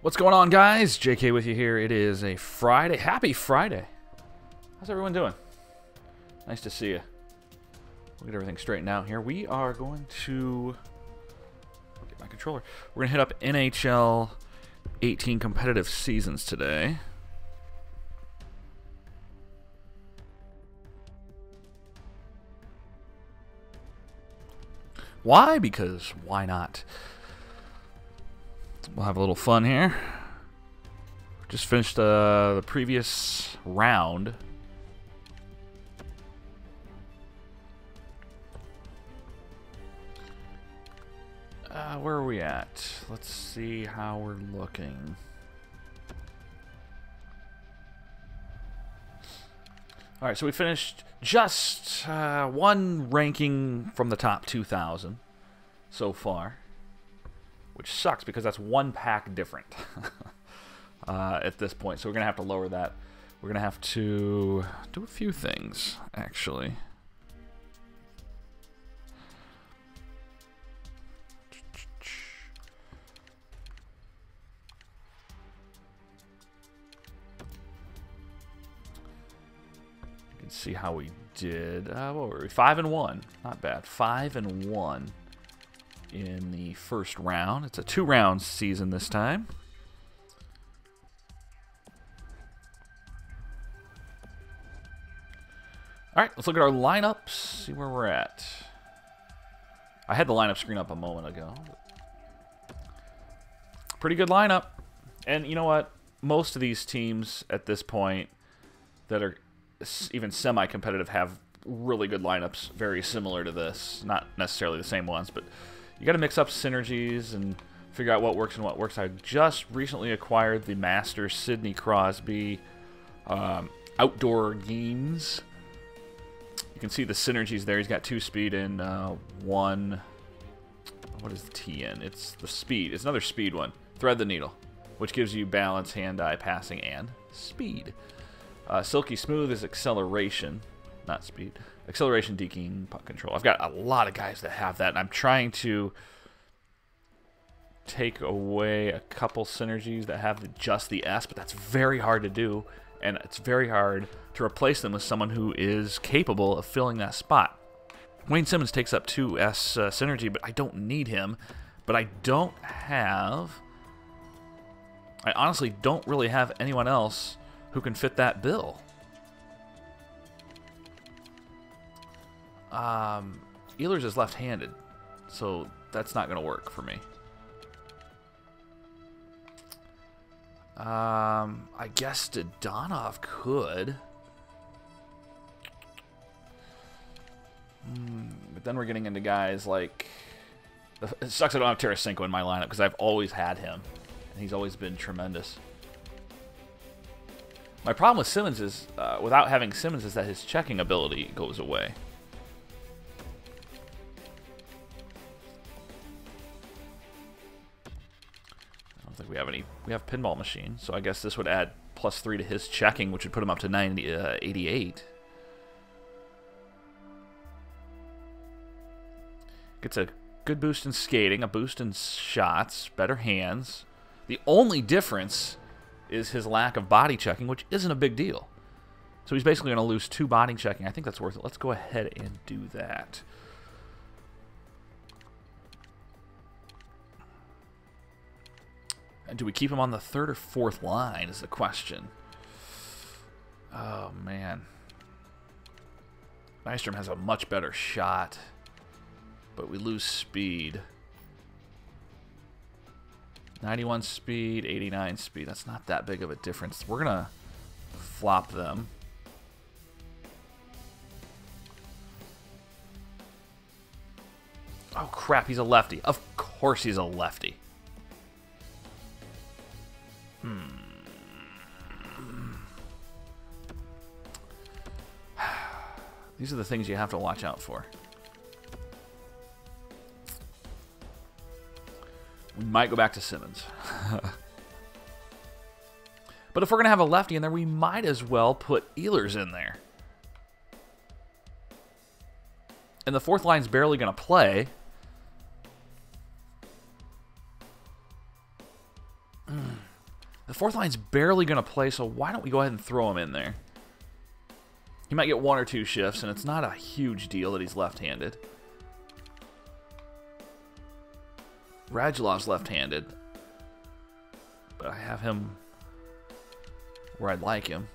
What's going on, guys? JK with you here. It is a Friday. Happy Friday. How's everyone doing? Nice to see you. We'll get everything straightened out here. We are going to get my controller. We're going to hit up NHL 18 competitive seasons today. Why? Because why not? We'll have a little fun here. Just finished the previous round. Where are we at? Let's see how we're looking. All right, so we finished just one ranking from the top 2,000 so far, which sucks because that's one pack different at this point. So we're going to have to lower that. We're going to have to do a few things, actually. See how we did. What were we? 5-1. Not bad. 5-1 in the first round. It's a 2-round season this time. All right, let's look at our lineups. See where we're at. I had the lineup screen up a moment ago. Pretty good lineup. And you know what? Most of these teams at this point that are even semi-competitive have really good lineups, very similar to this. Not necessarily the same ones, but you got to mix up synergies and figure out what works and what works. I just recently acquired the Master Sidney Crosby outdoor games. You can see the synergies there. He's got 2 speed and 1. What is the T in? It's the speed. It's another speed one. Thread the needle, which gives you balance, hand-eye, passing, and speed. Silky Smooth is acceleration, not speed. Acceleration, deking, puck control. I've got a lot of guys that have that, and I'm trying to take away a couple synergies that have just the S, but that's very hard to do, and it's very hard to replace them with someone who is capable of filling that spot. Wayne Simmons takes up 2 S synergy, but I don't need him. But I honestly don't really have anyone else who can fit that bill. Ehlers is left-handed, so that's not going to work for me. I guess Dodonov could. But then we're getting into guys like... It sucks I don't have Tarasenko in my lineup because I've always had him, and he's always been tremendous. My problem with Simmons is, without having Simmons, is that his checking ability goes away. I don't think we have any. We have Pinball Machine, so I guess this would add +3 to his checking, which would put him up to 88. Gets a good boost in skating, a boost in shots, better hands. The only difference is his lack of body checking, which isn't a big deal. So he's basically going to lose 2 body checking. I think that's worth it. Let's go ahead and do that. And do we keep him on the 3rd or 4th line is the question. Oh, man. Nystrom has a much better shot, but we lose speed. 91 speed, 89 speed. That's not that big of a difference. We're going to flop them. Oh, crap. He's a lefty. Of course he's a lefty. These are the things you have to watch out for. We might go back to Simmons. But if we're going to have a lefty in there, we might as well put Ehlers in there. And the 4th line's barely going to play. fourth line's barely going to play, so why don't we go ahead and throw him in there? He might get 1 or 2 shifts, and it's not a huge deal that he's left-handed. Radulov's left-handed, but I have him where I'd like him.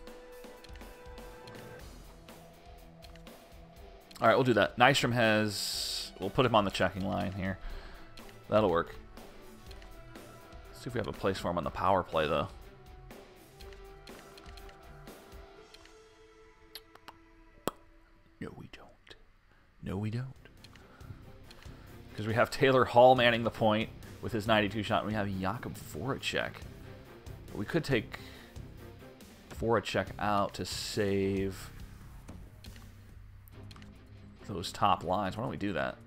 All right, we'll do that. Nystrom has... We'll put him on the checking line here. That'll work. Let's see if we have a place for him on the power play, though. No, we don't. No, we don't. Because we have Taylor Hall manning the point with his 92 shot, and we have Jakub Voracek. We could take Voracek out to save those top lines. Why don't we do that?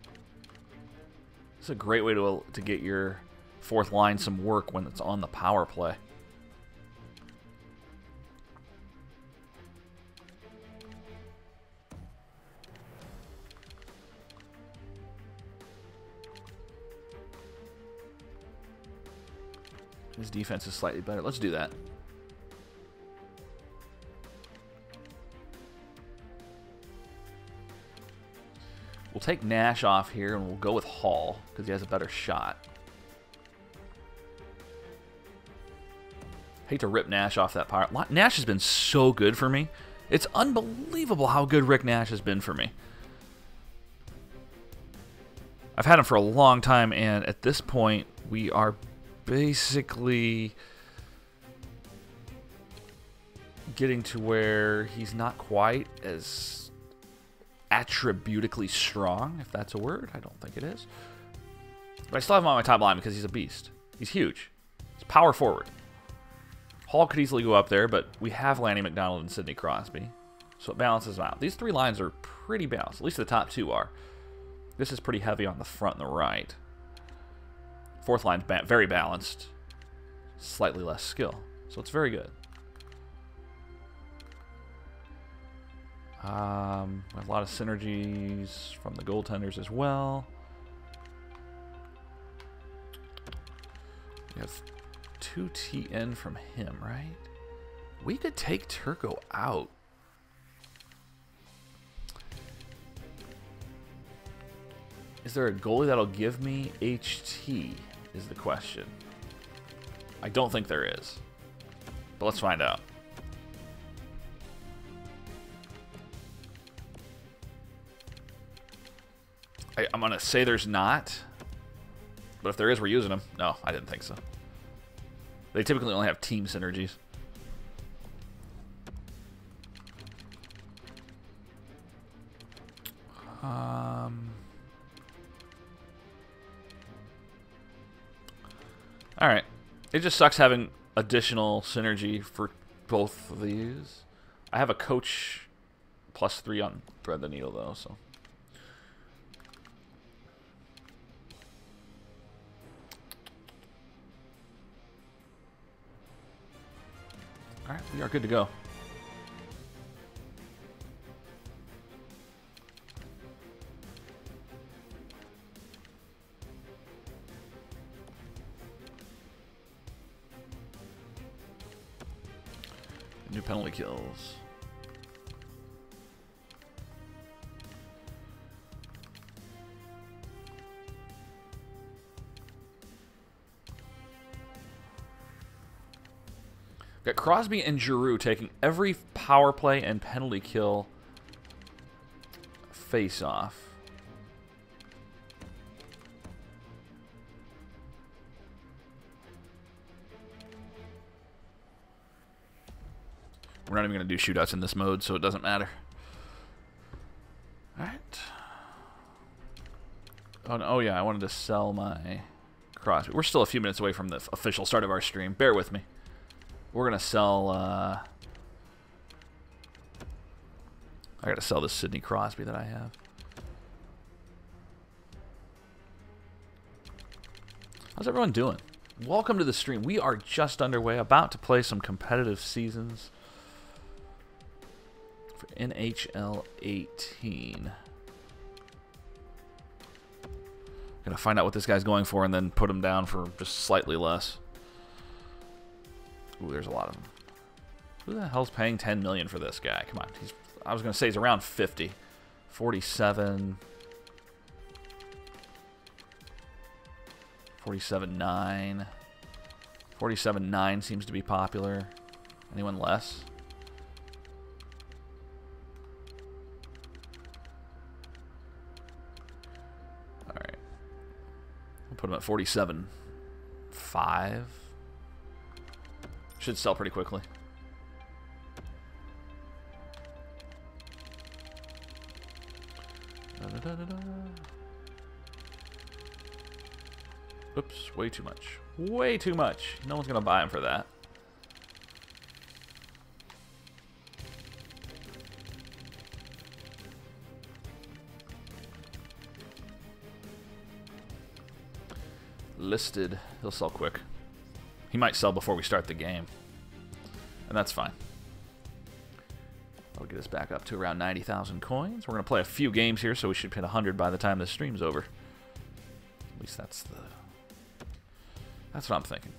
It's a great way to get your fourth line some work when it's on the power play. His defense is slightly better. Let's do that. We'll take Nash off here, and we'll go with Hall, because he has a better shot. Hate to rip Nash off that power. Nash has been so good for me. It's unbelievable how good Rick Nash has been for me. I've had him for a long time, and at this point, we are basically getting to where he's not quite as attributically strong, if that's a word. I don't think it is. But I still have him on my top line because he's a beast. He's huge. He's power forward. Hall could easily go up there, but we have Lanny McDonald and Sidney Crosby, so it balances them out. These 3 lines are pretty balanced. At least the top 2 are. This is pretty heavy on the front and the right. Fourth line's very balanced. Slightly less skill. So it's very good. We have a lot of synergies from the goaltenders as well. We have 2 TN from him, right? We could take Turco out. Is there a goalie that'll give me HT, is the question. I don't think there is. But let's find out. I'm going to say there's not. But if there is, we're using them. No, I didn't think so. They typically only have team synergies. Alright. It just sucks having additional synergy for both of these. I have a coach +3 on Thread the Needle, though, so... Alright, we are good to go. New penalty kills. Got Crosby and Giroux taking every power play and penalty kill face-off. We're not even going to do shootouts in this mode, so it doesn't matter. Alright. Oh, yeah, I wanted to sell my Crosby. We're still a few minutes away from the official start of our stream. Bear with me. We're going to sell... I got to sell this Sidney Crosby that I have. How's everyone doing? Welcome to the stream. We are just underway, about to play some competitive seasons for NHL 18. Gonna find out what this guy's going for and then put him down for just slightly less. Ooh, there's a lot of them. Who the hell's paying $10 million for this guy? Come on. I was going to say he's around 50. 47. 47.9. 47.9 seems to be popular. Anyone less? All right. We'll put him at 47.5. Should sell pretty quickly. Oops, way too much. Way too much. No one's going to buy him for that. Listed. He'll sell quick. He might sell before we start the game. And that's fine. That'll get us back up to around 90,000 coins. We're going to play a few games here, so we should hit 100 by the time this stream's over. At least that's what I'm thinking.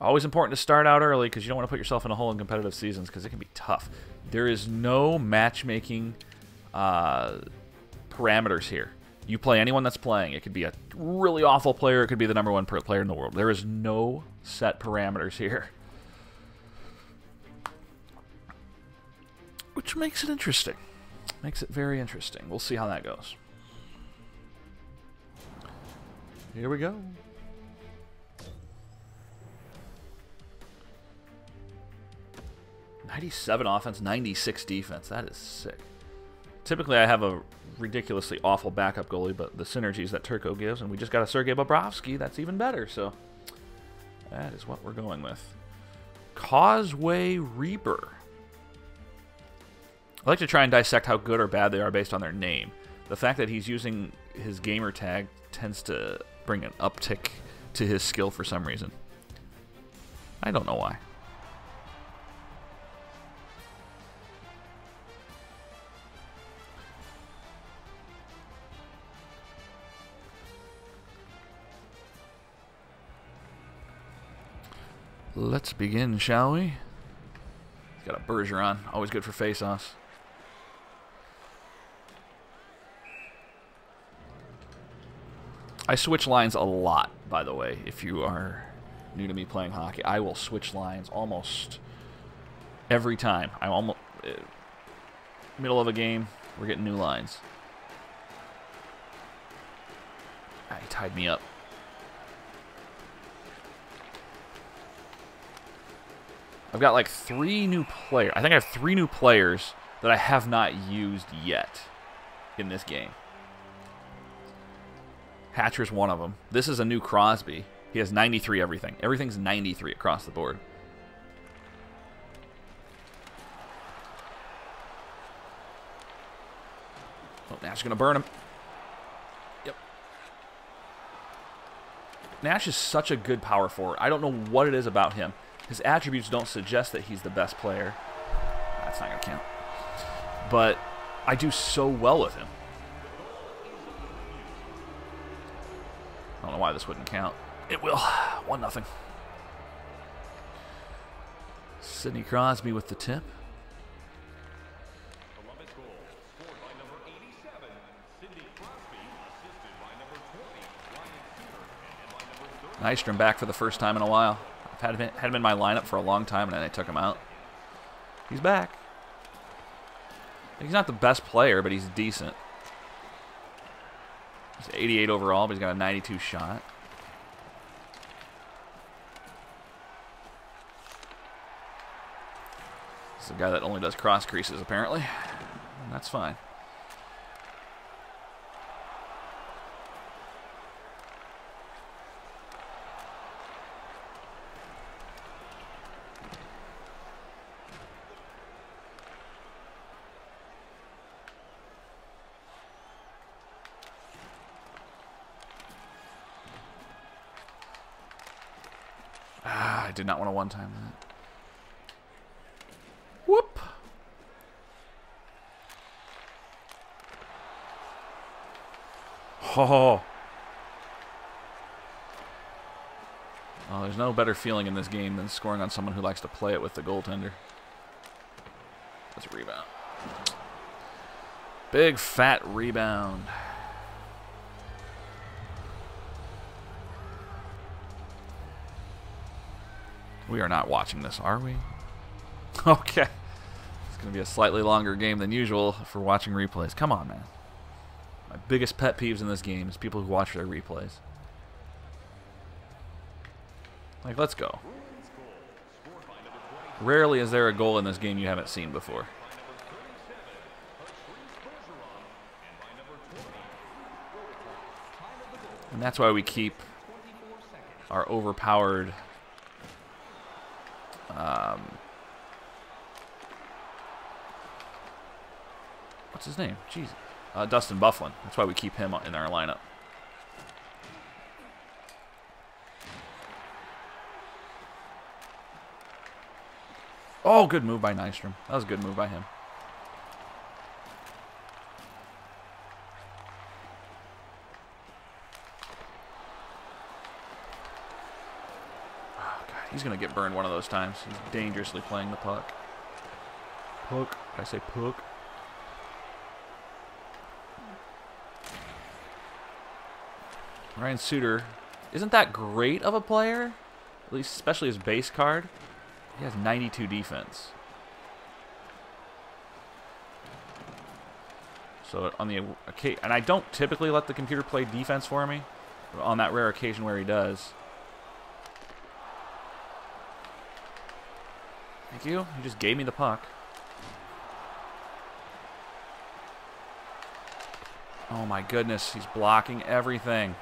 Always important to start out early because you don't want to put yourself in a hole in competitive seasons because it can be tough. There is no matchmaking parameters here. You play anyone that's playing. It could be a really awful player. It could be the #1 player in the world. There is no set parameters here. Which makes it interesting. Makes it very interesting. We'll see how that goes. Here we go. '97 offense, 96 defense. That is sick. Typically, I have a ridiculously awful backup goalie, but the synergies that Turco gives, and we just got a Sergei Bobrovsky, that's even better. So that is what we're going with. Causeway Reaper. I like to try and dissect how good or bad they are based on their name. The fact that he's using his gamer tag tends to bring an uptick to his skill for some reason. I don't know why. Let's begin, shall we? He's got a Bergeron, always good for face-offs. I switch lines a lot, by the way, if you are new to me playing hockey. I will switch lines almost every time. I'm almost middle of a game, we're getting new lines. Ah, he tied me up. I've got like 3 new players. I think I have 3 new players that I have not used yet in this game. Hatcher's one of them. This is a new Crosby. He has 93 everything. Everything's 93 across the board. Oh, Nash is going to burn him. Yep. Nash is such a good power forward. I don't know what it is about him. His attributes don't suggest that he's the best player. That's not going to count. But I do so well with him. I don't know why this wouldn't count. It will. 1-0. Sidney Crosby with the tip. Nystrom back for the first time in a while. I've had him in my lineup for a long time, and then I took him out. He's back. He's not the best player, but he's decent. He's 88 overall, but he's got a 92 shot. This is a guy that only does cross creases, apparently. And that's fine. I did not want to one-time that. Whoop! Oh. Oh, there's no better feeling in this game than scoring on someone who likes to play it with the goaltender. That's a rebound. Big fat rebound. We are not watching this, are we? Okay. It's going to be a slightly longer game than usual for watching replays. Come on, man. My biggest pet peeves in this game is people who watch their replays. Like, let's go. Rarely is there a goal in this game you haven't seen before. And that's why we keep our overpowered what's his name? Jeez. Dustin Byfuglien. That's why we keep him in our lineup. Oh, good move by Nystrom. That was a good move by him. Oh, God. He's going to get burned one of those times. He's dangerously playing the puck. Puck. I say puck. Ryan Suter isn't that great of a player, at least especially his base card. He has 92 defense. So on the occasion, and I don't typically let the computer play defense for me, but on that rare occasion where he does. Thank you. He just gave me the puck. Oh my goodness, he's blocking everything.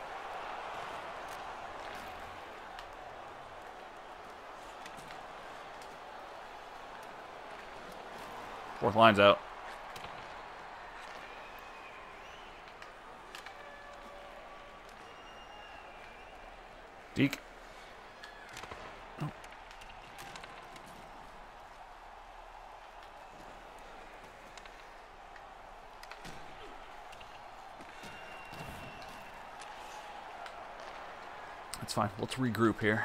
Fourth line's out. Deke. Oh. That's fine. Let's regroup here.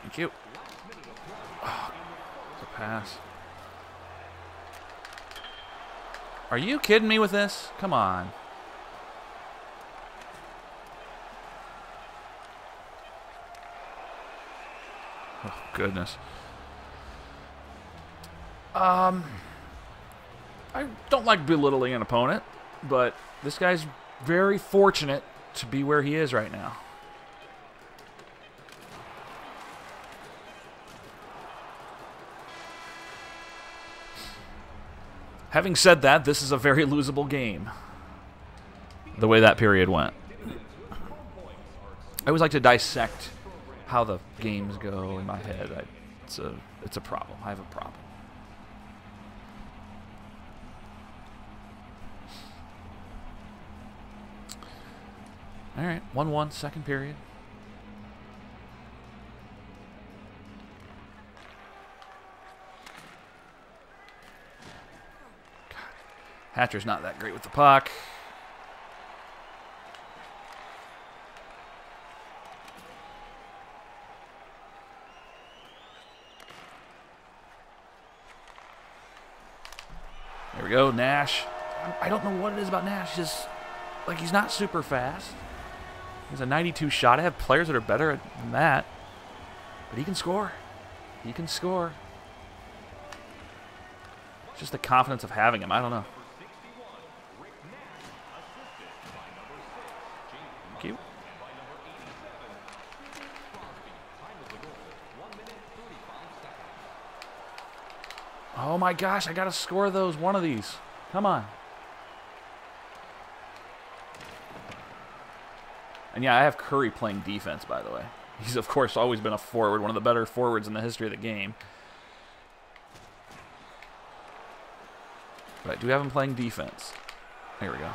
Thank you. Oh, the pass. Are you kidding me with this? Come on. Oh, goodness. I don't like belittling an opponent, but this guy's very fortunate to be where he is right now. Having said that, this is a very losable game, the way that period went. I always like to dissect how the games go in my head. It's a problem. I have a problem. All right, 1-1, second period. Hatcher's not that great with the puck. There we go, Nash. I don't know what it is about Nash. Just like he's not super fast. He's a 92 shot. I have players that are better than that. But he can score. He can score. It's just the confidence of having him. I don't know. Thank you. Oh my gosh, I gotta score those. One of these. Come on. And yeah, I have Curry playing defense, by the way. He's, of course, always been a forward, one of the better forwards in the history of the game. But I do have him playing defense. There we go.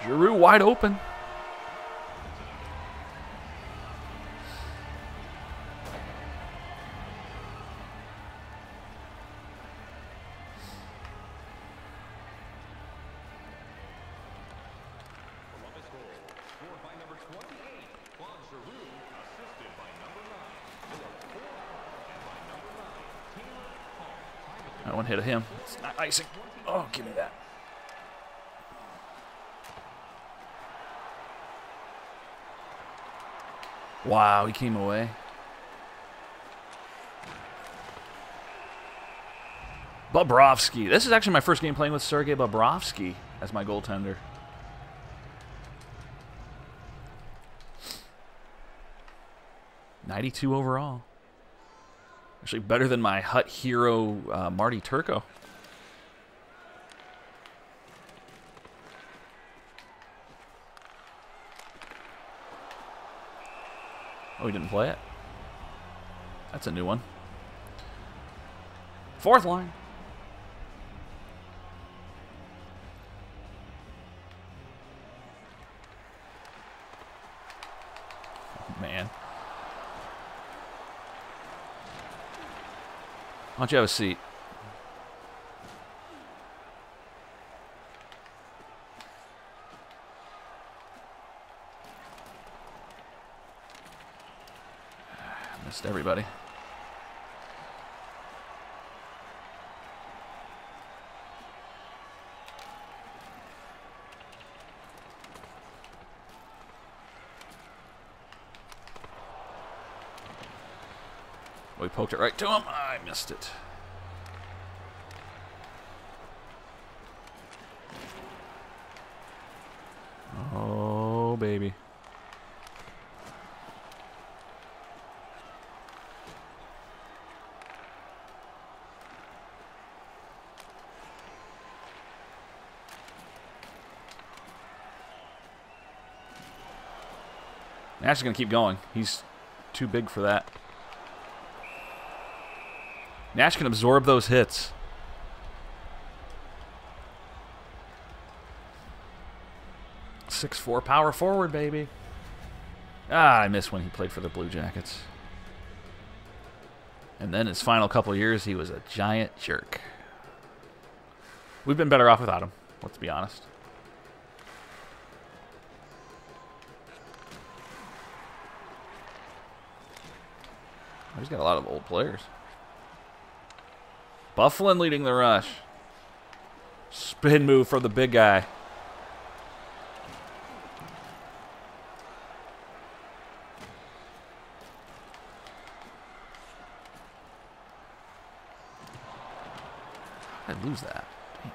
Giroux wide open. That one hit him. It's not icing. Oh, give me that. Wow, he came away. Bobrovsky. This is actually my first game playing with Sergei Bobrovsky as my goaltender. '92 overall. Actually better than my Hut hero, Marty Turco. Oh, he didn't play it. That's a new one. Fourth line. Oh, man. Why don't you have a seat? Missed everybody. We poked it right to him. I missed it. Oh, baby. Nash is going to keep going. He's too big for that. Nash can absorb those hits. .64 power forward, baby. Ah, I missed when he played for the Blue Jackets. And then his final couple years, he was a giant jerk. We've been better off without him, let's be honest. He's got a lot of old players. Bufflin leading the rush. Spin move for the big guy. I'd lose that. Damn.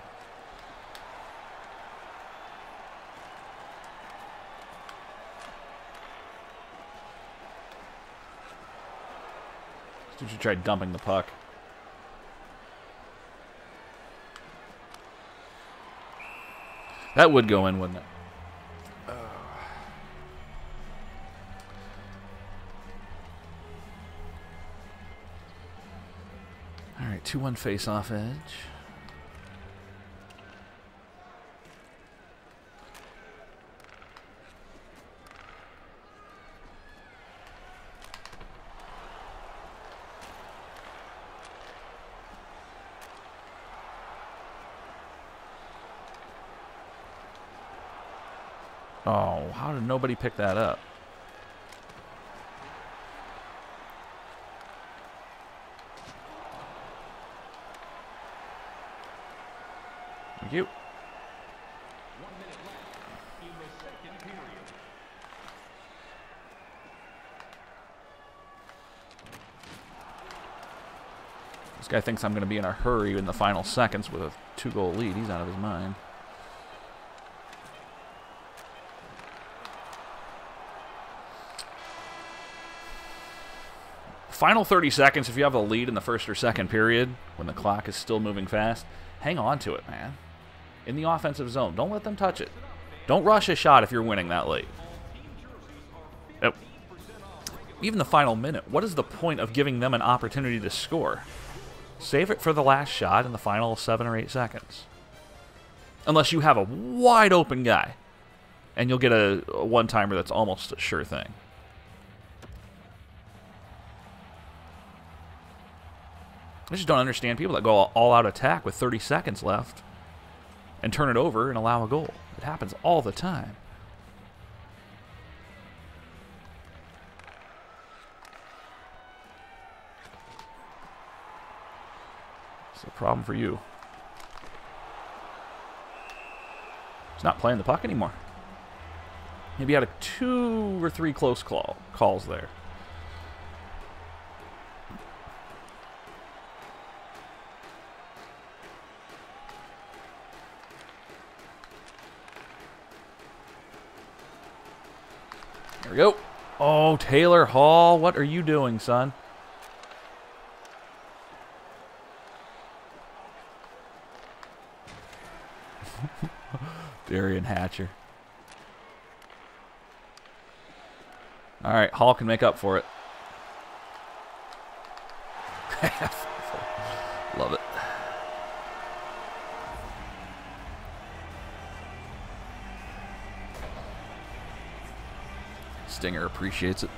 Dude should try dumping the puck. That would go in, wouldn't it? All right, 2-1 face-off edge. Oh, how did nobody pick that up? Thank you. 1 minute left in the second period. This guy thinks I'm going to be in a hurry in the final seconds with a 2-goal lead. He's out of his mind. Final 30 seconds, if you have a lead in the first or second period, when the clock is still moving fast, hang on to it, man. In the offensive zone. Don't let them touch it. Don't rush a shot if you're winning that late. Even the final minute, what is the point of giving them an opportunity to score? Save it for the last shot in the final 7 or 8 seconds. Unless you have a wide open guy, and you'll get a one-timer that's almost a sure thing. I just don't understand people that go all-out attack with 30 seconds left and turn it over and allow a goal. It happens all the time. It's a problem for you. He's not playing the puck anymore. Maybe he had 2 or 3 close calls there. There we go. Oh, Taylor Hall, what are you doing, son? Darian Hatcher. All right, Hall can make up for it. Love it. Stinger appreciates it.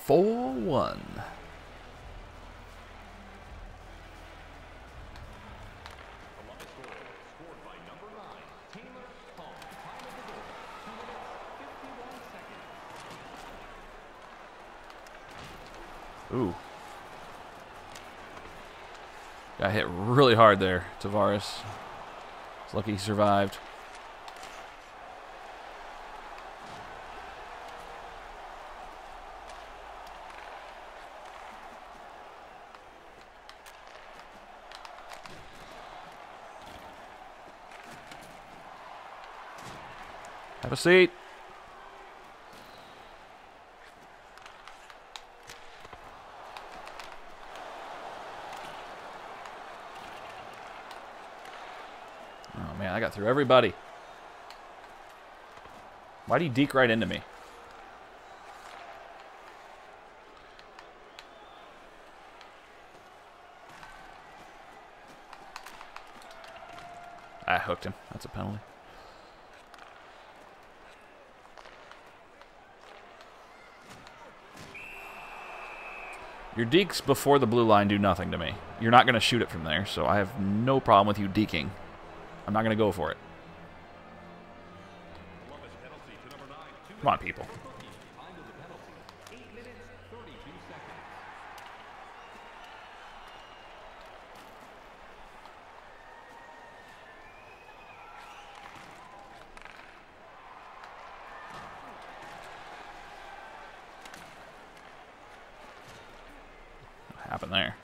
4-1. Ooh. Got hit really hard there, Tavares. It's lucky he survived. Have a seat. Oh, man, I got through everybody. Why do you deke right into me? I hooked him. That's a penalty. Your dekes before the blue line do nothing to me. You're not going to shoot it from there, so I have no problem with you deking. I'm not going to go for it. Come on, people. What happened there?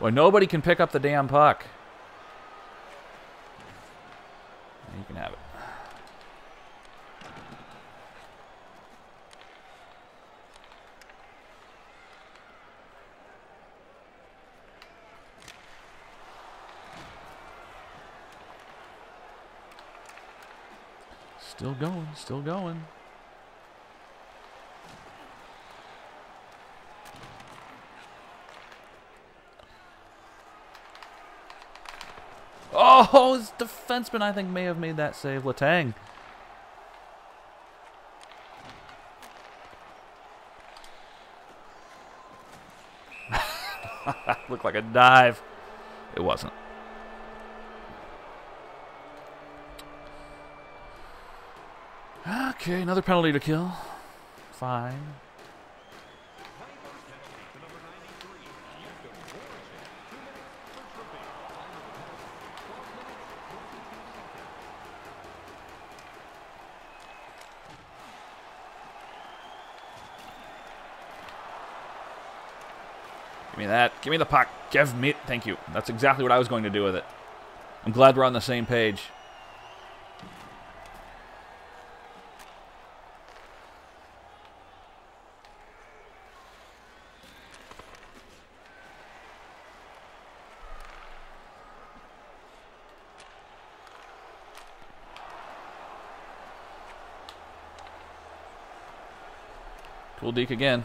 Well, nobody can pick up the damn puck. You can have it. Still going, still going. Oh, his defenseman, I think, may have made that save. Letang. Looked like a dive. It wasn't. Okay, another penalty to kill. Fine. Give me that. Give me the puck. Give me... Thank you. That's exactly what I was going to do with it. I'm glad we're on the same page. Cool deke again.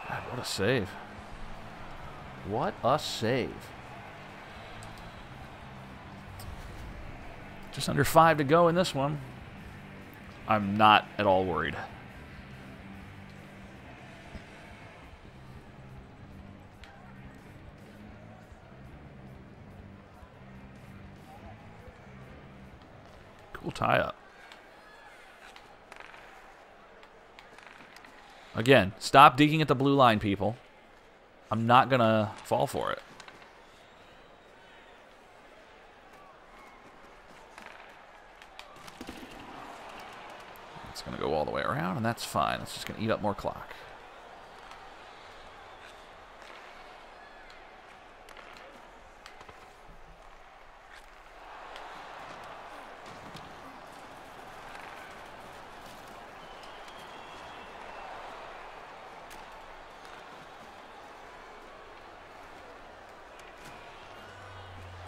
God, what a save. What a save. Just under 5 to go in this one. I'm not at all worried. Ooh, tie up. Again, stop digging at the blue line, people. I'm not going to fall for it. It's going to go all the way around, and that's fine. It's just going to eat up more clock.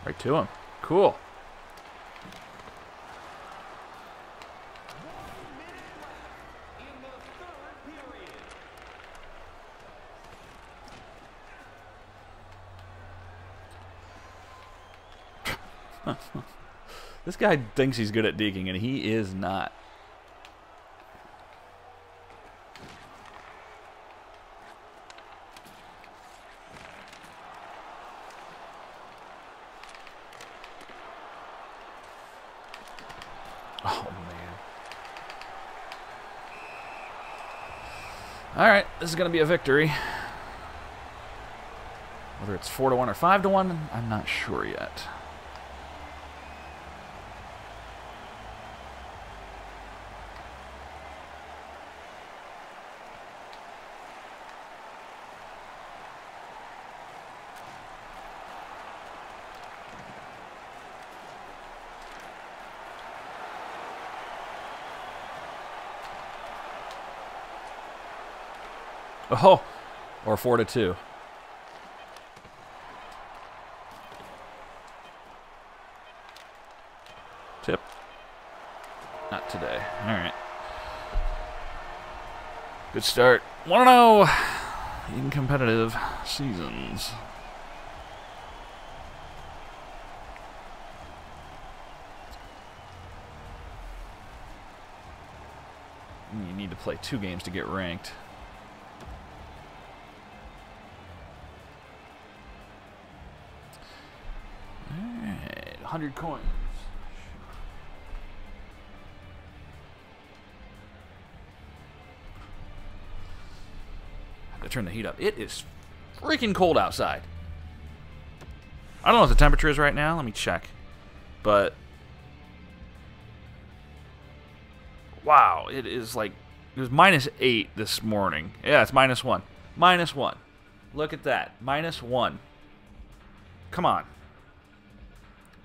Right to him. Cool. This guy thinks he's good at digging, and he is not. Oh, man. All right, this is going to be a victory. Whether it's 4-1 or 5-1, I'm not sure yet. Oh, or 4-2. Tip. Not today. All right. Good start. 1-0 in competitive seasons. You need to play 2 games to get ranked. All right, 100 coins. Have to turn the heat up. It is freaking cold outside. I don't know what the temperature is right now. Let me check. But wow, it is like, it was -8 this morning. Yeah, it's -1. -1. Look at that. -1. Come on.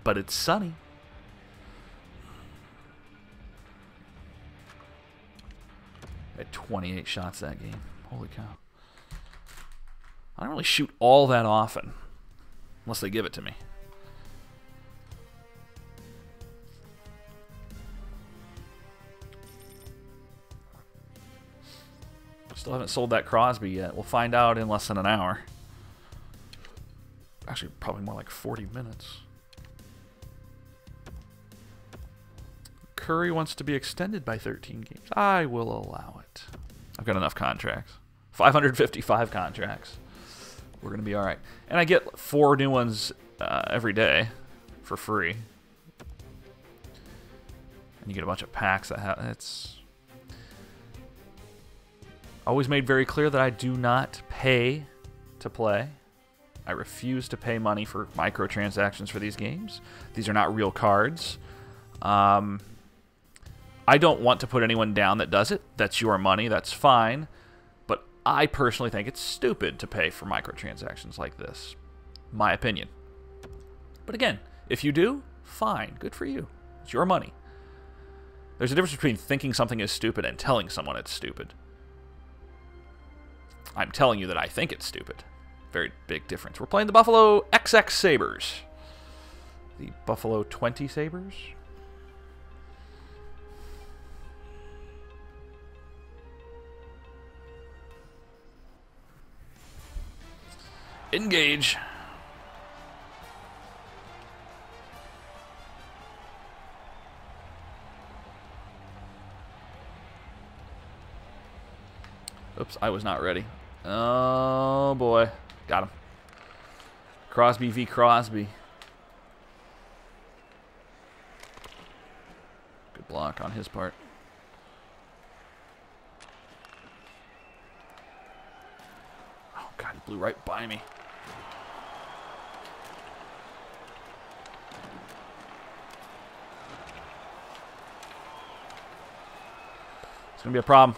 But it's sunny. I had 28 shots that game. Holy cow. I don't really shoot all that often. Unless they give it to me. Still haven't sold that Crosby yet. We'll find out in less than an hour. Actually, probably more like 40 minutes. Curry wants to be extended by 13 games. I will allow it. I've got enough contracts. 555 contracts. We're going to be all right. And I get 4 new ones every day for free. And you get a bunch of packs that have... It's always made very clear that I do not pay to play. I refuse to pay money for microtransactions for these games. These are not real cards. I don't want to put anyone down that does it. That's your money. That's fine. But I personally think it's stupid to pay for microtransactions like this. My opinion. But again, if you do, fine. Good for you. It's your money. There's a difference between thinking something is stupid and telling someone it's stupid. I'm telling you that I think it's stupid. Very big difference. We're playing the Buffalo XX Sabres. The Buffalo 20 Sabres. Engage. Oops, I was not ready. Oh, boy. Got him. Crosby v. Crosby. block on his part. Oh, God, he blew right by me. It's going to be a problem.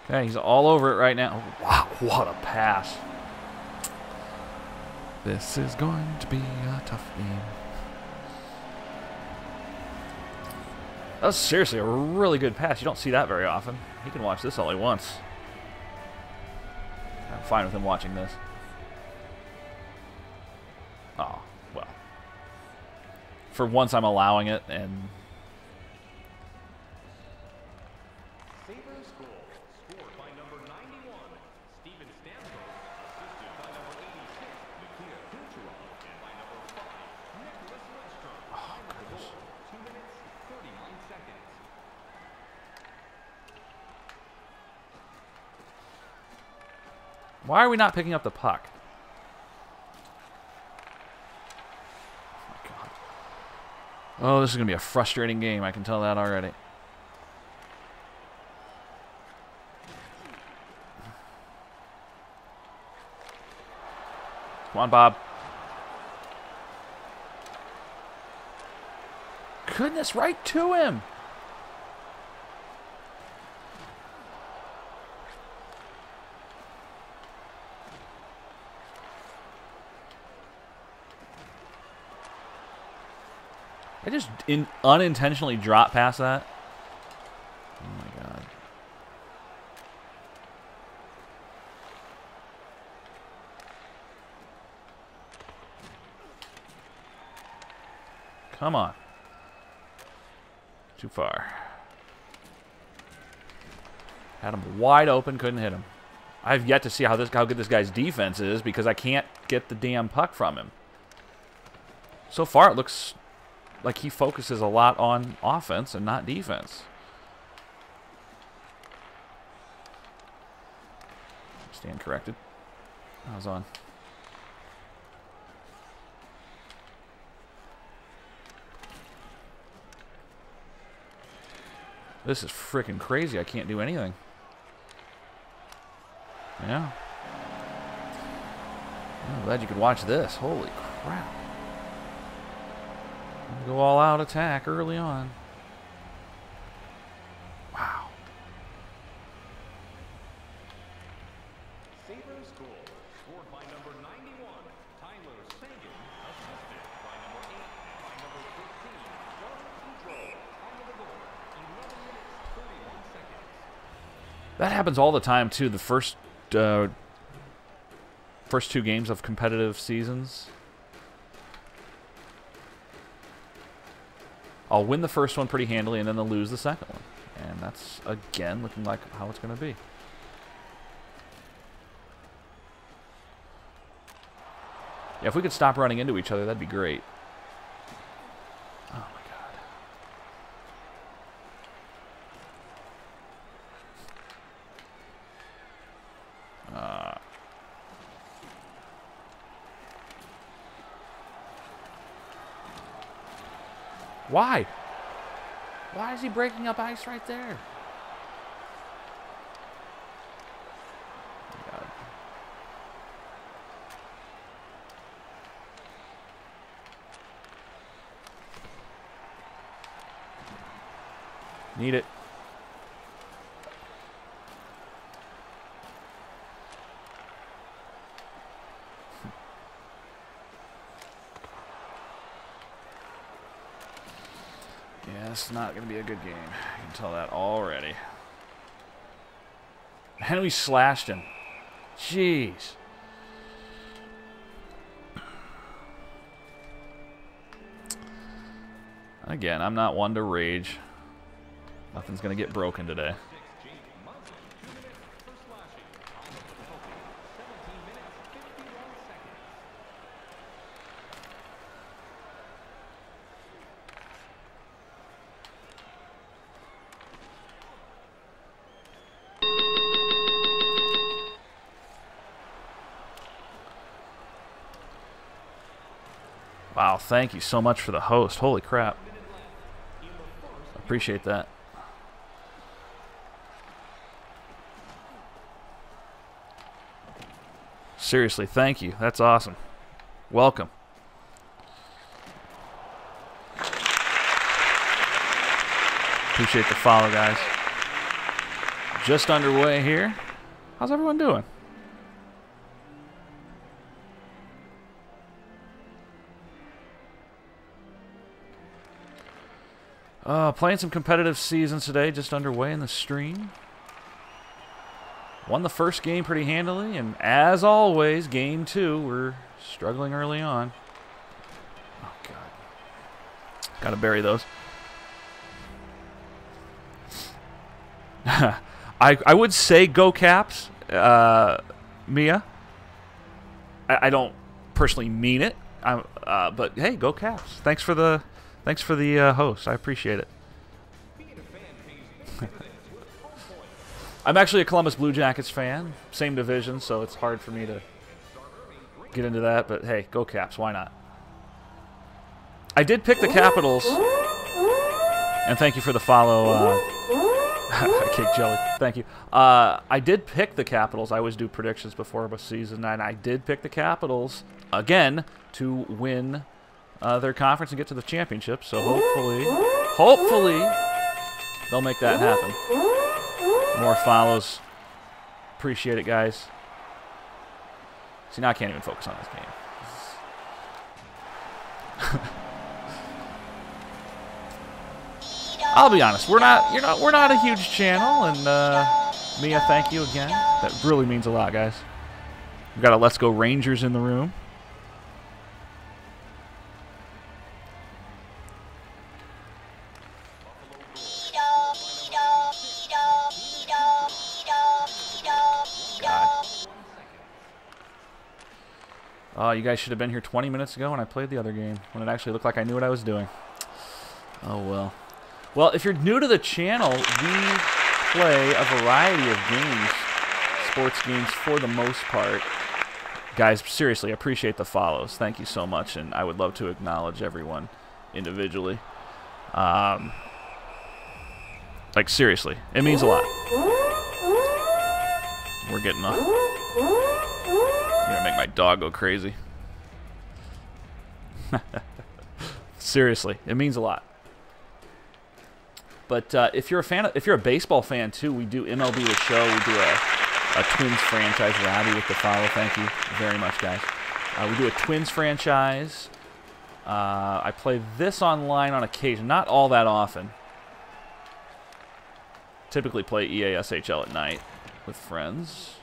Okay, he's all over it right now. Wow, what a pass. This is going to be a tough game. That was seriously a really good pass. You don't see that very often. He can watch this all he wants. I'm fine with him watching this. Oh, well. For once I'm allowing it, and... Why are we not picking up the puck? Oh, my God. Oh, this is going to be a frustrating game. I can tell that already. Come on, Bob. Goodness, right to him. I just unintentionally dropped past that. Oh my God. Come on. Too far. Had him wide open, couldn't hit him. I've yet to see how good this guy's defense is because I can't get the damn puck from him. So far, it looks like he focuses a lot on offense and not defense. Stand corrected. I was on. This is freaking crazy. I can't do anything. Yeah. I'm glad you could watch this. Holy crap. Go all out attack early on. Wow. Sabres goal scored by number 91, Tyler Seguin, assisted by number 8 and by number 13, John Control. Time of the goal, 11 minutes, 31 seconds. That happens all the time too. The first two games of competitive seasons. I'll win the first one pretty handily, and then they'll lose the second one. And that's, again, looking like how it's going to be. Yeah, if we could stop running into each other, that'd be great. Oh, my God. Why? Why is he breaking up ice right there? Oh, God. Need it. Yeah, it's not going to be a good game. I can tell that already. And we slashed him. Jeez. Again, I'm not one to rage. Nothing's going to get broken today. Wow, thank you so much for the host. Holy crap. Appreciate that. Seriously, thank you. That's awesome. Welcome. Appreciate the follow, guys. Just underway here. How's everyone doing? Playing some competitive seasons today, just underway in the stream. Won the first game pretty handily, and as always, game 2, we're struggling early on. Oh, God. Gotta bury those. I would say go Caps, Mia. I don't personally mean it, but hey, go Caps. Thanks for the host. I appreciate it. I'm actually a Columbus Blue Jackets fan, same division, so it's hard for me to get into that. But hey, go Caps. Why not? I did pick the Capitals, and thank you for the follow. Cake Jelly, thank you. I did pick the Capitals. I always do predictions before the season, and I did pick the Capitals again to win their conference and get to the championship. So hopefully, they'll make that happen. More follows. Appreciate it, guys. See, now I can't even focus on this game. I'll be honest, we're not a huge channel, and Mia, thank you again. That really means a lot, guys. We've got a Let's Go Rangers in the room. Oh, you guys should have been here 20 minutes ago when I played the other game, when it actually looked like I knew what I was doing. Oh, well. Well, if you're new to the channel, we play a variety of games, sports games for the most part. Guys, seriously, I appreciate the follows. Thank you so much, and I would love to acknowledge everyone individually. Like, seriously, it means a lot. We're getting on. You're gonna make my dog go crazy. Seriously, it means a lot. But if you're a baseball fan too, we do MLB The Show. We do a Twins franchise. Robbie with the follow. Thank you very much, guys. We do a Twins franchise. I play this online on occasion, not all that often. Typically play EASHL at night with friends.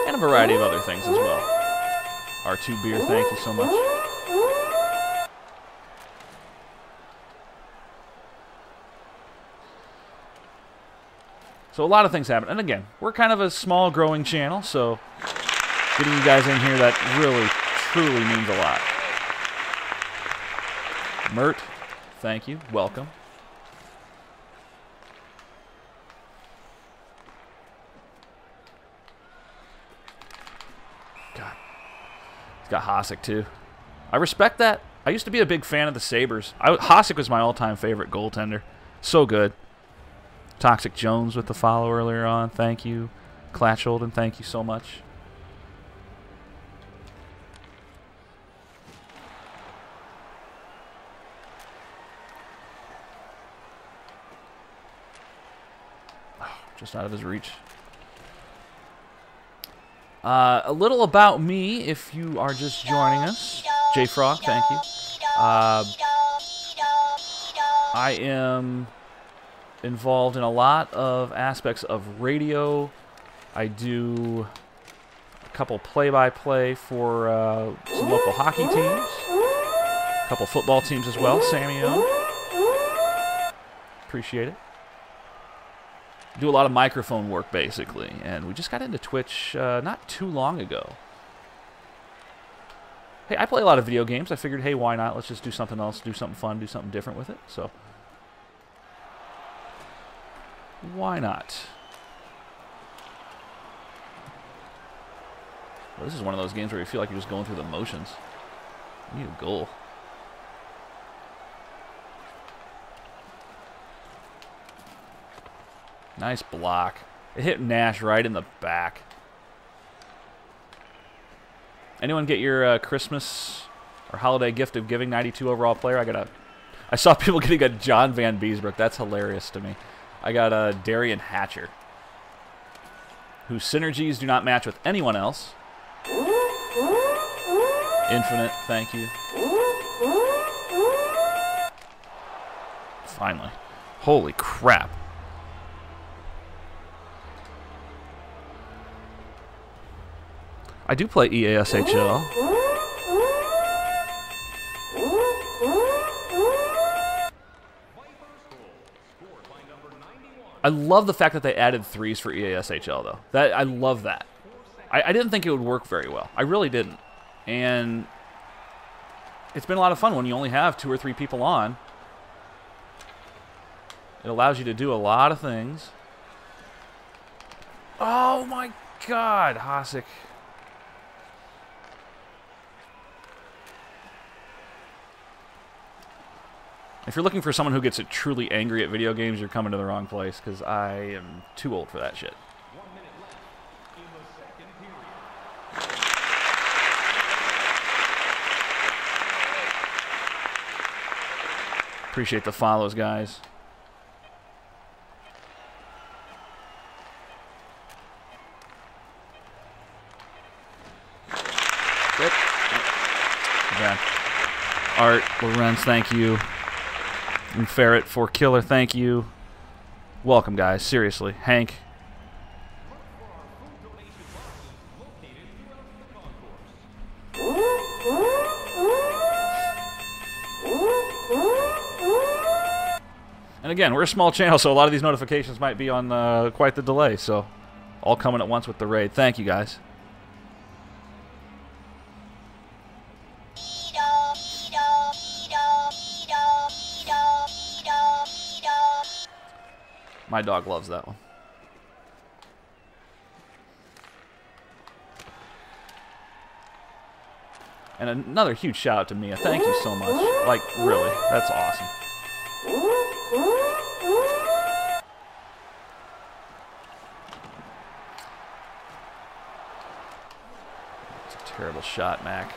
And a variety of other things as well. R2 Beer, thank you so much. So a lot of things happen. And again, we're kind of a small growing channel, so getting you guys in here, that really, truly means a lot. Mert, thank you. Welcome. God. He's got Hasek, too. I respect that. I used to be a big fan of the Sabres. Hasek was my all-time favorite goaltender. So good. Toxic Jones with the follow earlier on. Thank you. Clatcholden, thank you so much. Oh, just out of his reach. A little about me, if you are just joining us. J-Frog, thank you. I am involved in a lot of aspects of radio. I do a couple play-by-play for some local hockey teams. A couple football teams as well, Sammy-O. Appreciate it. Do a lot of microphone work, basically. And we just got into Twitch not too long ago. Hey, I play a lot of video games. I figured, hey, why not? Let's just do something else, do something fun, do something different with it. So, why not? This is one of those games where you feel like you're just going through the motions. You need a goal. Nice block. It hit Nash right in the back. Anyone get your Christmas or holiday gift of giving 92 overall player? I saw people getting a John Van Beesbrook. That's hilarious to me. I got a Darian Hatcher, whose synergies do not match with anyone else. Infinite, thank you. Finally. Holy crap. I do play EASHL. I love the fact that they added threes for EASHL, though. I love that. I didn't think it would work very well. I really didn't. And it's been a lot of fun when you only have 2 or 3 people on. It allows you to do a lot of things. Oh my God, Hasek. If you're looking for someone who gets truly angry at video games, you're coming to the wrong place, because I am too old for that shit. 1 minute left in the second period. Appreciate the follows, guys. Good. Bad. Art, Lorenz, thank you. And Ferret for Killer, thank you. Welcome, guys. Seriously. Hank. Look for our food donation boxes located throughout the concourse. And again, we're a small channel, so a lot of these notifications might be on quite the delay. So, all coming at once with the raid. Thank you, guys. My dog loves that one. And another huge shout out to Mia. Thank you so much. Like, really, that's awesome. It's a terrible shot, Mac.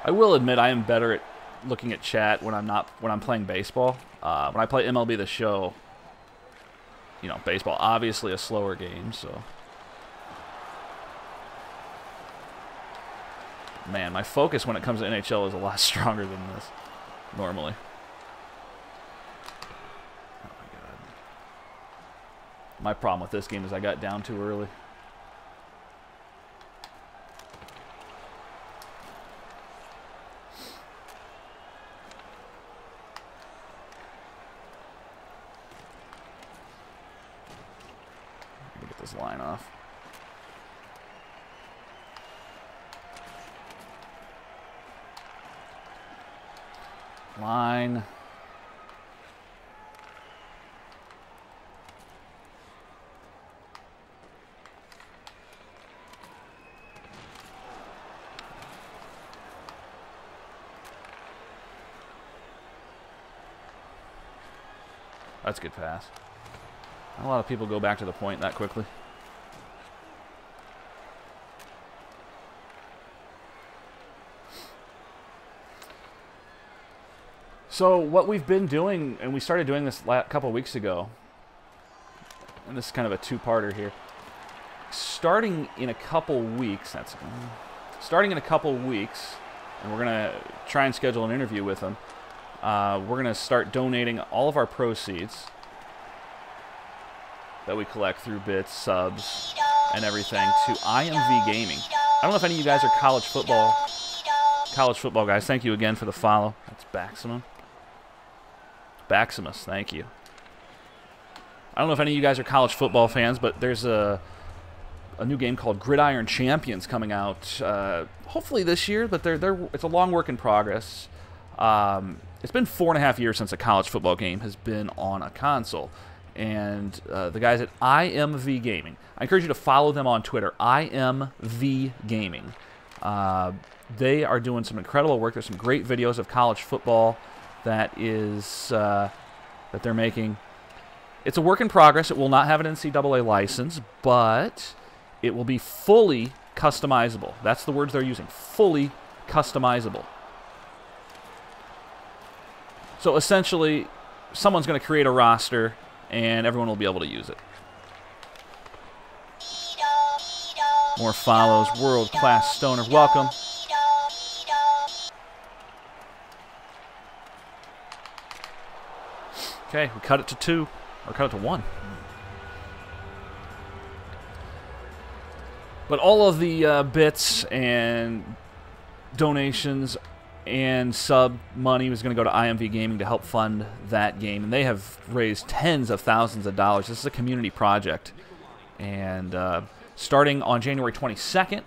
I will admit I am better at looking at chat when I'm playing baseball. When I play MLB The Show, you know, baseball obviously a slower game, so man, my focus when it comes to NHL is a lot stronger than this normally. Oh my God. My problem with this game is I got down too early. Line off. Line. That's a good pass. Not a lot of people go back to the point that quickly. So what we've been doing, and we started doing this a couple weeks ago, and this is kind of a two-parter here. Starting in a couple weeks, and we're gonna try and schedule an interview with them. We're gonna start donating all of our proceeds that we collect through bits, subs, and everything to IMV Gaming. I don't know if any of you guys are college football guys. Thank you again for the follow. That's Baximus, thank you. I don't know if any of you guys are college football fans, but there's a new game called Gridiron Champions coming out hopefully this year, but it's a long work in progress. it's been 4.5 years since a college football game has been on a console. And the guys at IMV Gaming, I encourage you to follow them on Twitter, IMV Gaming. They are doing some incredible work. There's some great videos of college football that they're making. It's a work in progress. It will not have an NCAA license, but it will be fully customizable. That's the words they're using, fully customizable. So essentially, someone's going to create a roster, and everyone will be able to use it. More follows. World-class Stoner. Welcome. Okay, we cut it to 2. Or cut it to 1. But all of the bits and donations and sub money was going to go to IMV Gaming to help fund that game. And they have raised tens of thousands of dollars. This is a community project. And starting on January 22nd,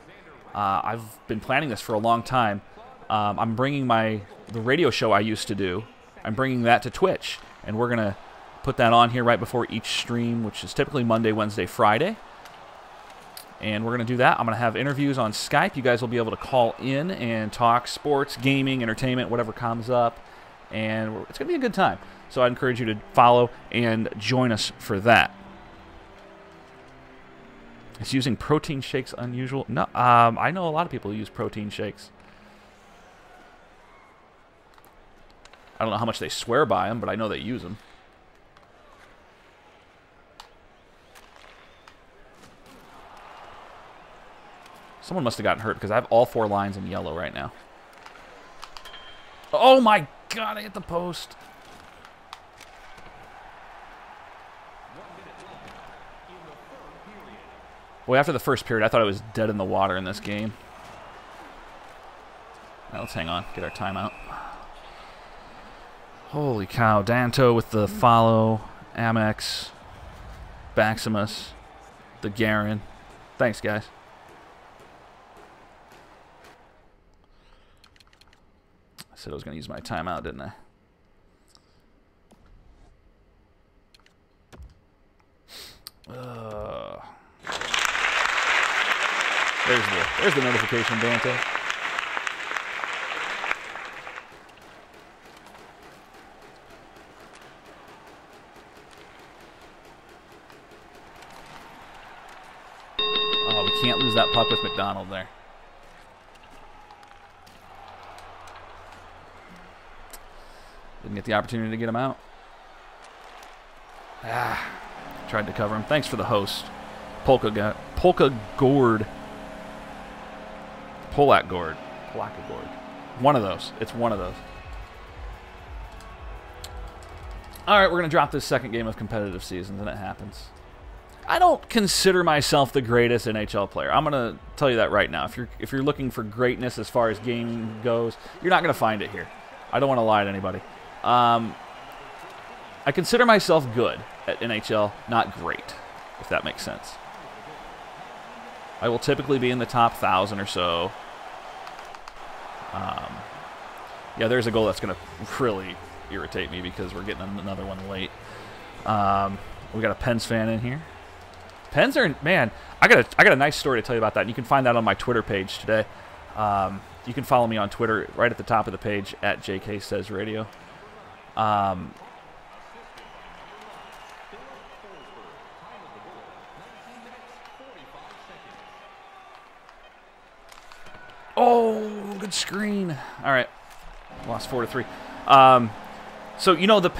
I've been planning this for a long time. I'm bringing the radio show I used to do, I'm bringing that to Twitch. And we're going to put that on here right before each stream, which is typically Monday, Wednesday, Friday. And we're going to do that. I'm going to have interviews on Skype. You guys will be able to call in and talk sports, gaming, entertainment, whatever comes up. And it's going to be a good time. So I encourage you to follow and join us for that. Is using protein shakes unusual? No, I know a lot of people who use protein shakes. I don't know how much they swear by them, but I know they use them. Someone must have gotten hurt because I have all 4 lines in yellow right now. Oh my God, I hit the post. Boy, after the first period, I thought I was dead in the water in this game. Now let's hang on, get our timeout. Holy cow, Danto with the follow, Amex, Baximus, the Garen. Thanks, guys. I said I was going to use my timeout, didn't I? There's the notification, Dante. Oh, we can't lose that puck with McDonald there. Didn't get the opportunity to get him out. Tried to cover him. Thanks for the host. Polka Gourd. Polak Gourd. Polaka Gourd. One of those. It's one of those. Alright, we're going to drop this second game of competitive seasons, and it happens. I don't consider myself the greatest NHL player. I'm going to tell you that right now. If you're looking for greatness as far as gaming goes, you're not going to find it here. I don't want to lie to anybody. I consider myself good at NHL, not great, if that makes sense. I will typically be in the top 1,000 or so. Yeah, there's a goal that's going to really irritate me because we're getting another one late. We got a Pens fan in here. Pens are, man, I got a nice story to tell you about that, and you can find that on my Twitter page today. You can follow me on Twitter right at the top of the page at JK Says Radio. Oh, good screen. All right, lost 4-3. So you know the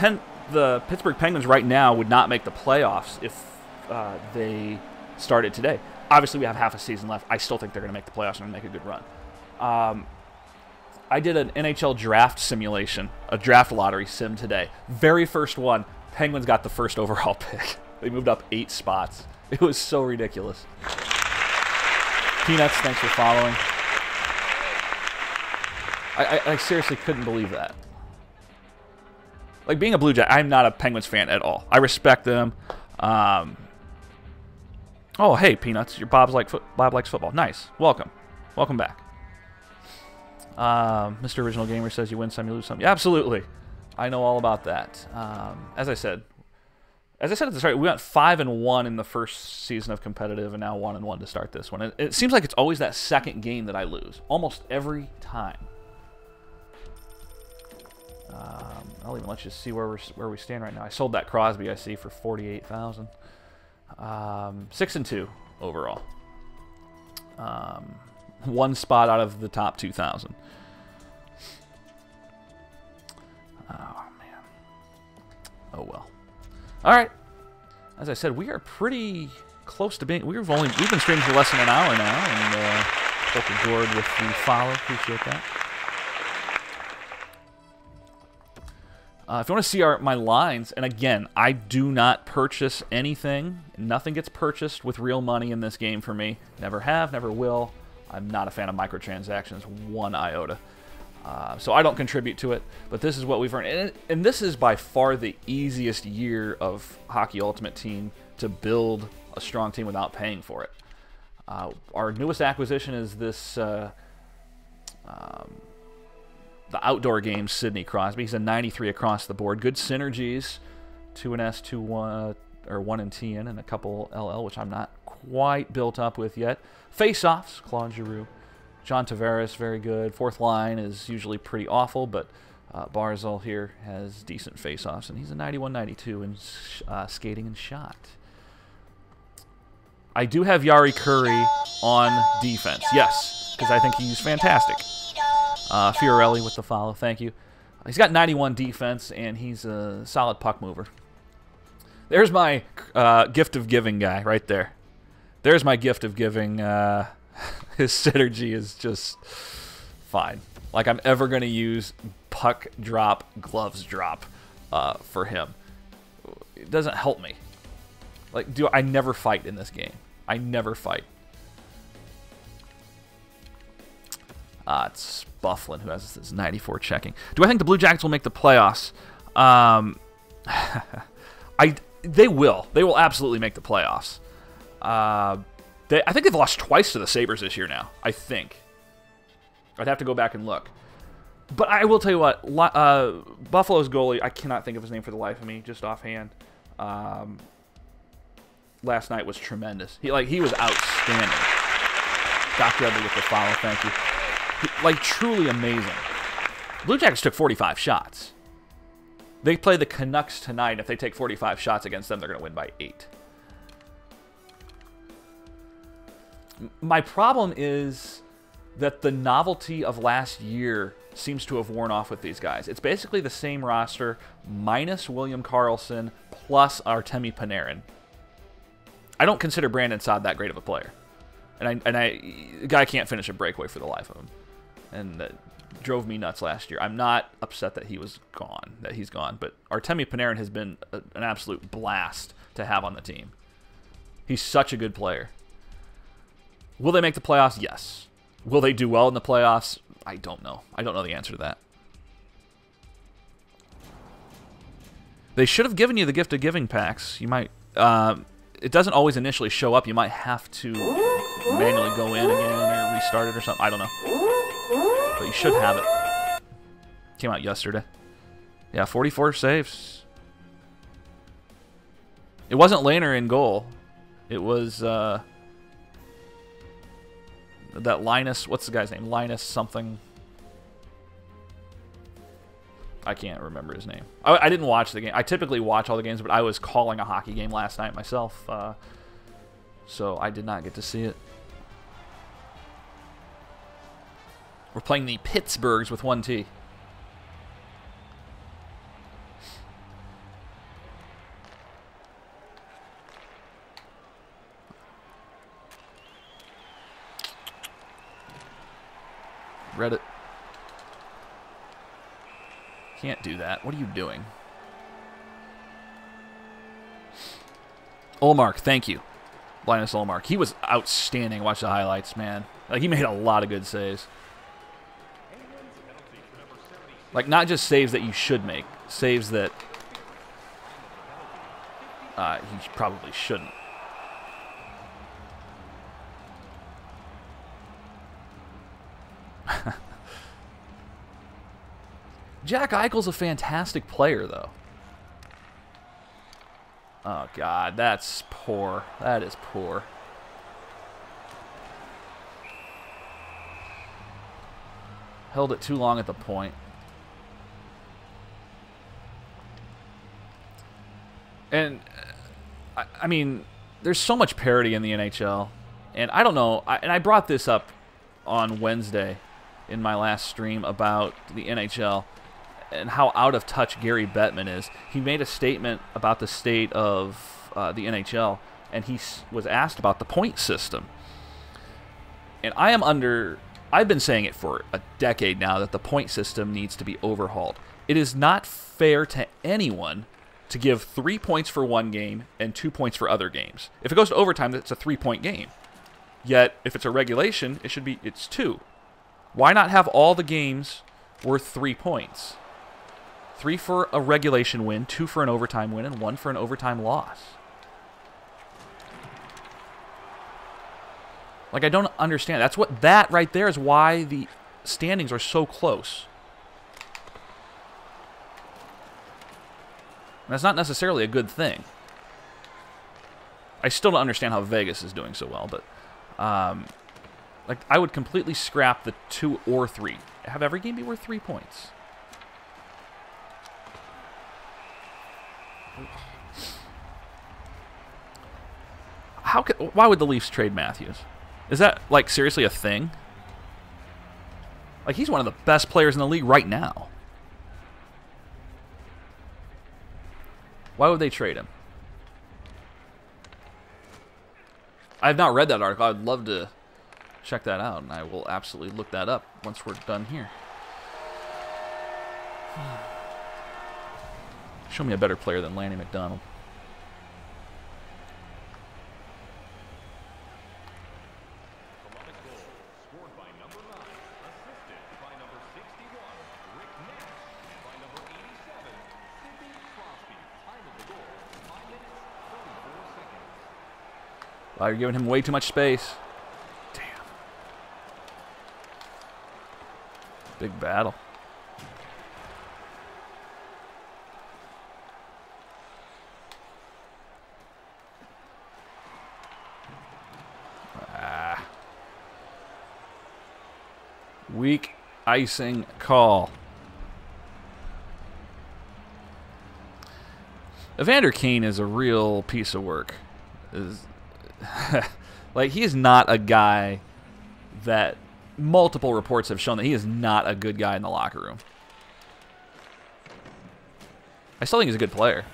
Pittsburgh Penguins right now would not make the playoffs if they started today. Obviously, we have half a season left. I still think they're going to make the playoffs and make a good run. I did an NHL draft simulation, a draft lottery sim today. Very first one, Penguins got the first overall pick. They moved up 8 spots. It was so ridiculous. Peanuts, thanks for following. I seriously couldn't believe that. Like, being a Blue Jay, I'm not a Penguins fan at all. I respect them. Oh, hey, Peanuts. Your Bob likes football. Nice. Welcome. Welcome back. Mr. Original Gamer says you win some, you lose some. Yeah, absolutely. I know all about that. As I said at the start, we went 5-1 in the first season of competitive, and now 1-1 to start this one. It seems like it's always that second game that I lose, almost every time. I'll even let you see where we stand right now. I sold that Crosby, I see, for $48,000. 6-2 overall. One spot out of the top 2,000. Oh man. Oh well. All right. As I said, we are pretty close to being. We've been streaming for less than an hour now, and Polka Gord with the follow. Appreciate that. If you want to see my lines, and again, I do not purchase anything. Nothing gets purchased with real money in this game for me. Never have, never will. I'm not a fan of microtransactions, one iota. So I don't contribute to it, but this is what we've earned. And this is by far the easiest year of Hockey Ultimate Team to build a strong team without paying for it. Our newest acquisition is this... the outdoor games, Sidney Crosby. He's a 93 across the board. Good synergies, 2 and S, 2 1 or 1 and TN, and a couple LL, which I'm not quite built up with yet. Face-offs, Claude Giroux, John Tavares, very good. Fourth line is usually pretty awful, but Barzal here has decent face-offs, and he's a 91-92 in skating and shot. I do have Yari Curry on defense, yes, because I think he's fantastic. Fiorelli with the follow, thank you. He's got 91 defense, and he's a solid puck mover. There's my gift of giving guy right there. There's my gift of giving. His synergy is just fine. Like I'm ever going to use puck drop, gloves drop for him. It doesn't help me. Like, I never fight in this game. I never fight. It's Bufflin who has this 94 checking. Do I think the Blue Jackets will make the playoffs? They will. They will absolutely make the playoffs. I think they've lost twice to the Sabres this year now. I think. I'd have to go back and look. But I will tell you what. Buffalo's goalie, I cannot think of his name for the life of me, just offhand. Last night was tremendous. He was outstanding. Dr. Edley with the follow, thank you. Truly amazing. Blue Jackets took 45 shots. They play the Canucks tonight. If they take 45 shots against them, they're going to win by 8. My problem is that the novelty of last year seems to have worn off with these guys. It's basically the same roster, minus William Karlsson, plus Artemi Panarin. I don't consider Brandon Saad that great of a player. The guy can't finish a breakaway for the life of him. And that drove me nuts last year. I'm not upset that he's gone, but Artemi Panarin has been an absolute blast to have on the team. He's such a good player. Will they make the playoffs? Yes. Will they do well in the playoffs? I don't know. I don't know the answer to that. They should have given you the gift of giving packs. You might... it doesn't always initially show up. You might have to manually go in again or restart it or something. I don't know. But you should have it. Came out yesterday. Yeah, 44 saves. It wasn't Lehner in goal. It was that Linus. What's the guy's name? Linus something. I can't remember his name. I didn't watch the game. I typically watch all the games, but I was calling a hockey game last night myself. So I did not get to see it. We're playing the Pittsburghs with 1T. Reddit. Can't do that. What are you doing? Olmark, thank you. Linus Olmark. He was outstanding. Watch the highlights, man. He made a lot of good saves. Not just saves that you should make, saves that he probably shouldn't. Jack Eichel's a fantastic player, though. Oh, God, that's poor. That is poor. Held it too long at the point. And, I mean, there's so much parity in the NHL. And I don't know, and I brought this up on Wednesday in my last stream about the NHL and how out of touch Gary Bettman is. He made a statement about the state of the NHL, and he was asked about the point system. And I've been saying it for a decade now that the point system needs to be overhauled. It is not fair to anyone to give 3 points for one game and 2 points for other games. If it goes to overtime, it's a 3-point game. Yet, if it's a regulation, it's 2. Why not have all the games worth 3 points? 3 for a regulation win, 2 for an overtime win, and 1 for an overtime loss. Like, I don't understand. That right there is why the standings are so close. And that's not necessarily a good thing. I still don't understand how Vegas is doing so well, but like, I would completely scrap the 2 or 3. Have every game be worth 3 points. Why would the Leafs trade Matthews? Is that, like, seriously a thing? Like, he's one of the best players in the league right now. Why would they trade him? I have not read that article. I'd love to check that out, and I will absolutely look that up once we're done here. Show me a better player than Lanny McDonald. Wow, you're giving him way too much space. Damn. Big battle. Weak icing call. Evander Kane is a real piece of work. Like, he is not a guy that multiple reports have shown that he is not a good guy in the locker room. I still think he's a good player.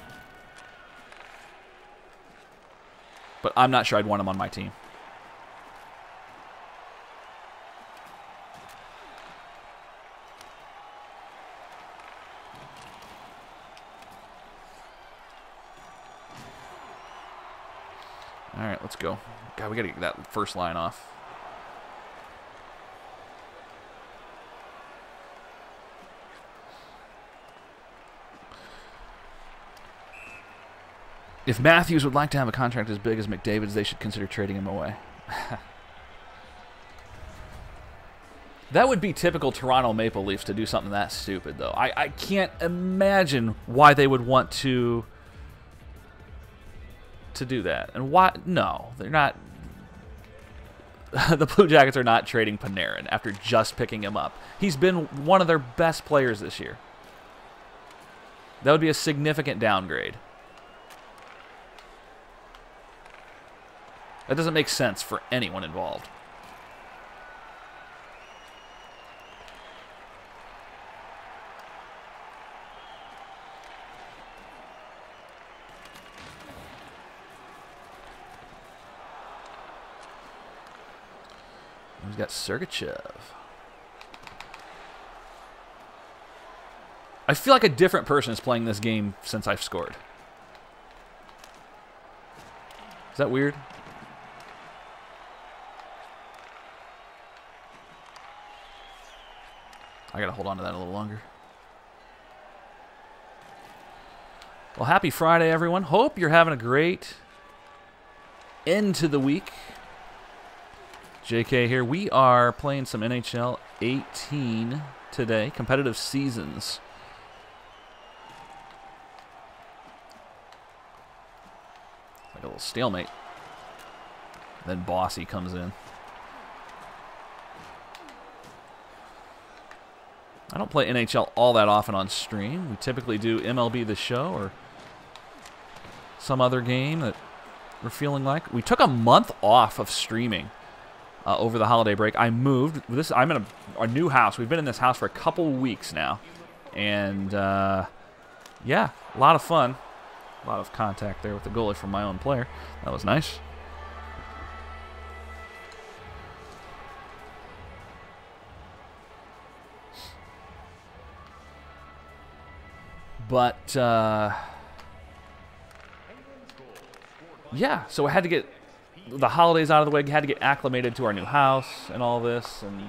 But I'm not sure I'd want him on my team. All right, let's go. God, we got to get that first line off. If Matthews would like to have a contract as big as McDavid's, they should consider trading him away. That would be typical Toronto Maple Leafs to do something that stupid, though. I can't imagine why they would want to do that. And why? No, they're not. The Blue Jackets are not trading Panarin after just picking him up. He's been one of their best players this year. That would be a significant downgrade. That doesn't make sense for anyone involved. He's got Sergachev. I feel like a different person is playing this game since I've scored. Is that weird? I gotta hold on to that a little longer. Well, happy Friday, everyone. Hope you're having a great end to the week. JK here. We are playing some NHL 18 today, competitive seasons. a little stalemate. Then Bossy comes in. I don't play NHL all that often on stream. We typically do MLB The Show or some other game that we're feeling like. We took a month off of streaming over the holiday break. I moved. I'm in a new house. We've been in this house for a couple weeks now. And, yeah, a lot of fun. A lot of contact there with the goalie from my own player. That was nice. But, yeah, so I had to get the holidays out of the way. Had to get acclimated to our new house and all this. And,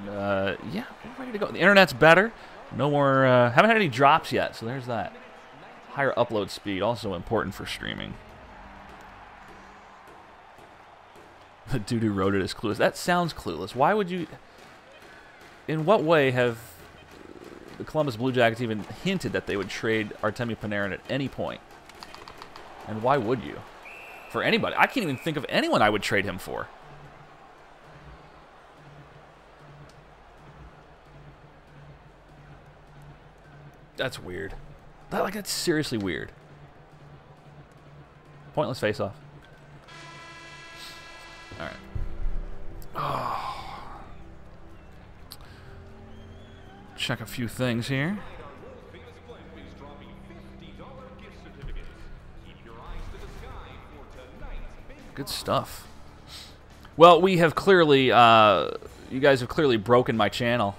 yeah, we're ready to go. The internet's better. No more, haven't had any drops yet, so there's that. Higher upload speed, also important for streaming. The dude who wrote it is clueless. That sounds clueless. Why would you... In what way have the Columbus Blue Jackets even hinted that they would trade Artemi Panarin at any point? And why would you? For anybody. I can't even think of anyone I would trade him for. That's weird. That's seriously weird. Pointless face-off. All right. Oh. Check a few things here. Good stuff. Well, we have clearly, you guys have clearly broken my channel.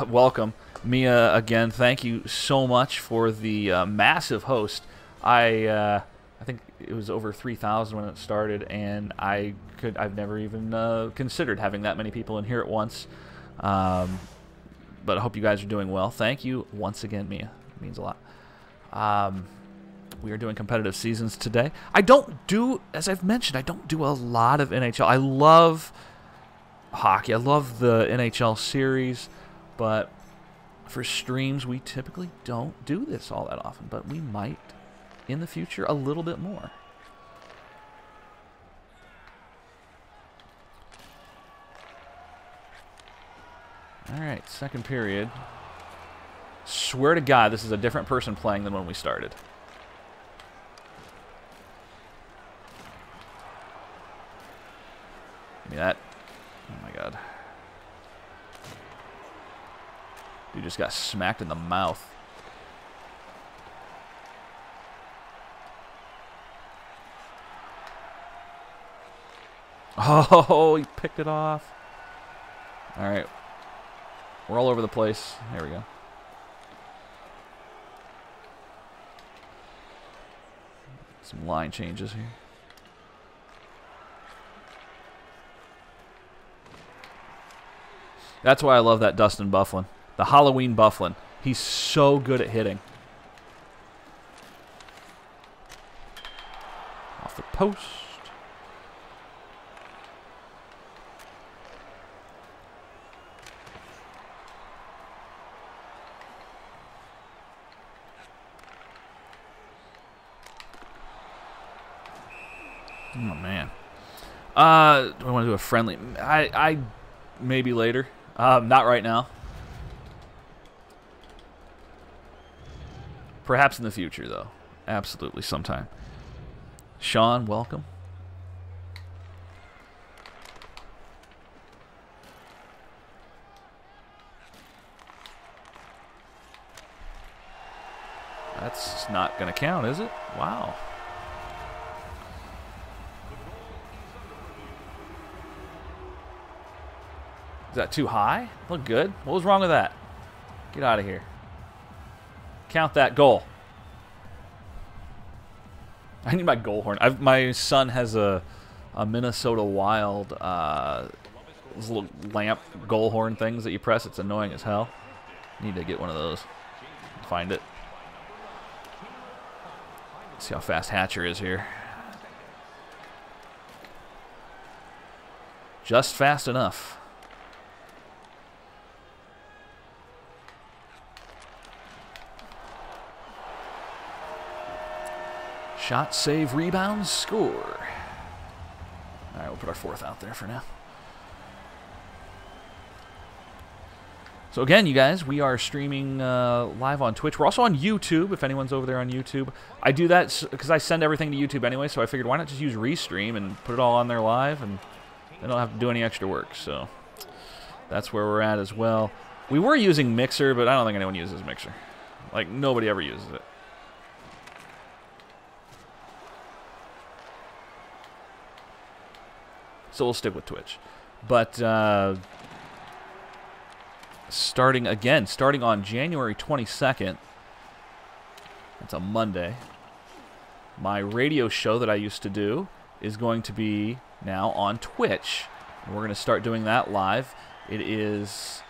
Welcome. Mia, again, thank you so much for the massive host. I think it was over 3,000 when it started, and I've never even considered having that many people in here at once. But I hope you guys are doing well. Thank you once again, Mia. It means a lot. We are doing competitive seasons today. I don't do, as I've mentioned, I don't do a lot of NHL. I love hockey. I love the NHL series, but for streams, we typically don't do this all that often, but we might in the future a little bit more. All right, second period. Swear to God, this is a different person playing than when we started. Give me that. Oh my God. Dude just got smacked in the mouth. Oh, he picked it off. All right. We're all over the place. There we go. Some line changes here. That's why I love that Dustin Byfuglien. The Halloween Byfuglien. He's so good at hitting. Off the post. Oh, man. Do I want to do a friendly? I maybe later. Not right now. Perhaps in the future, though. Absolutely, sometime. Sean, welcome. That's not going to count, is it? Wow. Is that too high? Look good. What was wrong with that? Get out of here. Count that goal. I need my goal horn. My son has a Minnesota Wild those little lamp goal horn things that you press. It's annoying as hell. Need to get one of those. Find it. See how fast Hatcher is here. Just fast enough. Shot, save, rebound, score. All right, we'll put our fourth out there for now. So again, you guys, we are streaming live on Twitch. We're also on YouTube, if anyone's over there on YouTube. I do that because I send everything to YouTube anyway, so I figured why not just use Restream and put it all on there live, and I don't have to do any extra work. So that's where we're at as well. We were using Mixer, but I don't think anyone uses Mixer. Like, nobody ever uses it. So we'll stick with Twitch. But starting on January 22nd, that's a Monday, my radio show that I used to do is going to be now on Twitch. And we're going to start doing that live. It is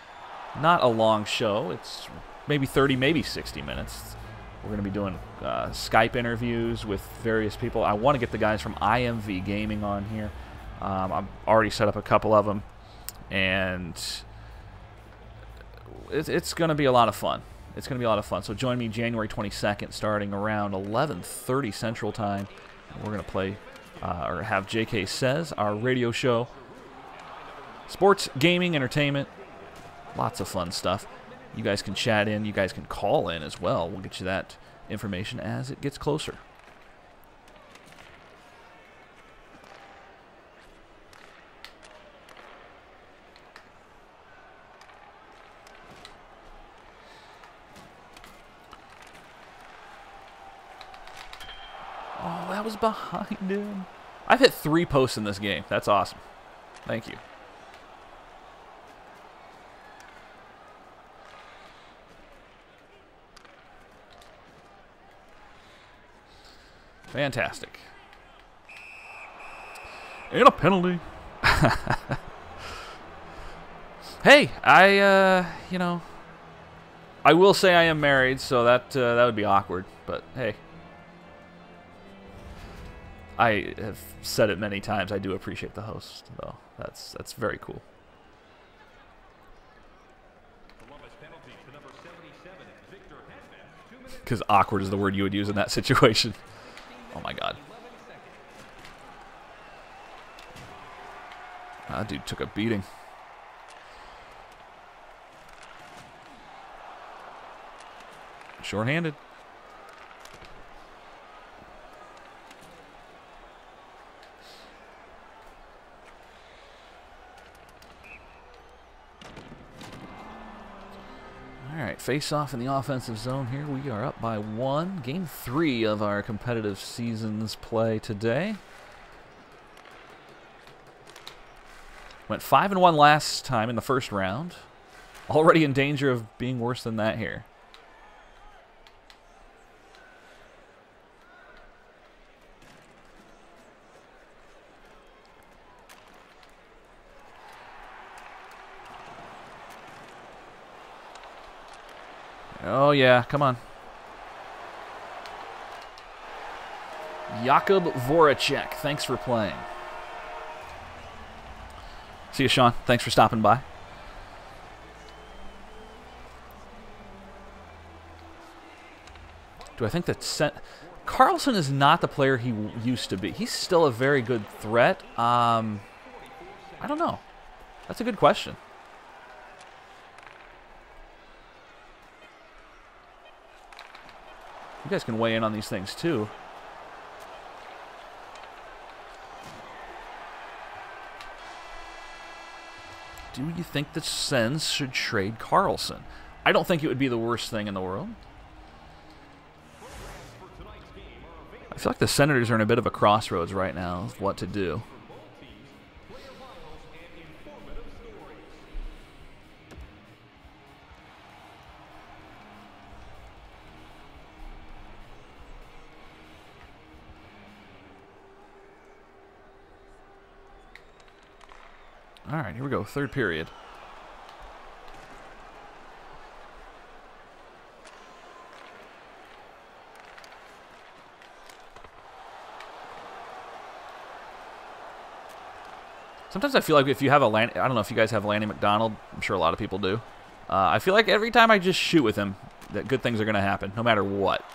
not a long show. It's maybe 30, maybe 60 minutes. We're going to be doing Skype interviews with various people. I want to get the guys from IMV Gaming on here. I've already set up a couple of them, and it's going to be a lot of fun. It's going to be a lot of fun. So join me January 22nd, starting around 11:30 Central Time. We're going to play or have JK Says, our radio show. Sports, gaming, entertainment, lots of fun stuff. You guys can chat in. You guys can call in as well. We'll get you that information as it gets closer. Oh, that was behind him. I've hit 3 posts in this game. That's awesome. Thank you. Fantastic. And a penalty. Hey, you know, I will say I am married, so that would be awkward, but hey. I have said it many times, I do appreciate the host, though. That's very cool. Because awkward is the word you would use in that situation. Oh my god. That dude took a beating. Short-handed. Alright, face-off in the offensive zone here. We are up by 1. Game 3 of our competitive seasons play today. Went 5-1 last time in the first round. Already in danger of being worse than that here. Oh, yeah, come on. Jakub Voracek, thanks for playing. See you, Sean. Thanks for stopping by. Do I think that Carlson is not the player he used to be? He's still a very good threat. I don't know. That's a good question. You guys can weigh in on these things, too. Do you think the Sens should trade Carlson? I don't think it would be the worst thing in the world. I feel like the Senators are in a bit of a crossroads right now of what to do. All right, here we go. Third period. Sometimes I feel like if you have a I don't know if you guys have Lanny McDonald. I'm sure a lot of people do. I feel like every time I just shoot with him, that good things are going to happen, no matter what.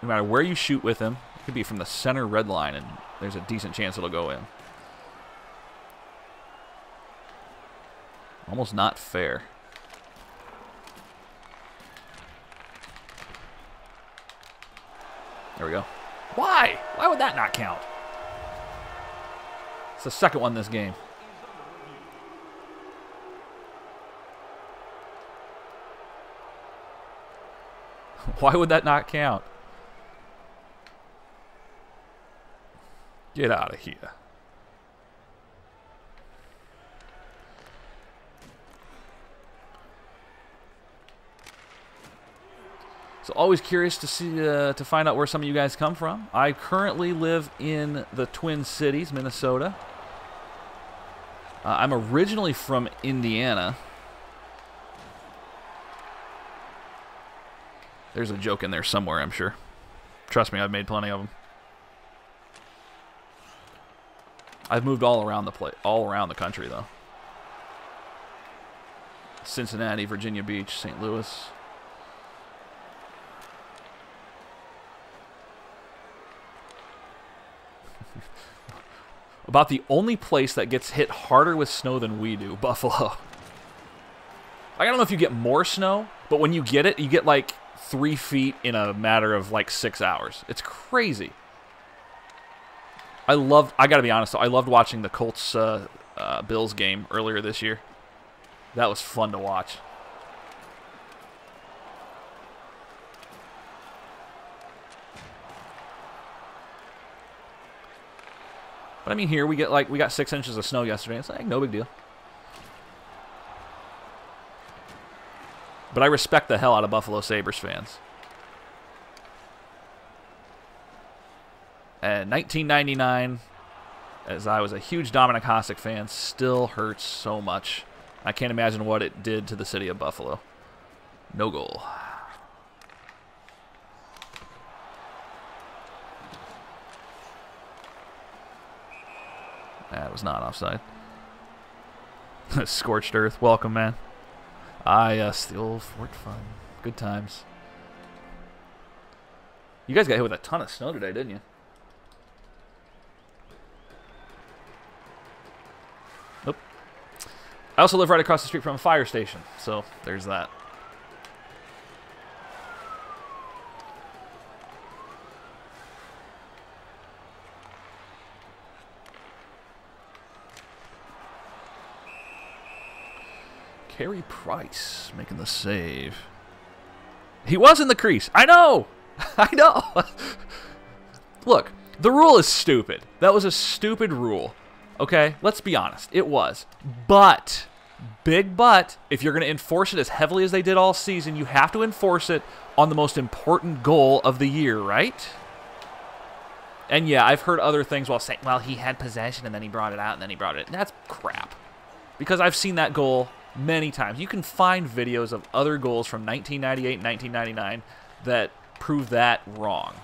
No matter where you shoot with him, it could be from the center red line, and there's a decent chance it'll go in. Almost not fair. There we go. Why? Why would that not count? It's the second one this game. Why would that not count? Get out of here. So always curious to see to find out where some of you guys come from. I currently live in the Twin Cities, Minnesota. I'm originally from Indiana. There's a joke in there somewhere, I'm sure. Trust me, I've made plenty of them. I've moved all around the country, though. Cincinnati, Virginia Beach, St. Louis. About the only place that gets hit harder with snow than we do, Buffalo. I don't know if you get more snow, but when you get it, you get like 3 feet in a matter of like 6 hours. It's crazy. I gotta be honest though, I loved watching the Colts Bills game earlier this year. That was fun to watch. But I mean, here we got 6 inches of snow yesterday. It's like no big deal. But I respect the hell out of Buffalo Sabres fans. And 1999, as I was a huge Dominic Hasek fan, still hurts so much. I can't imagine what it did to the city of Buffalo. No goal. That was not offside. Scorched earth. Welcome, man. Ah, yes, the old Fort Fun. Good times. You guys got hit with a ton of snow today, didn't you? Nope. I also live right across the street from a fire station, so there's that. Carey Price making the save. He was in the crease. I know. I know. Look, the rule is stupid. That was a stupid rule. Okay? Let's be honest. It was. But, big but, if you're going to enforce it as heavily as they did all season, you have to enforce it on the most important goal of the year, right? And yeah, I've heard other things while saying, well, he had possession and then he brought it out and then he brought it in. That's crap. Because I've seen that goal many times. You can find videos of other goals from 1998 and 1999 that prove that wrong.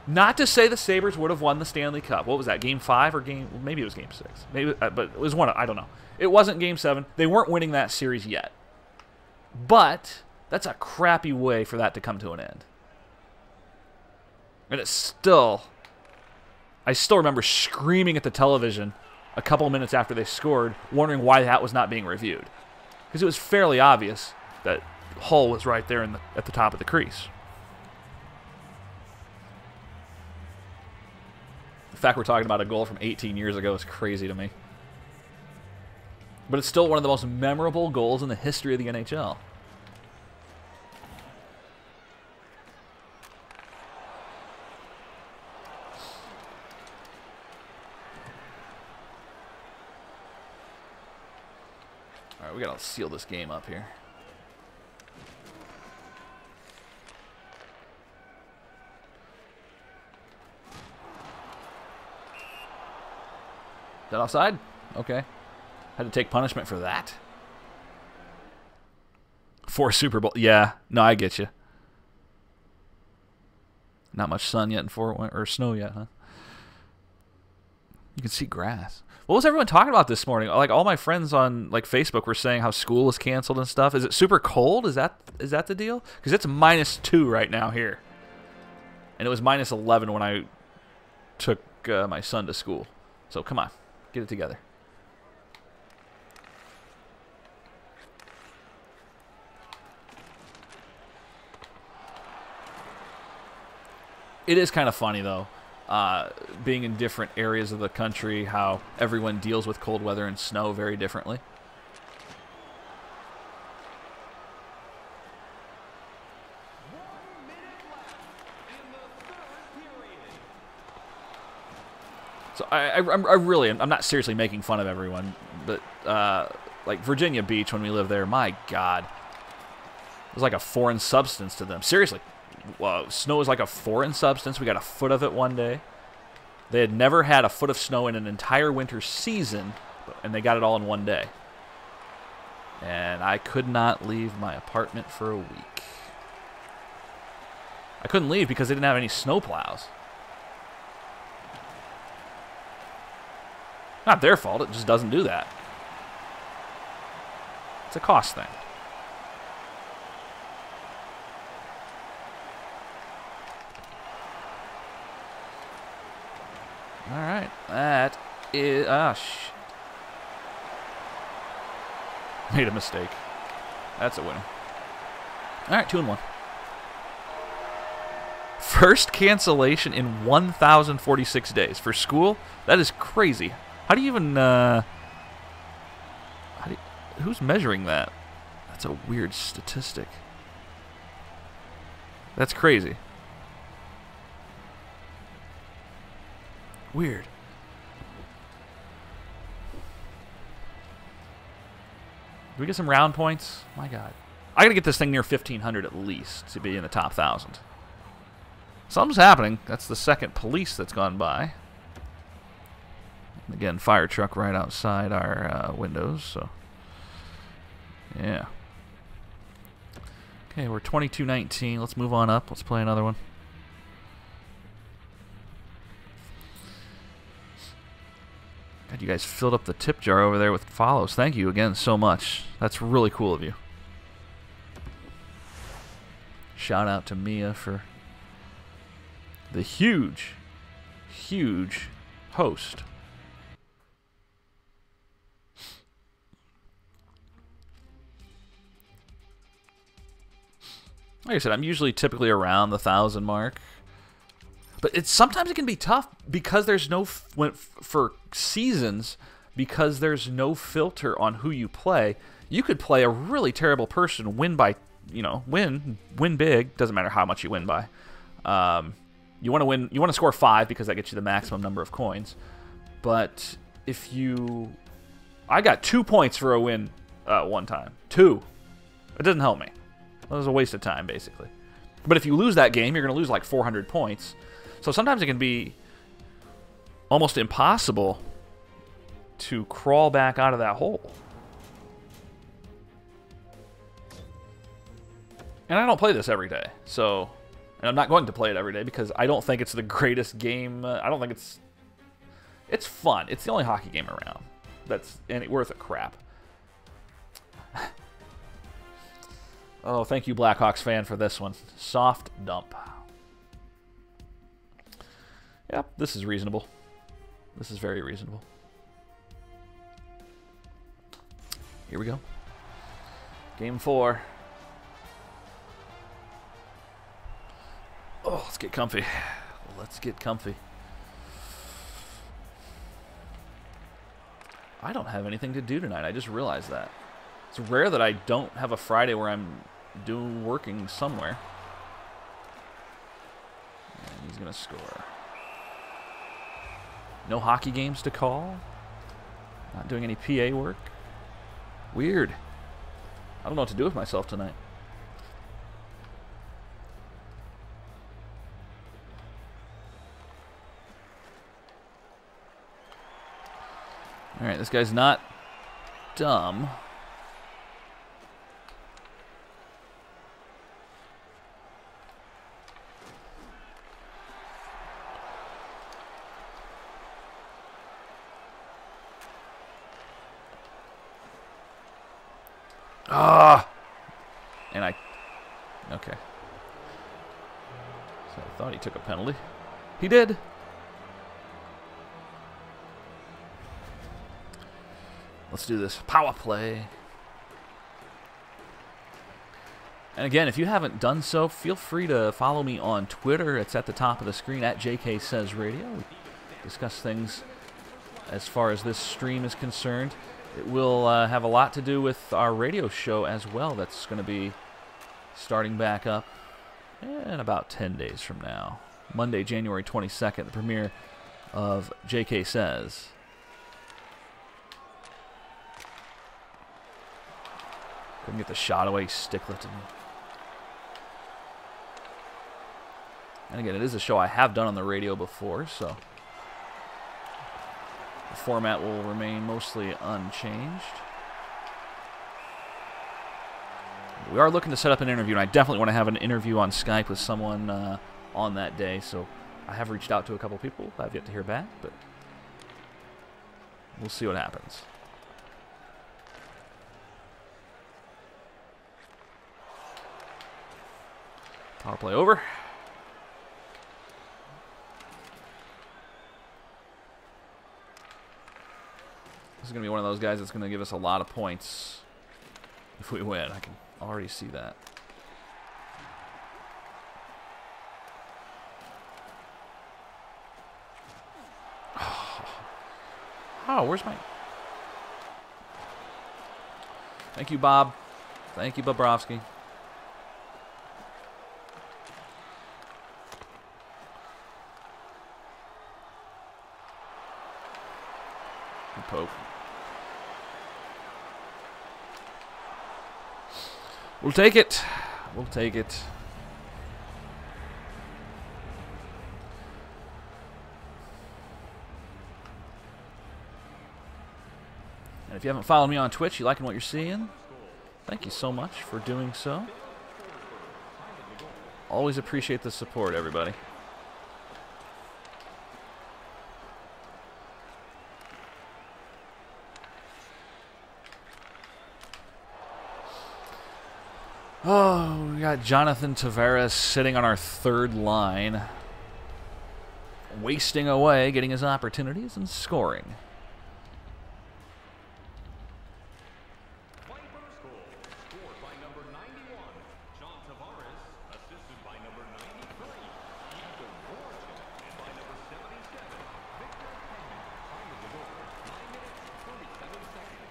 Not to say the Sabres would have won the Stanley Cup. What was that, Game 5 or maybe it was Game 6. Maybe, but it was one, I don't know. It wasn't Game 7. They weren't winning that series yet. But that's a crappy way for that to come to an end. And it's still, I still remember screaming at the television a couple of minutes after they scored, wondering why that was not being reviewed. Because it was fairly obvious that Hull was right there at the top of the crease. The fact we're talking about a goal from 18 years ago is crazy to me. But it's still one of the most memorable goals in the history of the NHL. Alright, we gotta seal this game up here. Is that offside? Okay. Had to take punishment for that. 4 Super Bowl. Yeah, no, I get you. Not much sun yet in Fort Wayne, or snow yet, huh? You can see grass. What was everyone talking about this morning? Like all my friends on like Facebook were saying how school was canceled and stuff. Is it super cold? Is that the deal? Because it's -2 right now here, and it was -11 when I took my son to school. So come on, get it together. It is kind of funny, though, being in different areas of the country, how everyone deals with cold weather and snow very differently. So I'm not seriously making fun of everyone, but like Virginia Beach, when we lived there, my God, it was like a foreign substance to them. Seriously, snow is like a foreign substance. We got a foot of it one day. They had never had a foot of snow in an entire winter season, and they got it all in one day. And I could not leave my apartment for a week. I couldn't leave because they didn't have any snow plows. Not their fault, it just doesn't do that. It's a cost thing. Alright, that is... Ah, shit. Made a mistake. That's a winner. Alright, 2-1. First cancellation in 1,046 days. For school, that is crazy. How do you even, who's measuring that? That's a weird statistic. That's crazy. Weird. Do we get some round points? My God. I gotta get this thing near 1,500 at least to be in the top 1,000. Something's happening. That's the second police that's gone by. Again, fire truck right outside our windows, so yeah. Okay, we're 22-19. Let's move on up. Let's play another one. God, you guys filled up the tip jar over there with follows. Thank you again so much. That's really cool of you. Shout out to Mia for the huge, huge host. Like I said, I'm usually typically around the 1,000 mark. But sometimes it can be tough because there's no... For seasons, because there's no filter on who you play, you could play a really terrible person, win by... win big. Doesn't matter how much you win by. You want to win... You want to score 5 because that gets you the maximum number of coins. But if you... I got 2 points for a win one time. 2. It doesn't help me. It was a waste of time, basically. But if you lose that game, you're going to lose like 400 points. So sometimes it can be almost impossible to crawl back out of that hole. And I don't play this every day, so... And I'm not going to play it every day because I don't think it's the greatest game. I don't think it's... It's fun. It's the only hockey game around that's worth a crap. Oh, thank you, Blackhawks fan, for this one. Soft dump. Yep, this is reasonable. This is very reasonable. Here we go. Game 4. Oh, let's get comfy. Let's get comfy. I don't have anything to do tonight. I just realized that. It's rare that I don't have a Friday where I'm working somewhere. And he's going to score. No hockey games to call. Not doing any PA work. Weird. I don't know what to do with myself tonight. Alright, this guy's not dumb. Ah! And okay. So I thought he took a penalty. He did. Let's do this. Power play. And again, if you haven't done so, feel free to follow me on Twitter. It's at the top of the screen, at JK Says Radio. We discuss things as far as this stream is concerned. It will have a lot to do with our radio show as well. That's going to be starting back up in about 10 days from now. Monday, January 22nd, the premiere of JK Says. Couldn't get the shot away, stick lifted. And again, it is a show I have done on the radio before, so the format will remain mostly unchanged. We are looking to set up an interview, and I definitely want to have an interview on Skype with someone on that day, so I have reached out to a couple people. I've yet to hear back, but we'll see what happens. Power play over. This is going to be one of those guys that's going to give us a lot of points if we win. I can already see that. Oh, where's my... Thank you, Bob. Thank you, Bobrovsky. Good poke. We'll take it. We'll take it. And if you haven't followed me on Twitch, you liking what you're seeing? Thank you so much for doing so. Always appreciate the support, everybody. Oh, we got Jonathan Tavares sitting on our third line, wasting away, getting his opportunities and scoring. Scored by number 91, John Tavares, assisted by number 93, Ethan Warren, and by number 77, Victor Hedman. Time of the goal, 9 minutes, 37 seconds.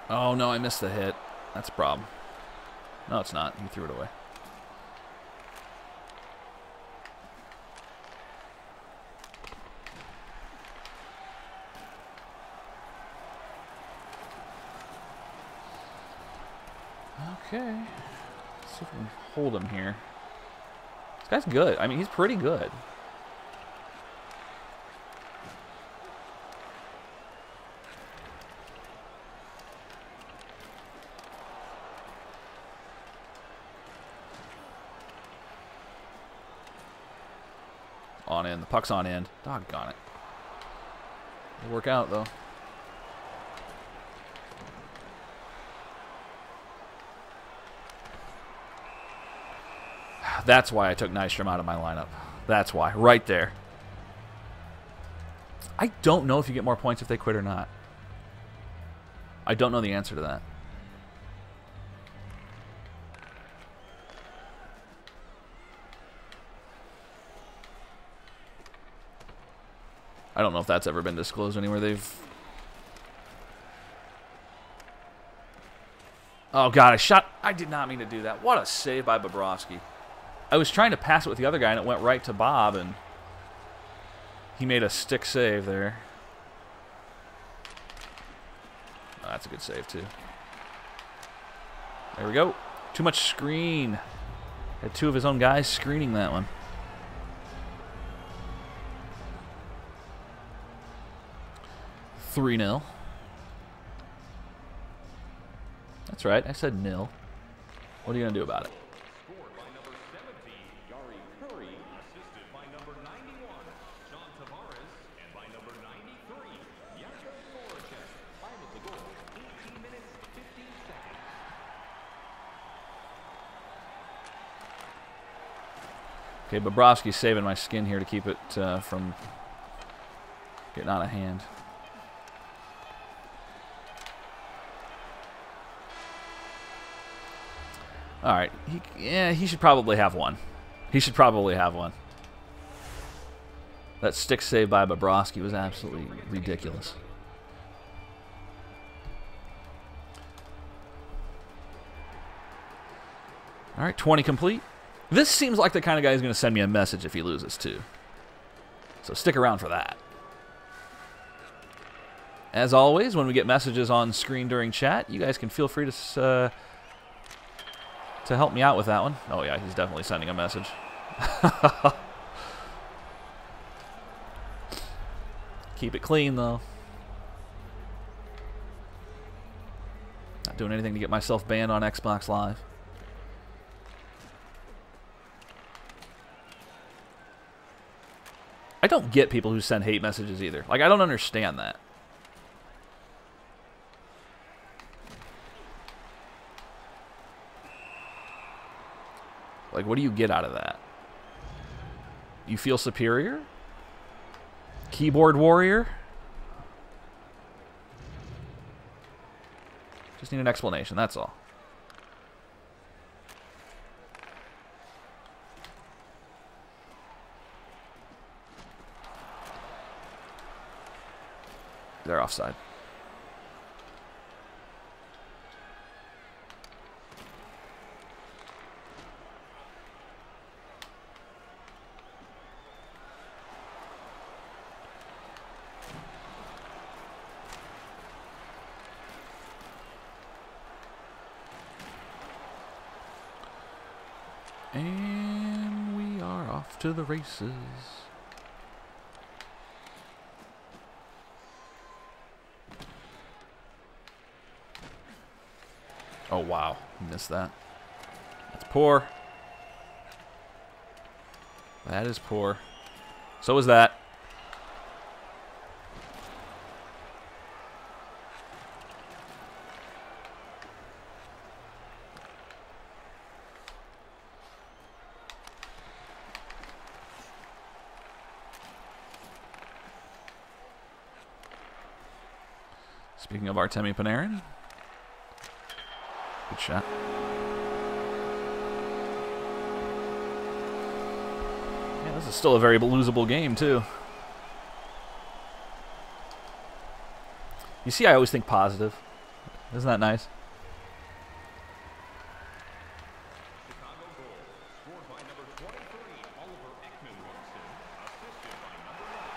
Oh, no, I missed the hit. That's a problem. No, it's not. He threw it away. Okay. Let's see if we can hold him here. This guy's good. I mean, he's pretty good. On in. The puck's on end. Doggone it. It'll work out, though. That's why I took Nystrom out of my lineup. That's why. Right there. I don't know if you get more points if they quit or not. I don't know the answer to that. I don't know if that's ever been disclosed anywhere. They've... Oh, God, I did not mean to do that. What a save by Bobrovsky. I was trying to pass it with the other guy, and it went right to Bob, and he made a stick save there. Oh, that's a good save, too. There we go. Too much screen. Had two of his own guys screening that one. $3-0. That's right. I said nil. What are you going to do about it? Scored by number 70, Yari Curry, assisted by number 91, John Tavares, and by number 93, Yari Voracek. Time of the goal, 18 minutes, 15 seconds. Okay, Bobrovsky's saving my skin here to keep it from getting out of hand. All right. He should probably have one. He should probably have one. That stick save by Bobrovsky was absolutely ridiculous. All right, 20 complete. This seems like the kind of guy who's going to send me a message if he loses, too. So stick around for that. As always, when we get messages on screen during chat, you guys can feel free to help me out with that one. Oh, yeah, he's definitely sending a message. Keep it clean, though. Not doing anything to get myself banned on Xbox Live. I don't get people who send hate messages either. Like, I don't understand that. Like, what do you get out of that? You feel superior? Keyboard warrior? Just need an explanation, that's all. They're offside. And we are off to the races. Oh, wow. Missed that. That's poor. That is poor. So is that. Speaking of Artemi Panarin. Good shot. Yeah, this is still a very losable game, too. You see, I always think positive. Isn't that nice? Chicago goal, scored by number 23, Oliver Ekman-Larsson, assisted by number 9.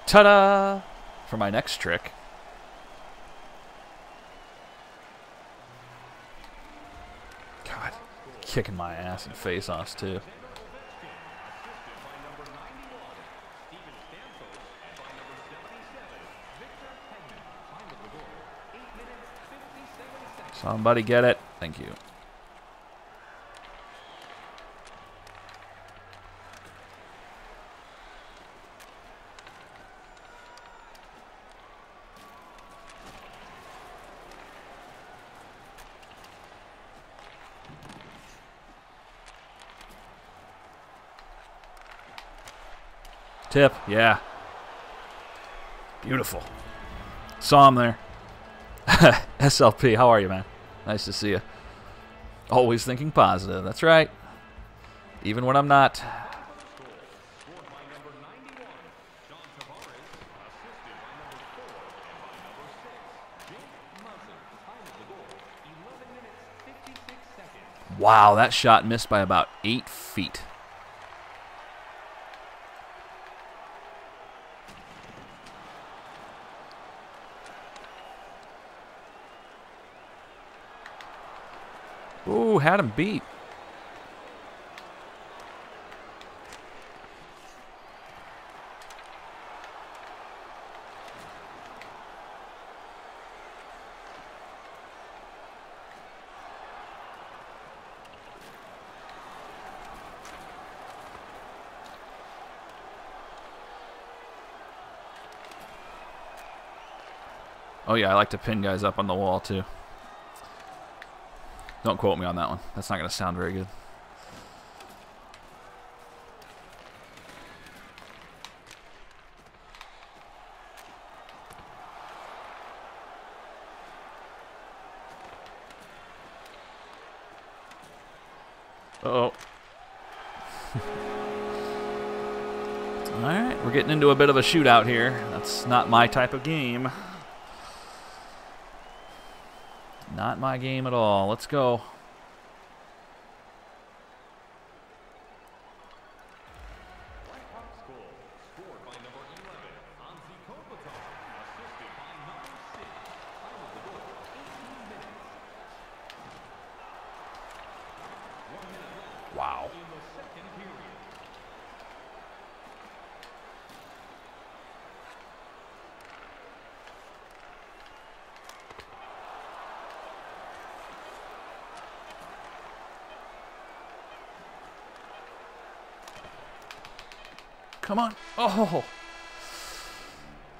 Ta-da! For my next trick. God, kicking my ass in face-offs, too. Somebody get it. Thank you. Tip, yeah. Beautiful. Saw him there. SLP, how are you, man? Nice to see you. Always thinking positive. That's right. Even when I'm not. Wow, that shot missed by about 8 feet. Ooh, had him beat. Oh, yeah, I like to pin guys up on the wall, too. Don't quote me on that one. That's not going to sound very good. Uh-oh. Alright, we're getting into a bit of a shootout here. That's not my type of game. Not my game at all. Let's go. Blackhawks goal, scored by number 11, Anzi Kopitar, assisted by number 6. Time of the goal, 18 minutes. 1 minute left Wow. in the second period. Come on. Oh.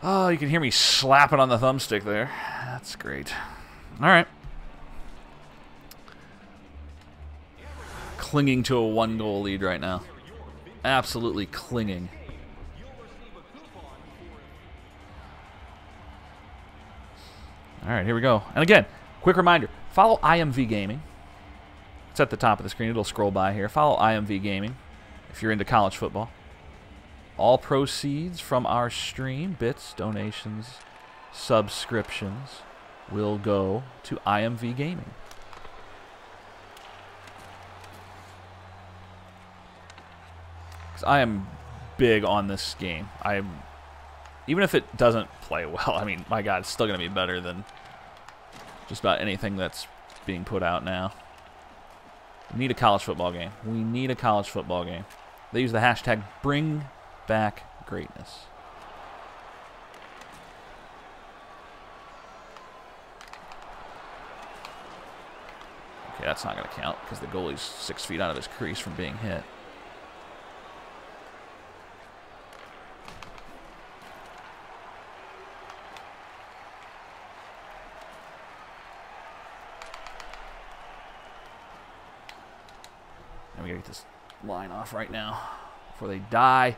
Oh, you can hear me slapping on the thumbstick there. That's great. All right. Clinging to a 1-goal lead right now. Absolutely clinging. All right, here we go. And again, quick reminder, follow IMV Gaming. It's at the top of the screen. It'll scroll by here. Follow IMV Gaming if you're into college football. All proceeds from our stream, bits, donations, subscriptions, will go to IMV Gaming. Because I am big on this game. Even if it doesn't play well, I mean, my God, it's still going to be better than just about anything that's being put out now. We need a college football game. We need a college football game. They use the hashtag #BringBackGreatness. Okay, that's not going to count because the goalie's 6 feet out of his crease from being hit. And we got to get this line off right now before they die.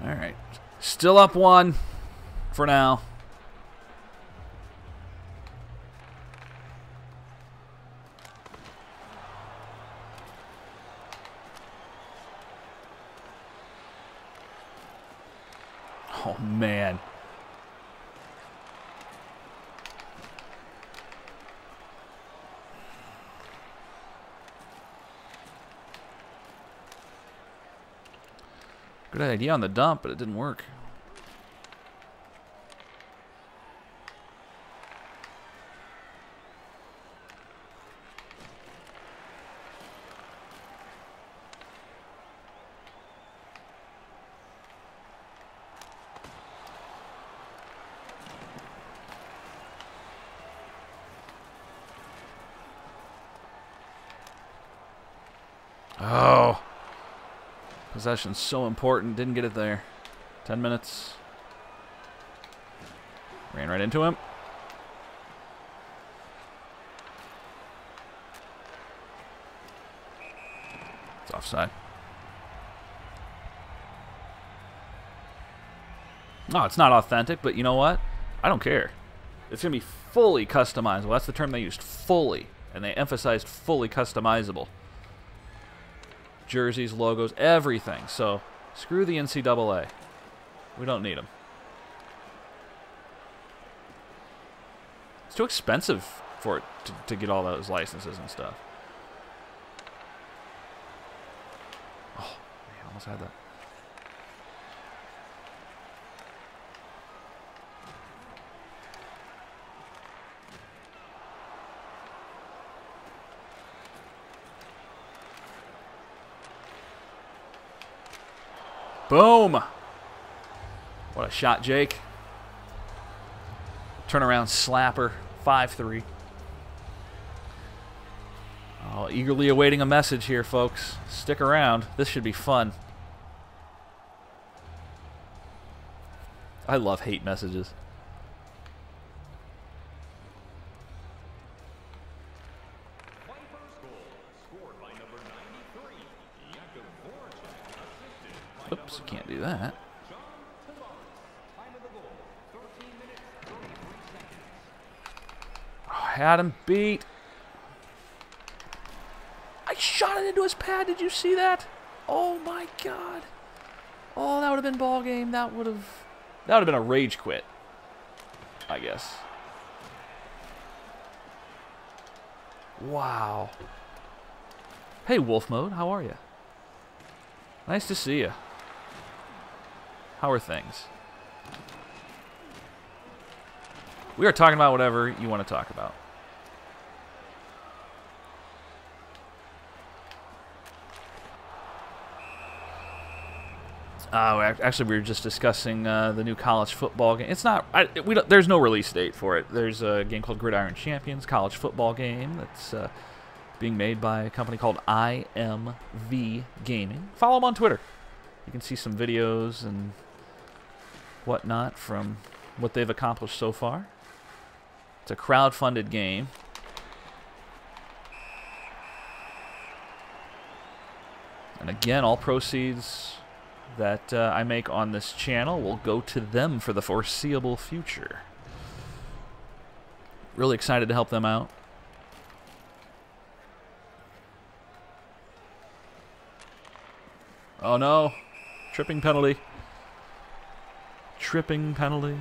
All right. Still up 1 for now. Oh, man. Good idea on the dump, but it didn't work. Oh. Possession's so important. Didn't get it there. 10 minutes. Ran right into him. It's offside. No, it's not authentic, but you know what? I don't care. It's going to be fully customizable. That's the term they used, fully. And they emphasized fully customizable. Jerseys, logos, everything. So, screw the NCAA. We don't need them. It's too expensive for it to get all those licenses and stuff. Oh, man, almost had that. Boom! What a shot, Jake. Turnaround slapper, 5-3. Oh, eagerly awaiting a message here, folks. Stick around. This should be fun. I love hate messages. Oops, can't do that. Oh, had him beat. I shot it into his pad. Did you see that? Oh my god. Oh, that would have been ball game. That would have been a rage quit, I guess. Wow. Hey, Wolf Mode, how are you? Nice to see you. How are things? We are talking about whatever you want to talk about. Actually, we were just discussing the new college football game. It's not. There's no release date for it. There's a game called Gridiron Champions, college football game that's being made by a company called IMV Gaming. Follow them on Twitter. You can see some videos and whatnot from what they've accomplished so far. It's a crowd-funded game. And again, all proceeds that I make on this channel will go to them for the foreseeable future. Really excited to help them out. Oh no. Tripping penalty. Tripping penalty.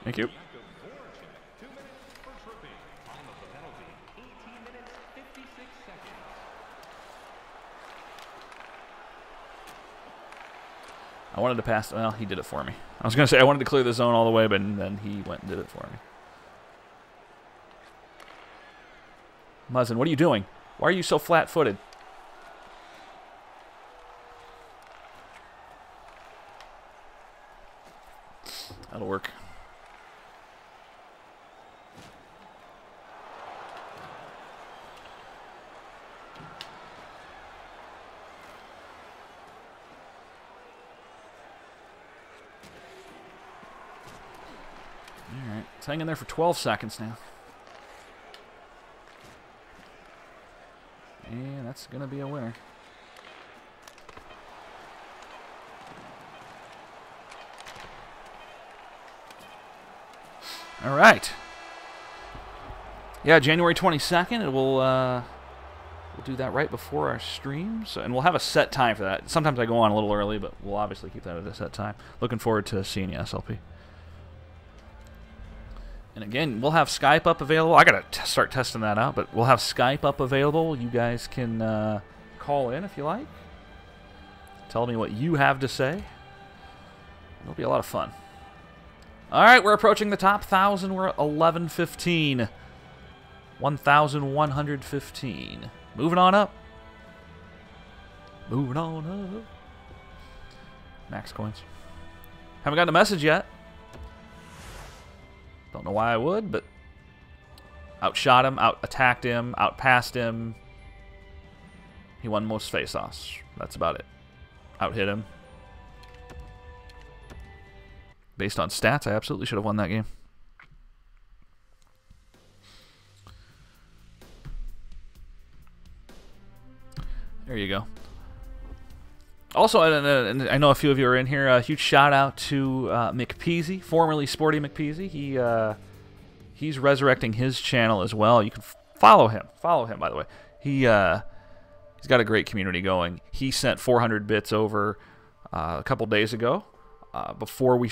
Thank you. I wanted to pass. Well, he did it for me. I was going to say I wanted to clear the zone all the way, but then he went and did it for me. Muzzin, what are you doing? Why are you so flat-footed? That'll work. Alright, it's hanging there for 12 seconds now. And that's going to be a winner. All right. Yeah, January 22nd. It will. We'll do that right before our stream, and we'll have a set time for that. Sometimes I go on a little early, but we'll obviously keep that at a set time. Looking forward to seeing you, SLP. And again, we'll have Skype up available. I gotta start testing that out, but we'll have Skype up available. You guys can call in if you like. Tell me what you have to say. It'll be a lot of fun. All right, we're approaching the top 1,000. We're at 1115. 1,115. Moving on up. Moving on up. Max coins. Haven't gotten a message yet. Don't know why I would, but outshot him, out-attacked him, out-passed him. He won most face-offs. That's about it. Out-hit him. Based on stats, I absolutely should have won that game. There you go. Also, and I know a few of you are in here. A huge shout out to McPeasy, formerly Sporty McPeasy. He's resurrecting his channel as well. You can follow him. Follow him, by the way. He's got a great community going. He sent 400 bits over a couple days ago before we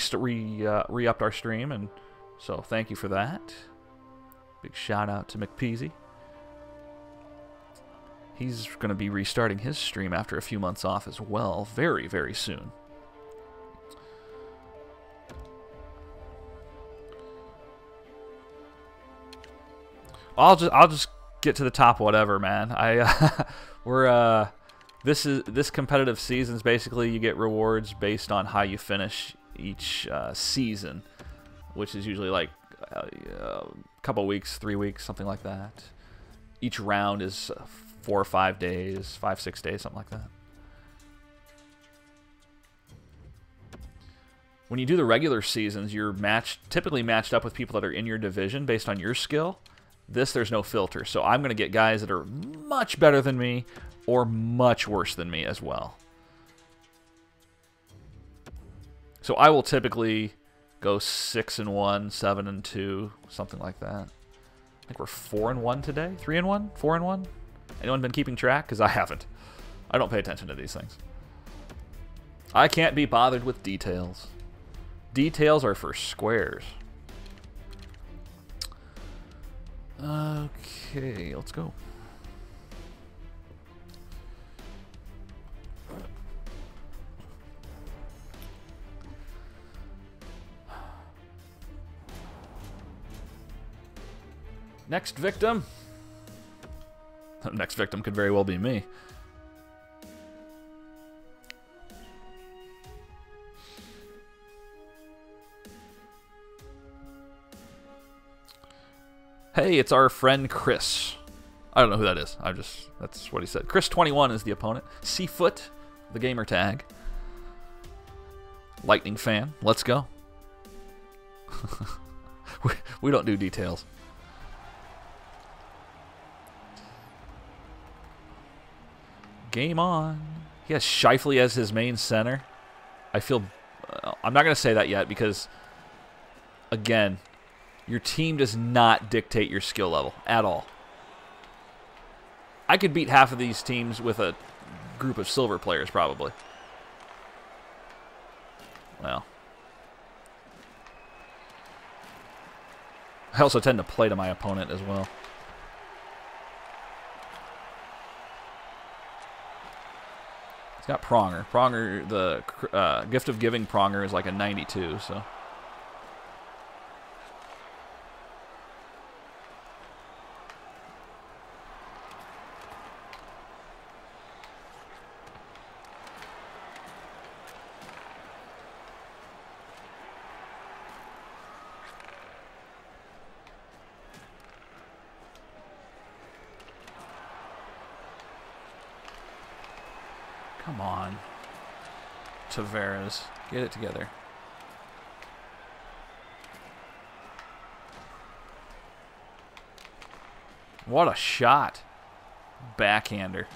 re-upped our stream, and so thank you for that. Big shout out to McPeasy. He's going to be restarting his stream after a few months off as well, very, very soon. I'll just get to the top, whatever, man. This competitive season is basically you get rewards based on how you finish each season, which is usually like a couple weeks, 3 weeks, something like that. Each round is 4 or 5 days, 5, 6 days, something like that. When you do the regular seasons, you're typically matched up with people that are in your division based on your skill. This, there's no filter. So I'm going to get guys that are much better than me or much worse than me as well. So I will typically go 6-1, 7-2, something like that. I think we're 4-1 today. 3-1? 4-1? Anyone been keeping track? Because I haven't. I don't pay attention to these things. I can't be bothered with details. Details are for squares. Okay, let's go. Next victim. Next victim could very well be me. Hey, it's our friend Chris. I don't know who that is. That's what he said. Chris21 is the opponent. Seafoot, the gamer tag. Lightning fan. Let's go. we don't do details. Game on. He has Scheifele as his main center. I feel... I'm not going to say that yet because, again, your team does not dictate your skill level at all. I could beat half of these teams with a group of silver players, probably. Well. I also tend to play to my opponent as well. He's got Pronger. Pronger, the Gift of Giving Pronger is like a 92, so... Come on. Tavares. Get it together. What a shot. Backhander.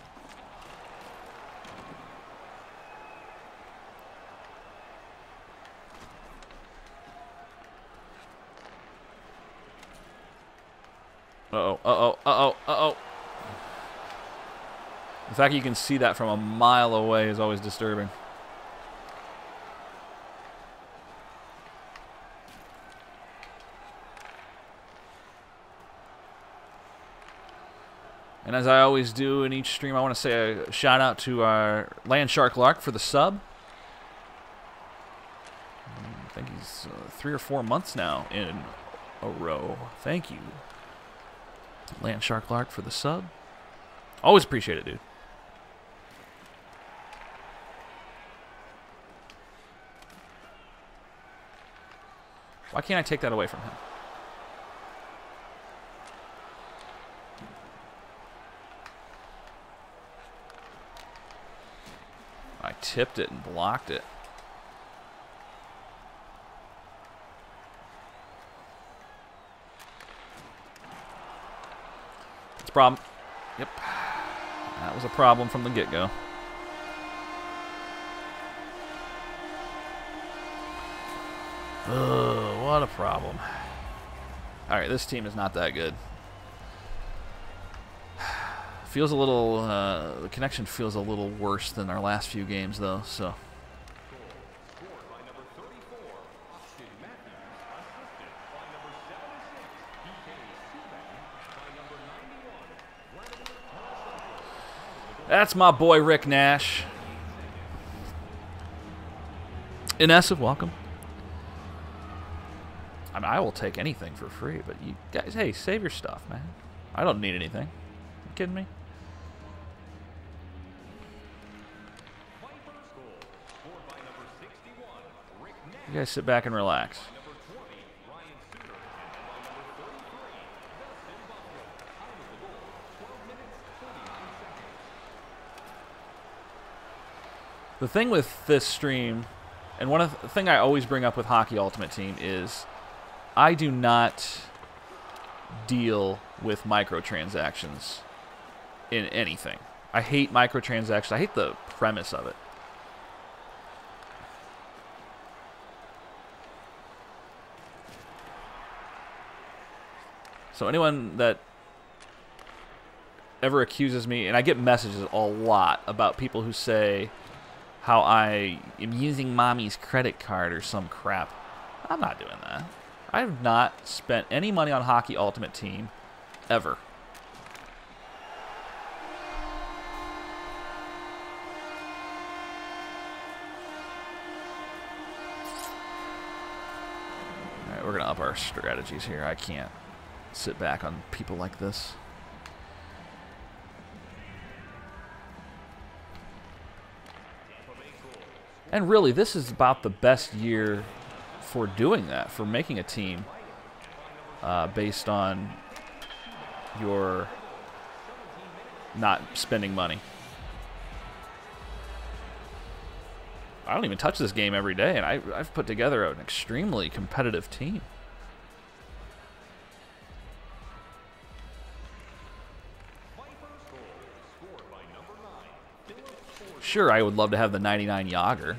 Uh-oh, uh-oh, uh-oh, uh-oh. The fact that you can see that from a mile away is always disturbing. And as I always do in each stream, I want to say a shout out to our Landshark Lark for the sub. I think he's 3 or 4 months now in a row. Thank you, Landshark Lark, for the sub. Always appreciate it, dude. Why can't I take that away from him? I tipped it and blocked it. It's a problem. Yep. That was a problem from the get-go. Ugh, what a problem. Alright, this team is not that good. Feels a little, the connection feels a little worse than our last few games, though, so. That's my boy, Rick Nash. Inessa, welcome. I mean, I will take anything for free, but you guys, hey, save your stuff, man. I don't need anything. You kidding me? Viper's goal, scored by number 61, Rick Nash. You guys sit back and relax. By number 20, Ryan Suter. And by number 33, Dustin Buffalo. Time of the goal, 12 minutes, 49 seconds. The thing with this stream, and one of the thing I always bring up with Hockey Ultimate Team is I do not deal with microtransactions in anything. I hate microtransactions. I hate the premise of it. So anyone that ever accuses me, and I get messages a lot about people who say how I am using mommy's credit card or some crap. I'm not doing that. I have not spent any money on Hockey Ultimate Team ever. All right, we're going to up our strategies here. I can't sit back on people like this. And really, this is about the best year for doing that, for making a team based on your not spending money. I don't even touch this game every day, and I've put together an extremely competitive team. Sure, I would love to have the 99 Yager.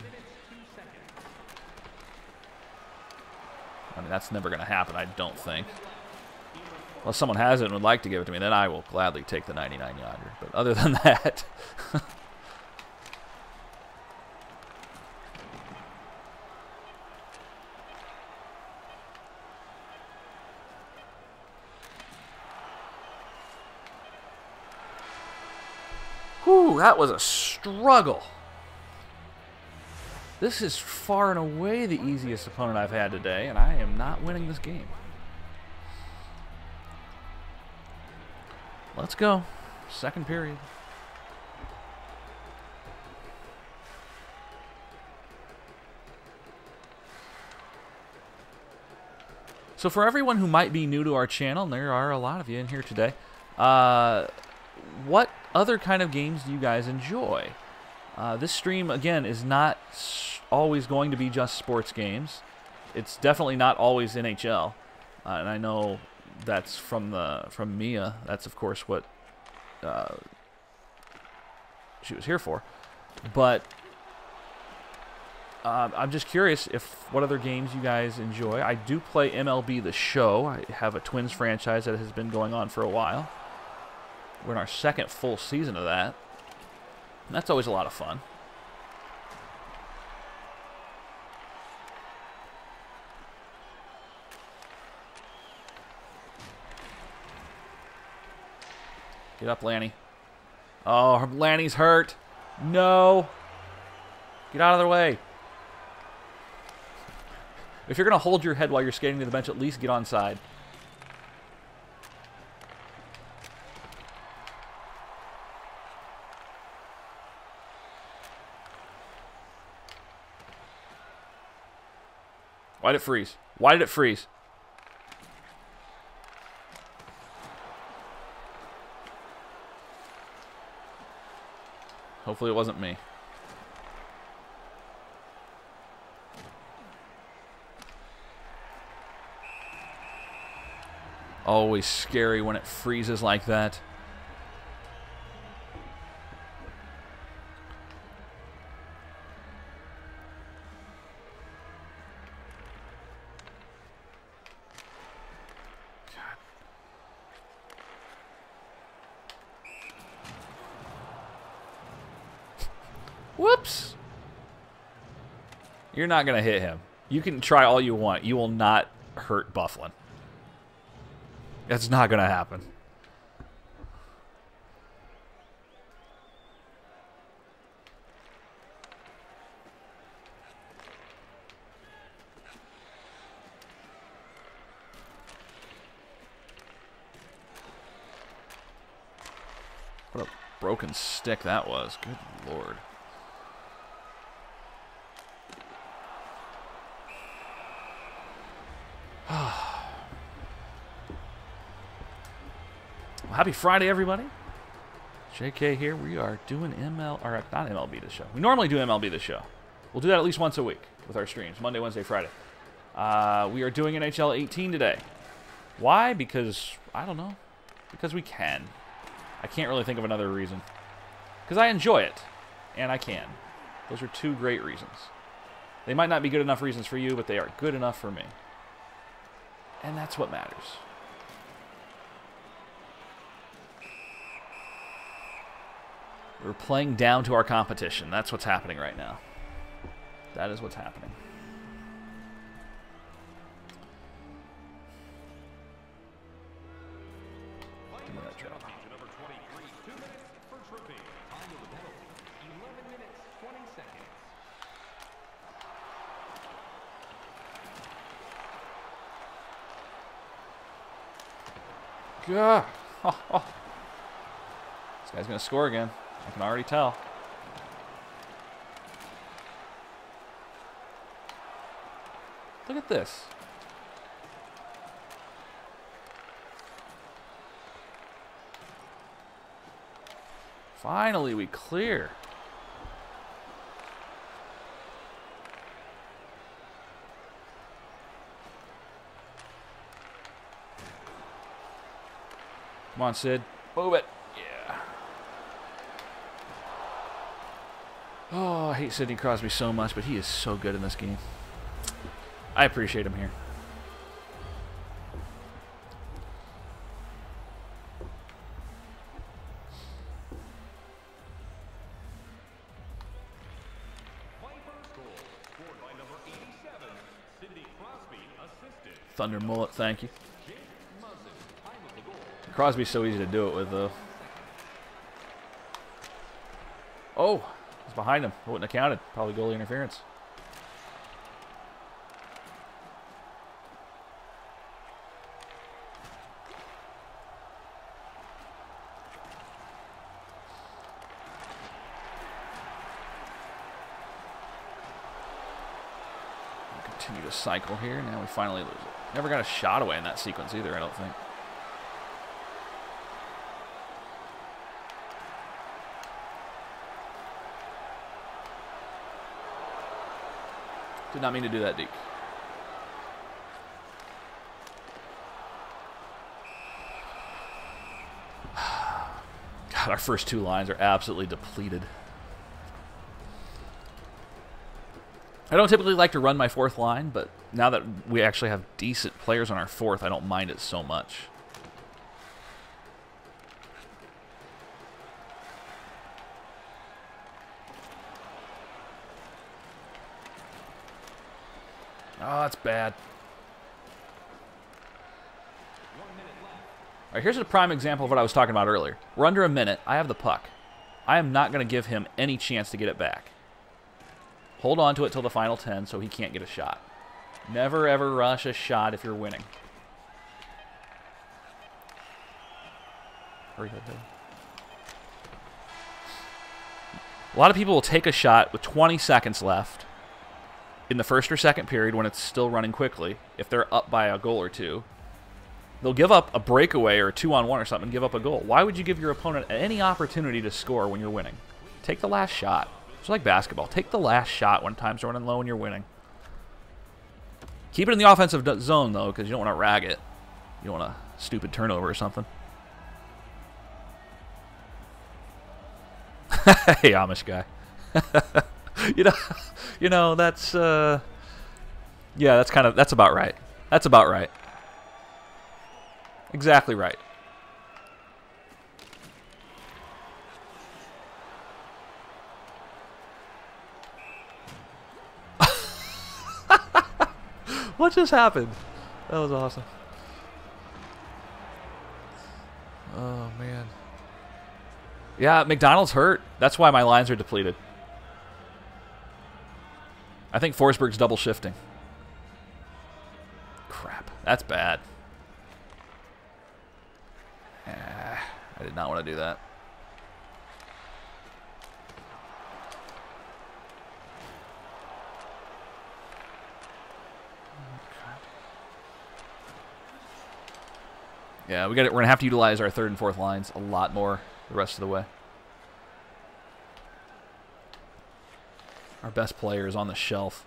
I mean, that's never going to happen, I don't think. Unless someone has it and would like to give it to me, then I will gladly take the 99 Yager. But other than that... Whew, that was a struggle. This is far and away the easiest opponent I've had today, and I am not winning this game. Let's go. Second period. So for everyone who might be new to our channel, and there are a lot of you in here today, what other kind of games do you guys enjoy? This stream, again, is not always going to be just sports games. It's definitely not always NHL. And I know that's from Mia. That's, of course, what she was here for. But I'm just curious what other games you guys enjoy. I do play MLB The Show. I have a Twins franchise that has been going on for a while. We're in our second full season of that. And that's always a lot of fun. Get up, Lanny. Oh, Lanny's hurt. No. Get out of their way. If you're going to hold your head while you're skating to the bench, at least get on side. Why did it freeze? Why did it freeze? Hopefully it wasn't me. Always scary when it freezes like that. Whoops! You're not going to hit him. You can try all you want. You will not hurt Bufflin. That's not going to happen. What a broken stick that was. Good Lord. Well, happy Friday, everybody. JK here. We are doing not MLB this show. We normally do MLB this show. We'll do that at least once a week with our streams, Monday, Wednesday, Friday. We are doing NHL 18 today. Why? Because, I don't know. Because we can. I can't really think of another reason. Because I enjoy it, and I can. Those are two great reasons. They might not be good enough reasons for you, but they are good enough for me. And that's what matters. We're playing down to our competition. That's what's happening right now. That is what's happening. Give me that drop. Number 23, 2 minutes for tripping. Time of the penalty, 11 minutes, 20 seconds. Gah. This guy's going to score again. I can already tell. Look at this. Finally, we clear. Come on, Sid. Move it. Yeah. Oh, I hate Sidney Crosby so much, but he is so good in this game. I appreciate him here. Thunder Mullet, thank you. Crosby's so easy to do it with, though. Oh, he's behind him. Wouldn't have counted. Probably goalie interference. Continue to cycle here. Now we finally lose it. Never got a shot away in that sequence either, I don't think. Did not mean to do that, Deke. God, our first two lines are absolutely depleted. I don't typically like to run my fourth line, but now that we actually have decent players on our fourth, I don't mind it so much. Oh, that's bad. All right, here's a prime example of what I was talking about earlier. We're under a minute. I have the puck. I am not going to give him any chance to get it back. Hold on to it till the final 10 so he can't get a shot. Never, ever rush a shot if you're winning. Hurry, hurry, hurry. A lot of people will take a shot with 20 seconds left in the first or second period when it's still running quickly, if they're up by a goal or two. They'll give up a breakaway or a 2-on-1 or something and give up a goal. Why would you give your opponent any opportunity to score when you're winning? Take the last shot. It's like basketball. Take the last shot when time's running low and you're winning. Keep it in the offensive zone, though, because you don't want to rag it. You don't want a stupid turnover or something. Hey, Amish guy. you know, that's yeah, that's about right. That's about right. Exactly right. What just happened? That was awesome. Oh, man. Yeah, McDonald's hurt. That's why my lines are depleted. I think Forsberg's double shifting. Crap. That's bad. I did not want to do that. Yeah, we're gonna have to utilize our third and fourth lines a lot more the rest of the way. Our best player is on the shelf.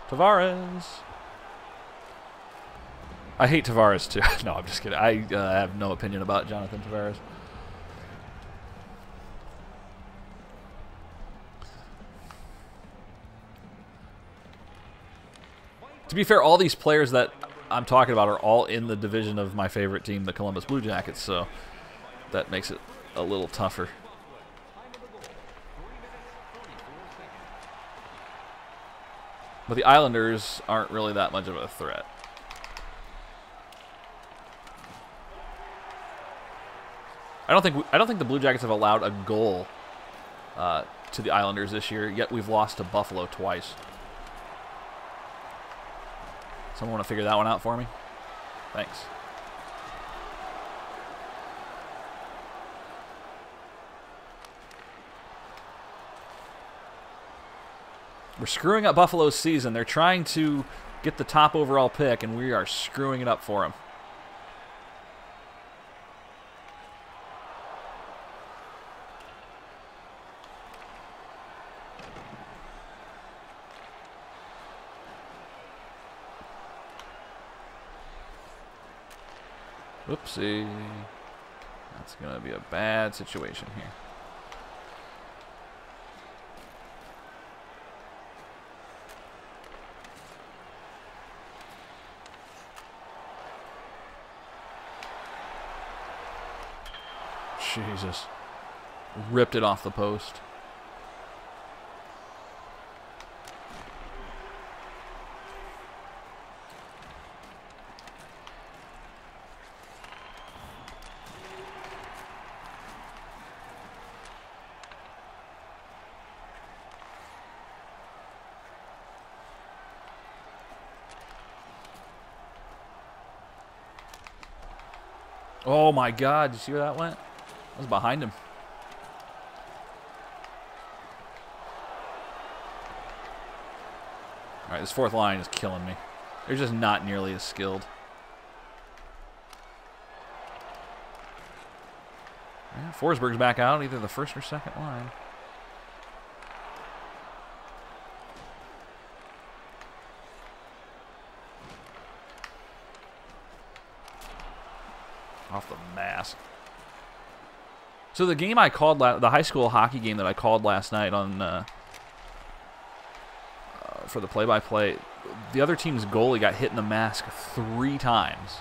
Tavares. I hate Tavares too. No, I'm just kidding. I have no opinion about Jonathan Tavares. To be fair, all these players that I'm talking about are all in the division of my favorite team, the Columbus Blue Jackets, so that makes it a little tougher. But the Islanders aren't really that much of a threat. I don't think the Blue Jackets have allowed a goal to the Islanders this year, yet we've lost to Buffalo twice. Someone want to figure that one out for me? Thanks. We're screwing up Buffalo's season. They're trying to get the top overall pick, and we are screwing it up for them. Whoopsie. That's going to be a bad situation here. Jesus. Ripped it off the post. Oh my God, did you see where that went? I was behind him. All right, this fourth line is killing me. They're just not nearly as skilled. Yeah, Forsberg's back out, either the first or second line. Off the mask. So the game I called, the high school hockey game that I called last night on for the play-by-play, the other team's goalie got hit in the mask 3 times.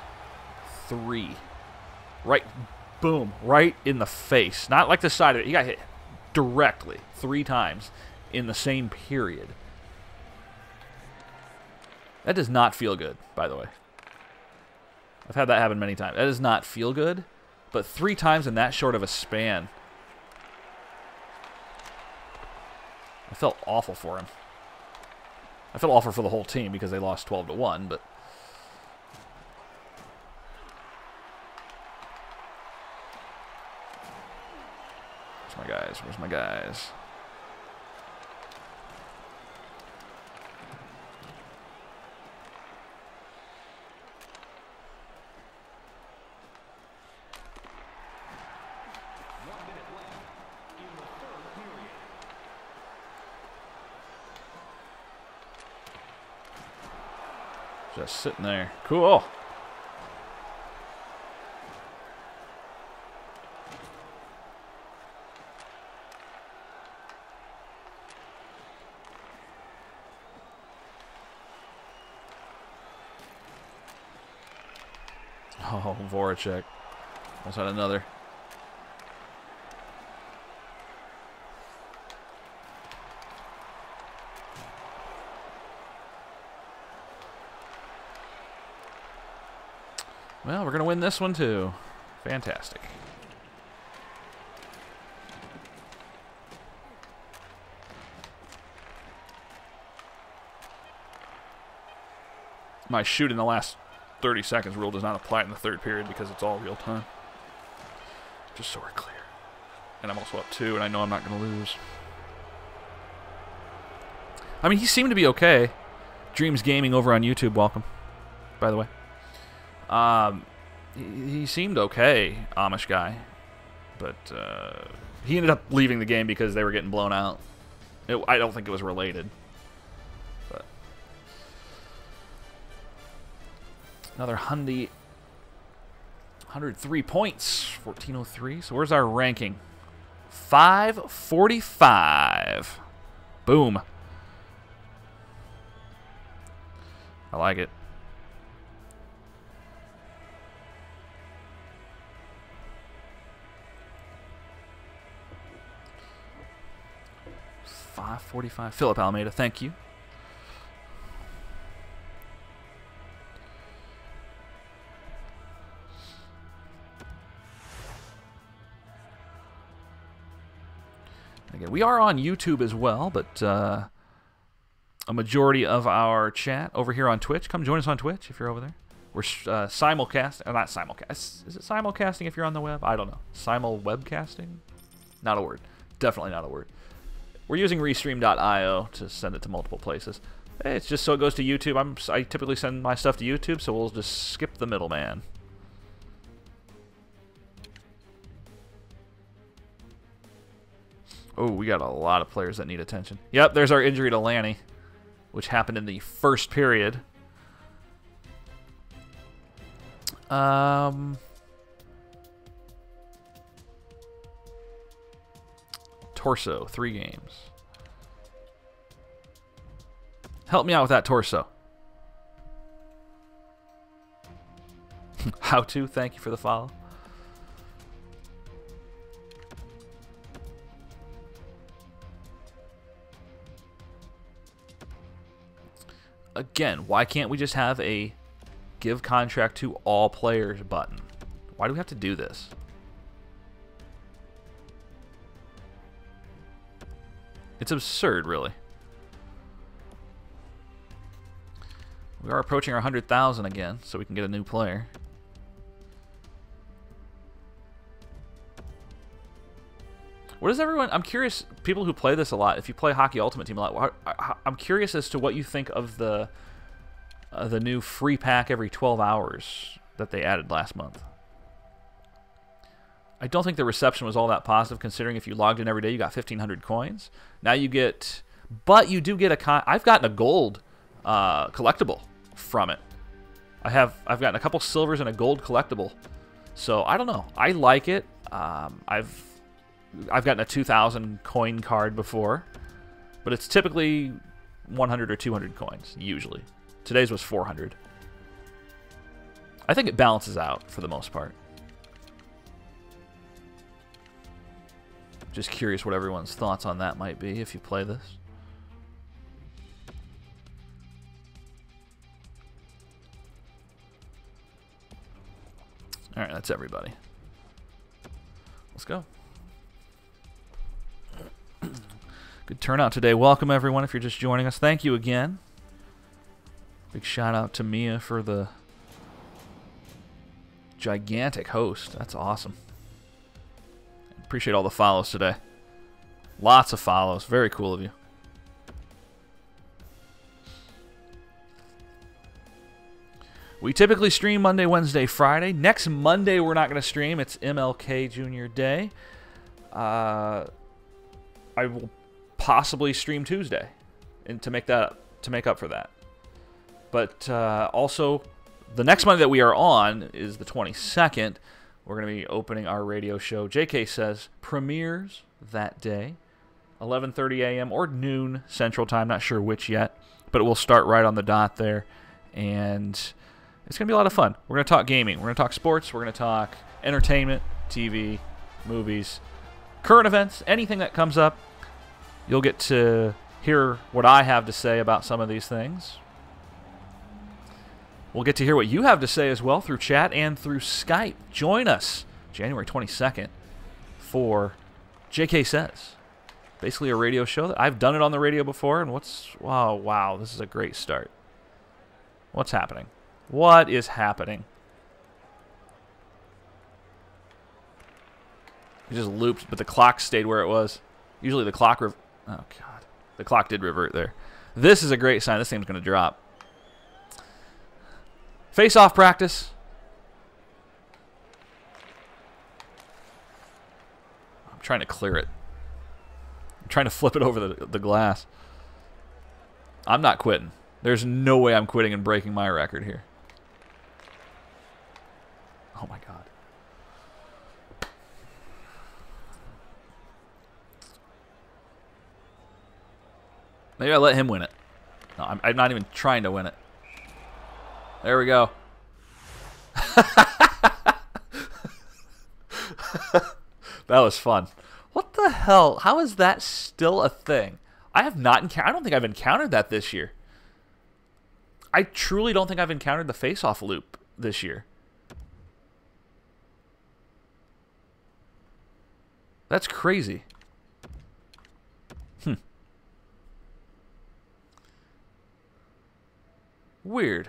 3. Right, boom, right in the face. Not like the side of it. He got hit directly 3 times in the same period. That does not feel good, by the way. I've had that happen many times. That does not feel good, but 3 times in that short of a span. I felt awful for him. I felt awful for the whole team because they lost 12-1, but where's my guys? Where's my guys? Just sitting there. Cool. Oh, Voracek. Almost had another. Well, we're going to win this one, too. Fantastic. My shoot in the last 30 seconds rule does not apply in the third period because it's all real time. Just so we're clear. And I'm also up 2, and I know I'm not going to lose. I mean, he seemed to be okay. Dreams Gaming over on YouTube, welcome, by the way. He seemed okay, Amish guy. But he ended up leaving the game because they were getting blown out. I don't think it was related. But another Hyundai, 103 points, 1403. So where's our ranking? 545. Boom. I like it. $545. Philip Almeida, thank you. Again, we are on YouTube as well, but a majority of our chat over here on Twitch. Come join us on Twitch if you're over there. We're simulcast, not simulcast. Is it simulcasting if you're on the web? I don't know. Simul webcasting? Not a word. Definitely not a word. We're using Restream.io to send it to multiple places. It's just so it goes to YouTube. I typically send my stuff to YouTube, so we'll just skip the middleman. Oh, we got a lot of players that need attention. Yep, there's our injury to Lanny, which happened in the first period. Torso, 3 games. Help me out with that torso. How to? Thank you for the follow. Again, why can't we just have a give contract to all players button? Why do we have to do this? It's absurd, really. We are approaching our 100,000 again, so we can get a new player. What is everyone? I'm curious, people who play this a lot, if you play Hockey Ultimate Team a lot, I'm curious as to what you think of the new free pack every 12 hours that they added last month. I don't think the reception was all that positive, considering if you logged in every day, you got 1,500 coins. Now you get, but you do get I've gotten a gold collectible from it. I've gotten a couple silvers and a gold collectible. So I don't know. I like it. I've gotten a 2,000 coin card before, but it's typically 100 or 200 coins usually. Today's was 400. I think it balances out for the most part. Just curious what everyone's thoughts on that might be if you play this. All right, that's everybody. Let's go. Good turnout today. Welcome, everyone, if you're just joining us. Thank you again. Big shout out to Mia for the gigantic host. That's awesome. Appreciate all the follows today. Lots of follows. Very cool of you. We typically stream Monday, Wednesday, Friday. Next Monday, we're not going to stream. It's MLK Jr. Day. I will possibly stream Tuesday, and to make up for that. But also, the next Monday that we are on is the 22nd. We're going to be opening our radio show. JK Says premieres that day, 11:30 a.m. or noon Central Time. Not sure which yet, but it will start right on the dot there, and it's going to be a lot of fun. We're going to talk gaming. We're going to talk sports. We're going to talk entertainment, TV, movies, current events, anything that comes up. You'll get to hear what I have to say about some of these things. We'll get to hear what you have to say as well through chat and through Skype. Join us January 22nd for JK Says. Basically a radio show that I've done it on the radio before, and wow, this is a great start. What's happening? What is happening? It just looped, but the clock stayed where it was. Usually the clock oh god. The clock did revert there. This is a great sign. This thing's going to drop. Face-off practice. I'm trying to clear it. I'm trying to flip it over the glass. I'm not quitting. There's no way I'm quitting and breaking my record here. Oh, my God. Maybe I let him win it. No, I'm not even trying to win it. There we go. That was fun. What the hell? How is that still a thing? I have not I don't think I've encountered that this year. I truly don't think I've encountered the face-off loop this year. That's crazy. Weird.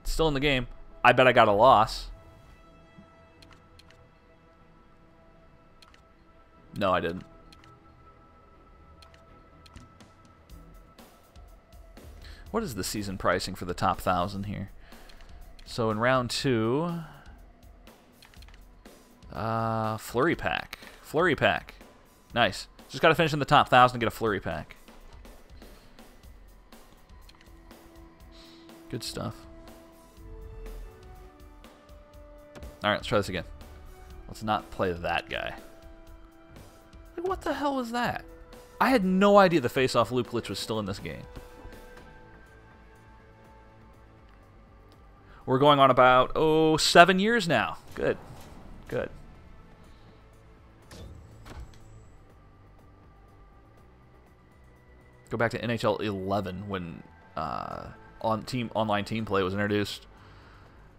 Still in the game. I bet I got a loss. No, I didn't. What is the season pricing for the top 1,000 here? So in round 2, flurry pack. Flurry pack. Nice. Just got to finish in the top 1,000 to get a flurry pack. Good stuff. All right, let's try this again. Let's not play that guy. Like, what the hell was that? I had no idea the face-off loop glitch was still in this game. We're going on about, 7 years now. Good. Good. Go back to NHL 11 when online team play was introduced.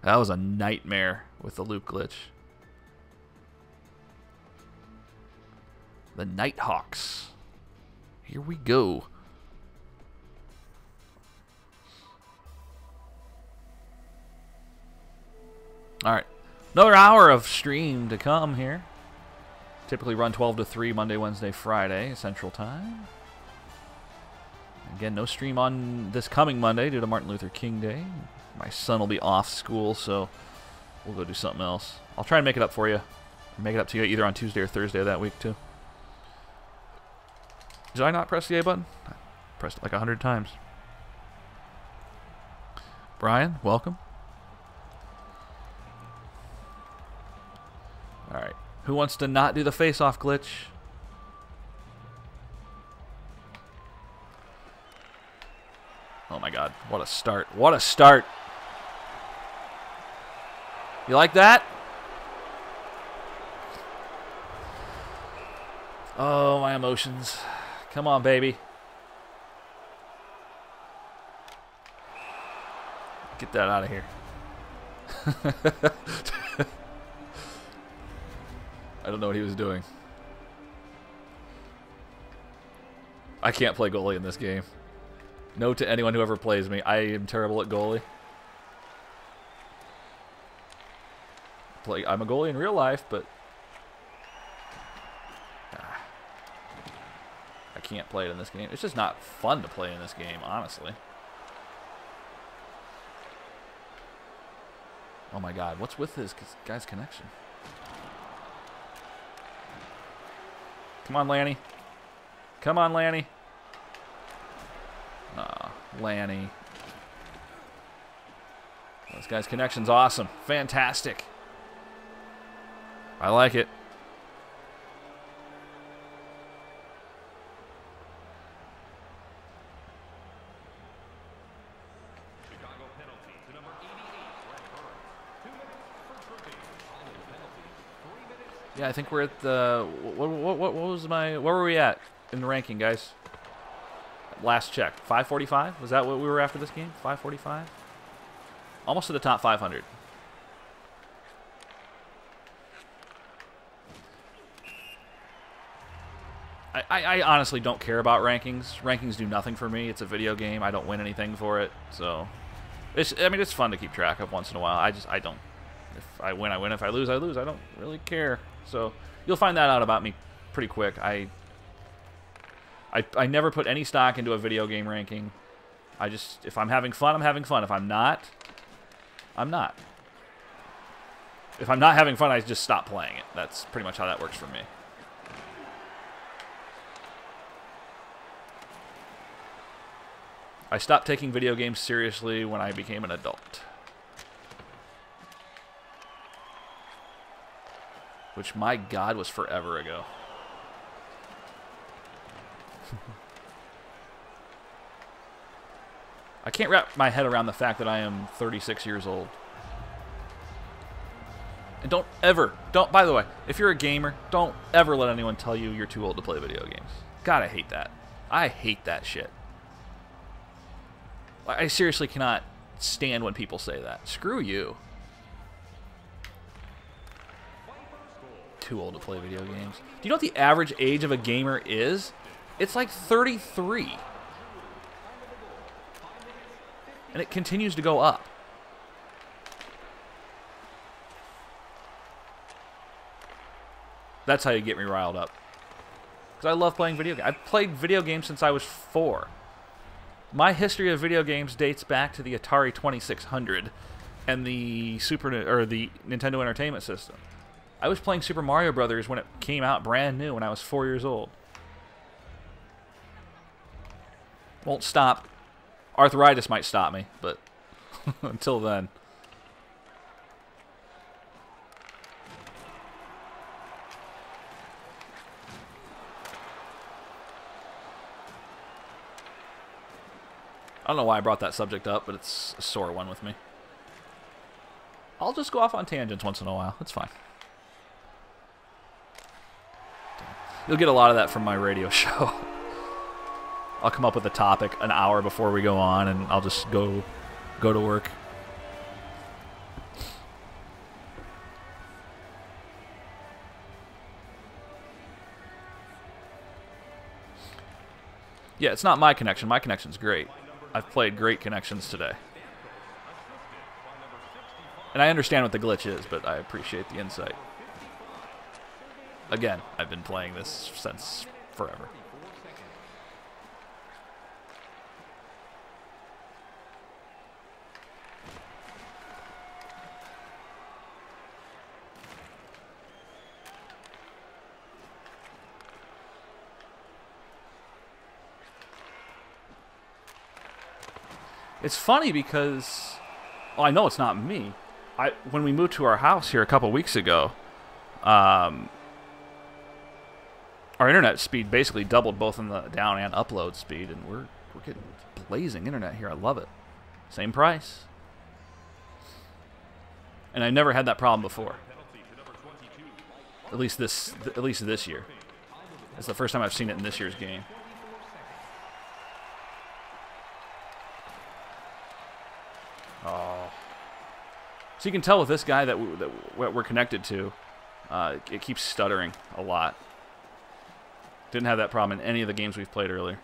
That was a nightmare with the loop glitch. The Nighthawks. Here we go. All right. Another hour of stream to come here. Typically run 12 to 3 Monday, Wednesday, Friday, Central Time. Again, no stream on this coming Monday due to Martin Luther King Day. My son will be off school, so we'll go do something else. I'll try and make it up for you. Make it up to you either on Tuesday or Thursday of that week, too. Did I not press the A button? I pressed it like 100 times. Brian, welcome. All right. Who wants to not do the face-off glitch? Oh my God, what a start. What a start. You like that? Oh, my emotions. Come on, baby. Get that out of here. I don't know what he was doing. I can't play goalie in this game. Note to anyone who ever plays me, I am terrible at goalie. I'm a goalie in real life, but I can't play it in this game. It's just not fun to play in this game, honestly. Oh my God, what's with this guy's connection? Come on, Lanny. Come on, Lanny. Lanny. This guy's connection's awesome. Fantastic. I like it. Chicago penalty to number 88, Brett Burns. 2 minutes for tripping. Following penalty, 3 minutes. Yeah, I think we're at the... What was my... Where were we at in the ranking, guys? Last check. 545? Was that what we were after this game? 545? Almost to the top 500. I honestly don't care about rankings. Rankings do nothing for me. It's a video game. I don't win anything for it. So, I mean, it's fun to keep track of once in a while. I don't. If I win, I win. If I lose, I lose. I don't really care. So, you'll find that out about me pretty quick. I never put any stock into a video game ranking. I just, if I'm having fun, I'm having fun. If I'm not, I'm not. If I'm not having fun, I just stop playing it. That's pretty much how that works for me. I stopped taking video games seriously when I became an adult. Which, my God, was forever ago. I can't wrap my head around the fact that I am 36 years old. And by the way, if you're a gamer, don't ever let anyone tell you you're too old to play video games. God, I hate that. I hate that shit. I seriously cannot stand when people say that. Screw you. Too old to play video games. Do you know what the average age of a gamer is? It's like 33. And it continues to go up. That's how you get me riled up. Because I love playing video games. I've played video games since I was 4. My history of video games dates back to the Atari 2600 and the the Nintendo Entertainment System. I was playing Super Mario Brothers when it came out brand new when I was 4 years old. Won't stop. Arthritis might stop me, but until then. I don't know why I brought that subject up, but it's a sore one with me. I'll just go off on tangents once in a while. It's fine. You'll get a lot of that from my radio show. I'll come up with a topic an hour before we go on, and I'll just go to work. Yeah, it's not my connection. My connection's great. I've played great connections today. And I understand what the glitch is, but I appreciate the insight. Again, I've been playing this since forever. It's funny because, well, I know it's not me. When we moved to our house here a couple weeks ago, our internet speed basically doubled both in the down and upload speed, and we're getting blazing internet here. I love it. Same price. And I never had that problem before. At least this year. It's the first time I've seen it in this year's game. Oh. So you can tell with this guy that we're connected to, it keeps stuttering a lot. Didn't have that problem in any of the games we've played earlier.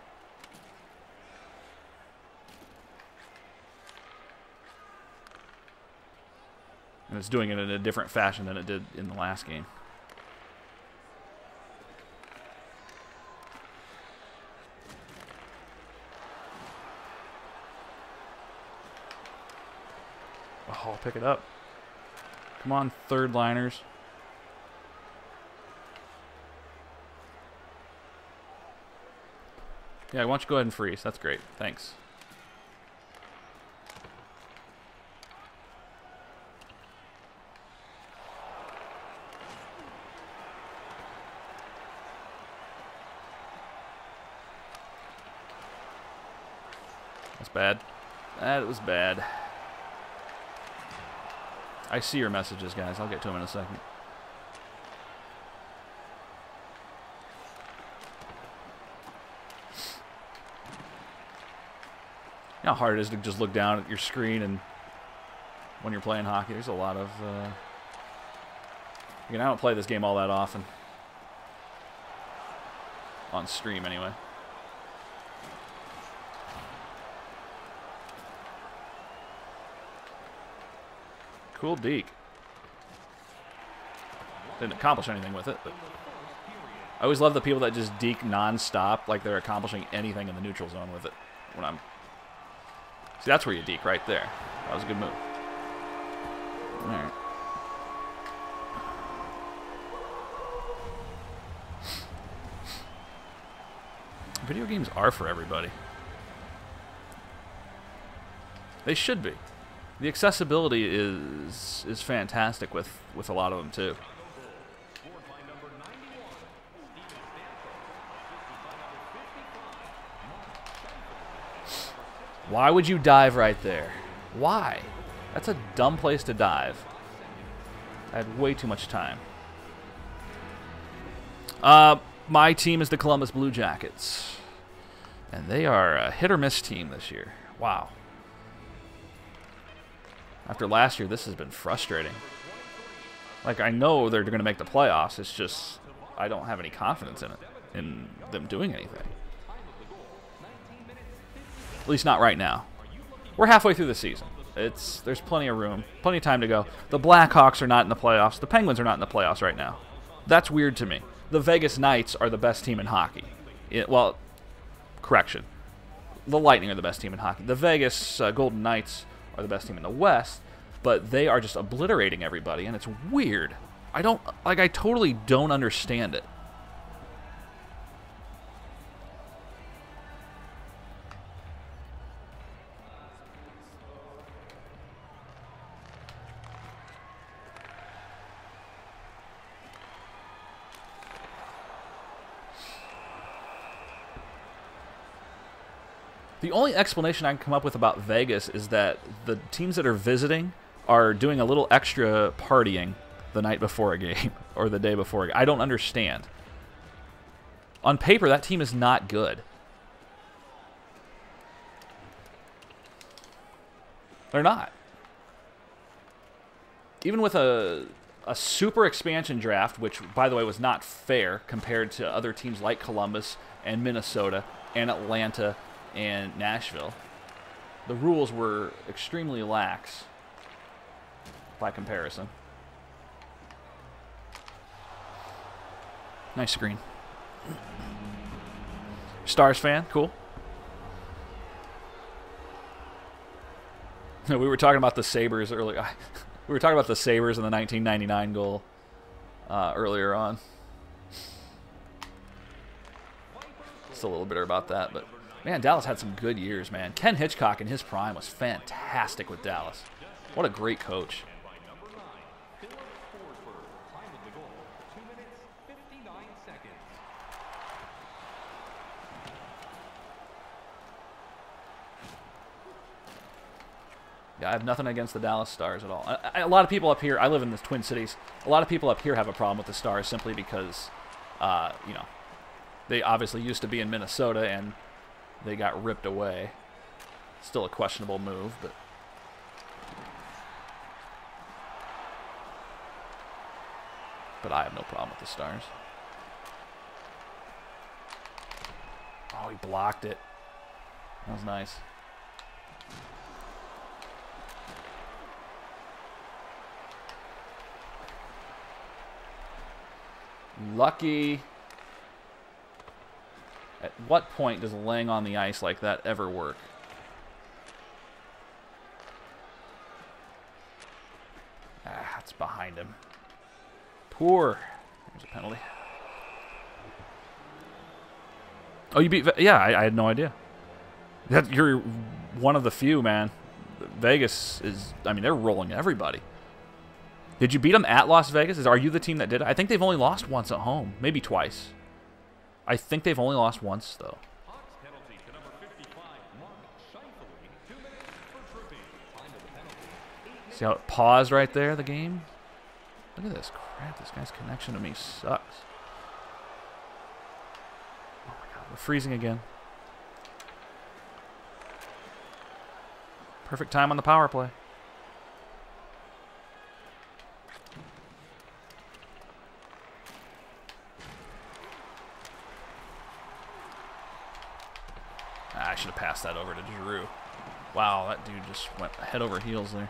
And it's doing it in a different fashion than it did in the last game. Oh, I'll pick it up. Come on, third liners. Yeah, why don't you go ahead and freeze? That's great. Thanks. That's bad. That was bad. I see your messages, guys. I'll get to them in a second. You know how hard it is to just look down at your screen and when you're playing hockey. There's a lot of... Again, I don't play this game all that often. On stream, anyway. Cool deke. Didn't accomplish anything with it, but... I always love the people that just deke nonstop, like they're accomplishing anything in the neutral zone with it. When I'm, see, that's where you deke right there. That was a good move. All right. Video games are for everybody. They should be. The accessibility is fantastic with a lot of them too. Why would you dive right there? Why? That's a dumb place to dive. I had way too much time. My team is the Columbus Blue Jackets. And they are a hit-or-miss team this year. Wow. After last year, this has been frustrating. Like, I know they're going to make the playoffs. It's just I don't have any confidence in them doing anything. At least not right now. We're halfway through the season. There's plenty of room, plenty of time to go. The Blackhawks are not in the playoffs. The Penguins are not in the playoffs right now. That's weird to me. The Vegas Knights are the best team in hockey. Well, correction. The Lightning are the best team in hockey. The Vegas Golden Knights are the best team in the West, but they are just obliterating everybody, and it's weird. I totally don't understand it. The only explanation I can come up with about Vegas is that the teams that are visiting are doing a little extra partying the night before a game or the day before a game. I don't understand. On paper, that team is not good. They're not. Even with a super expansion draft, which, by the way, was not fair compared to other teams like Columbus and Minnesota and Atlanta and Nashville. The rules were extremely lax by comparison. Nice screen. Stars fan, cool. We were talking about the Sabres earlier. We were talking about the Sabres and the 1999 goal earlier on. Still a little bitter about that, but man, Dallas had some good years, man. Ken Hitchcock in his prime was fantastic with Dallas. What a great coach. Yeah, I have nothing against the Dallas Stars at all. A lot of people up here, I live in the Twin Cities, a lot of people up here have a problem with the Stars simply because, you know, they obviously used to be in Minnesota and they got ripped away. Still a questionable move, but I have no problem with the Stars. Oh, he blocked it. That was nice. Lucky. At what point does laying on the ice like that ever work? Ah, it's behind him. Poor. There's a penalty. Oh, you beat... Yeah, I had no idea. You're one of the few, man. Vegas is... I mean, they're rolling everybody. Did you beat them at Las Vegas? Are you the team that did it? I think they've only lost once at home. Maybe twice. I think they've only lost once, though. See how it paused right there, the game? Look at this crap. This guy's connection to me sucks. Oh my god, we're freezing again. Perfect time on the power play. I should have passed that over to Giroux. Wow, that dude just went head over heels there.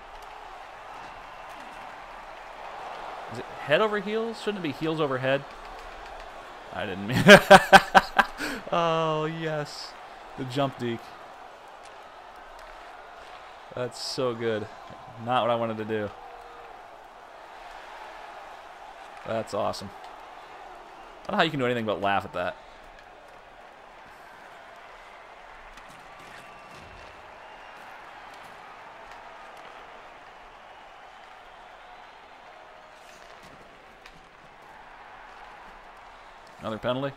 Is it head over heels? Shouldn't it be heels over head? I didn't mean. Oh, yes. The jump deke. That's so good. Not what I wanted to do. That's awesome. I don't know how you can do anything but laugh at that. Another penalty.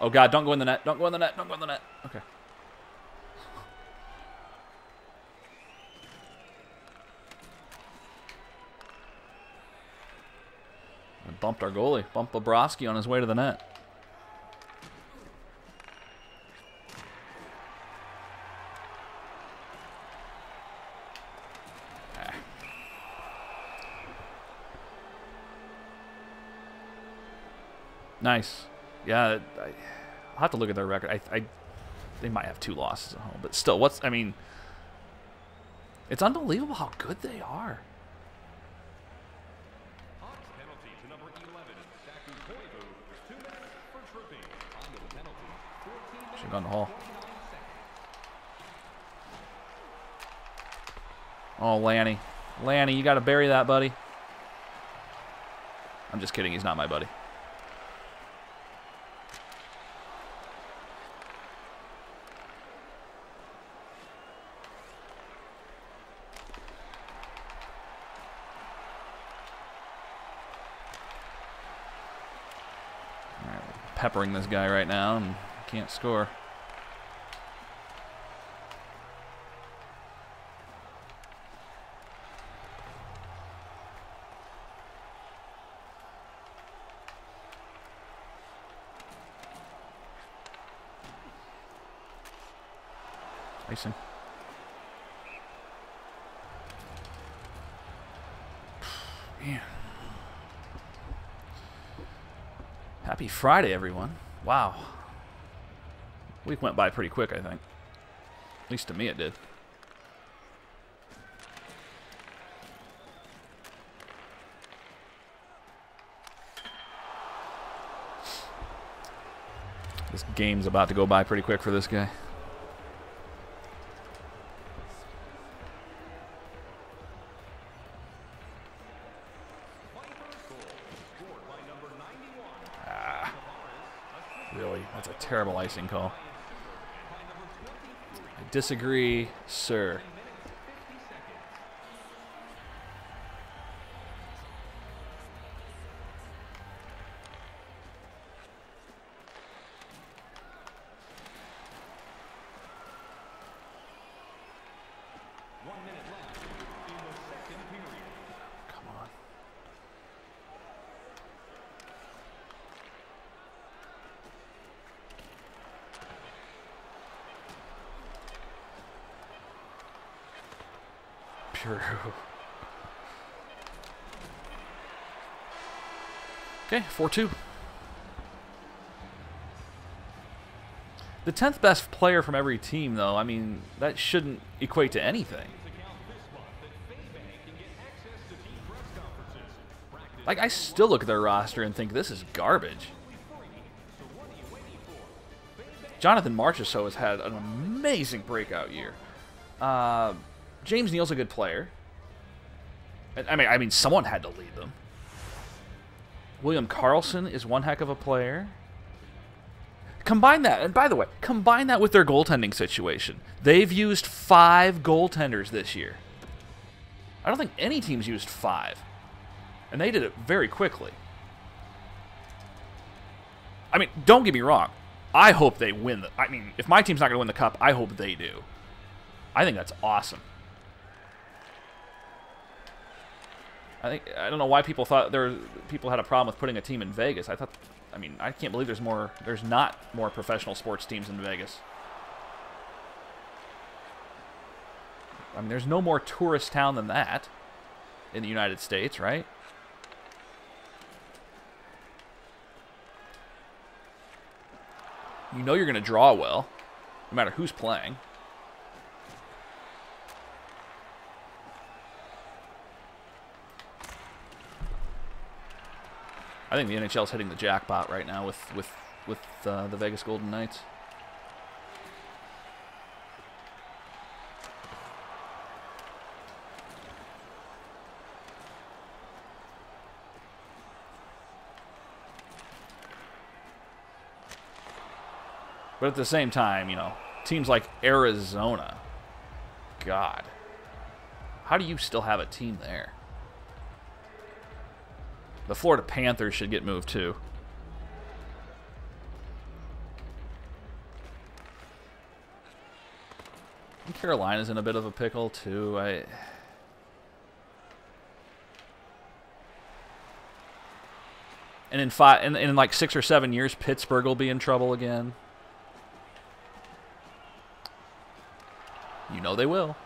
Oh, God, don't go in the net. Don't go in the net. Don't go in the net. Okay. I bumped our goalie. Bumped Bobrovsky on his way to the net. Nice. Yeah, I'll have to look at their record. They might have 2 losses at home, but still, I mean, it's unbelievable how good they are. Penalty to number 11, Saku Koivu. 2 minutes for tripping. Onto the penalty. 14 Should have gone to Hall. 49 seconds. Oh, Lanny. Lanny, you got to bury that, buddy. I'm just kidding. He's not my buddy. Peppering this guy right now and can't score. Icing. Man. Happy Friday, everyone. Wow. Week went by pretty quick, I think. At least to me it did. This game's about to go by pretty quick for this guy. Really, that's a terrible icing call. I disagree, sir. Come on. Pure. Okay, 4-2. The 10th best player from every team, though, I mean, that shouldn't equate to anything. Like, I still look at their roster and think this is garbage. Jonathan Marchessault has had an amazing breakout year. James Neal's a good player. I mean, someone had to lead them. William Karlsson is one heck of a player. Combine that, and by the way, combine that with their goaltending situation. They've used 5 goaltenders this year. I don't think any team's used 5. And they did it very quickly. I mean, don't get me wrong. I hope they win. I mean, if my team's not going to win the cup, I hope they do. I think that's awesome. I don't know why people thought people had a problem with putting a team in Vegas. I mean, I can't believe there's not more professional sports teams in Vegas. I mean, there's no more tourist town than that in the United States, right? You know you're going to draw well, no matter who's playing. I think the NHL's hitting the jackpot right now with with the Vegas Golden Knights. But at the same time, you know, teams like Arizona, God, how do you still have a team there? The Florida Panthers should get moved too. And Carolina's in a bit of a pickle too. And in like 6 or 7 years, Pittsburgh will be in trouble again. You know they will.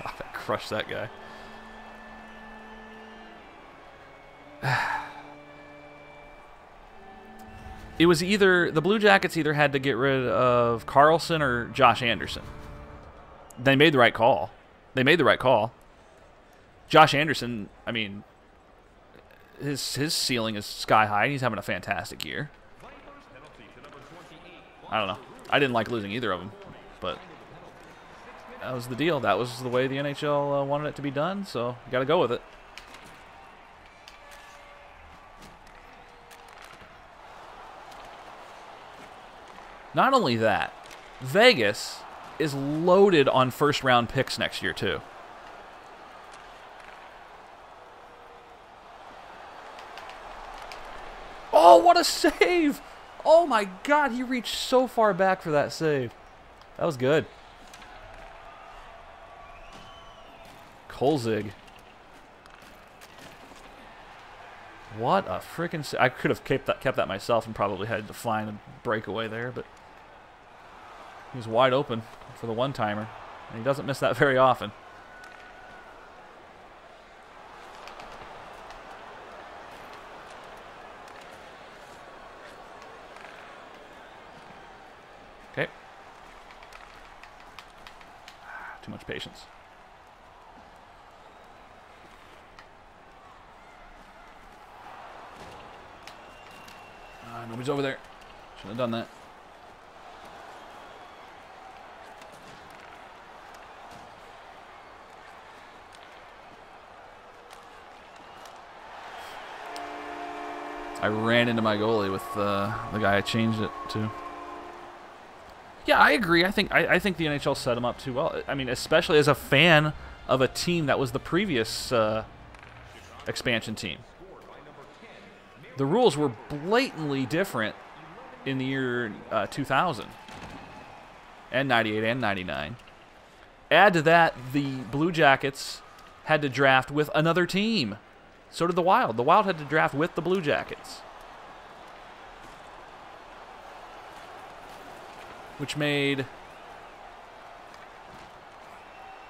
God, I crushed that guy. It was either the Blue Jackets either had to get rid of Carlson or Josh Anderson. They made the right call. They made the right call. Josh Anderson, I mean, his ceiling is sky high, and he's having a fantastic year. I don't know. I didn't like losing either of them, but that was the deal. That was the way the NHL wanted it to be done, so you got to go with it. Not only that, Vegas is loaded on first-round picks next year, too. Oh, what a save! Oh, my God, he reached so far back for that save. That was good. Kolzig. What a freaking save. I could have kept that myself and probably had to find a breakaway there, but he was wide open for the one-timer, and he doesn't miss that very often. Okay. Too much patience. Nobody's over there. Shouldn't have done that. I ran into my goalie with the guy I changed it to. Yeah, I agree. I think the NHL set him up too well. I mean, especially as a fan of a team that was the previous expansion team. The rules were blatantly different in the year 2000 and 98 and 99. Add to that, the Blue Jackets had to draft with another team. So did the Wild. The Wild had to draft with the Blue Jackets, which made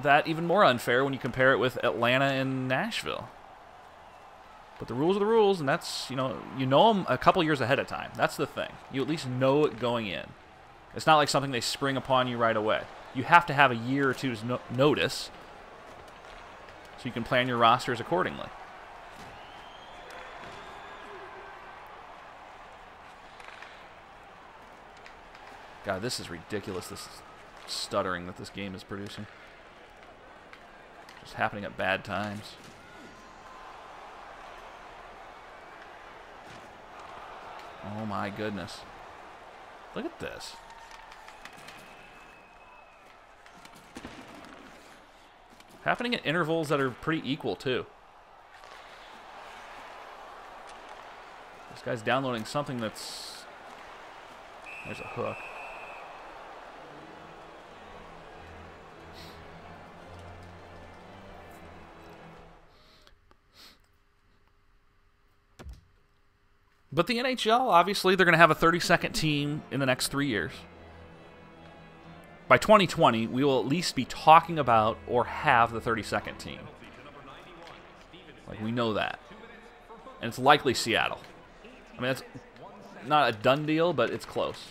that even more unfair when you compare it with Atlanta and Nashville. But the rules are the rules, and that's, you know them a couple years ahead of time. That's the thing. You at least know it going in. It's not like something they spring upon you right away. You have to have a year or two's notice so you can plan your rosters accordingly. God, this is ridiculous, this stuttering that this game is producing. Just happening at bad times. Oh my goodness. Look at this. Happening at intervals that are pretty equal, too. This guy's downloading something that's... There's a hook. But the NHL, obviously, they're going to have a 32nd team in the next 3 years. By 2020, we will at least be talking about or have the 32nd team. Like, we know that. And it's likely Seattle. I mean, that's not a done deal, but it's close.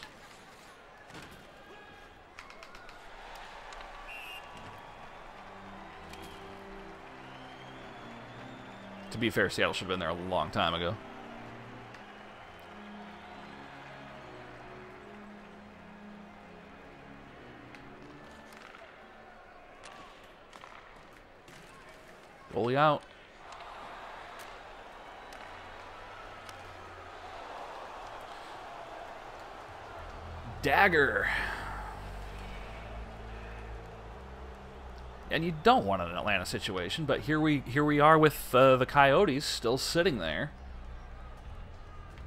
To be fair, Seattle should have been there a long time ago. Goalie out. Dagger. And you don't want an Atlanta situation, but here we are with the Coyotes still sitting there.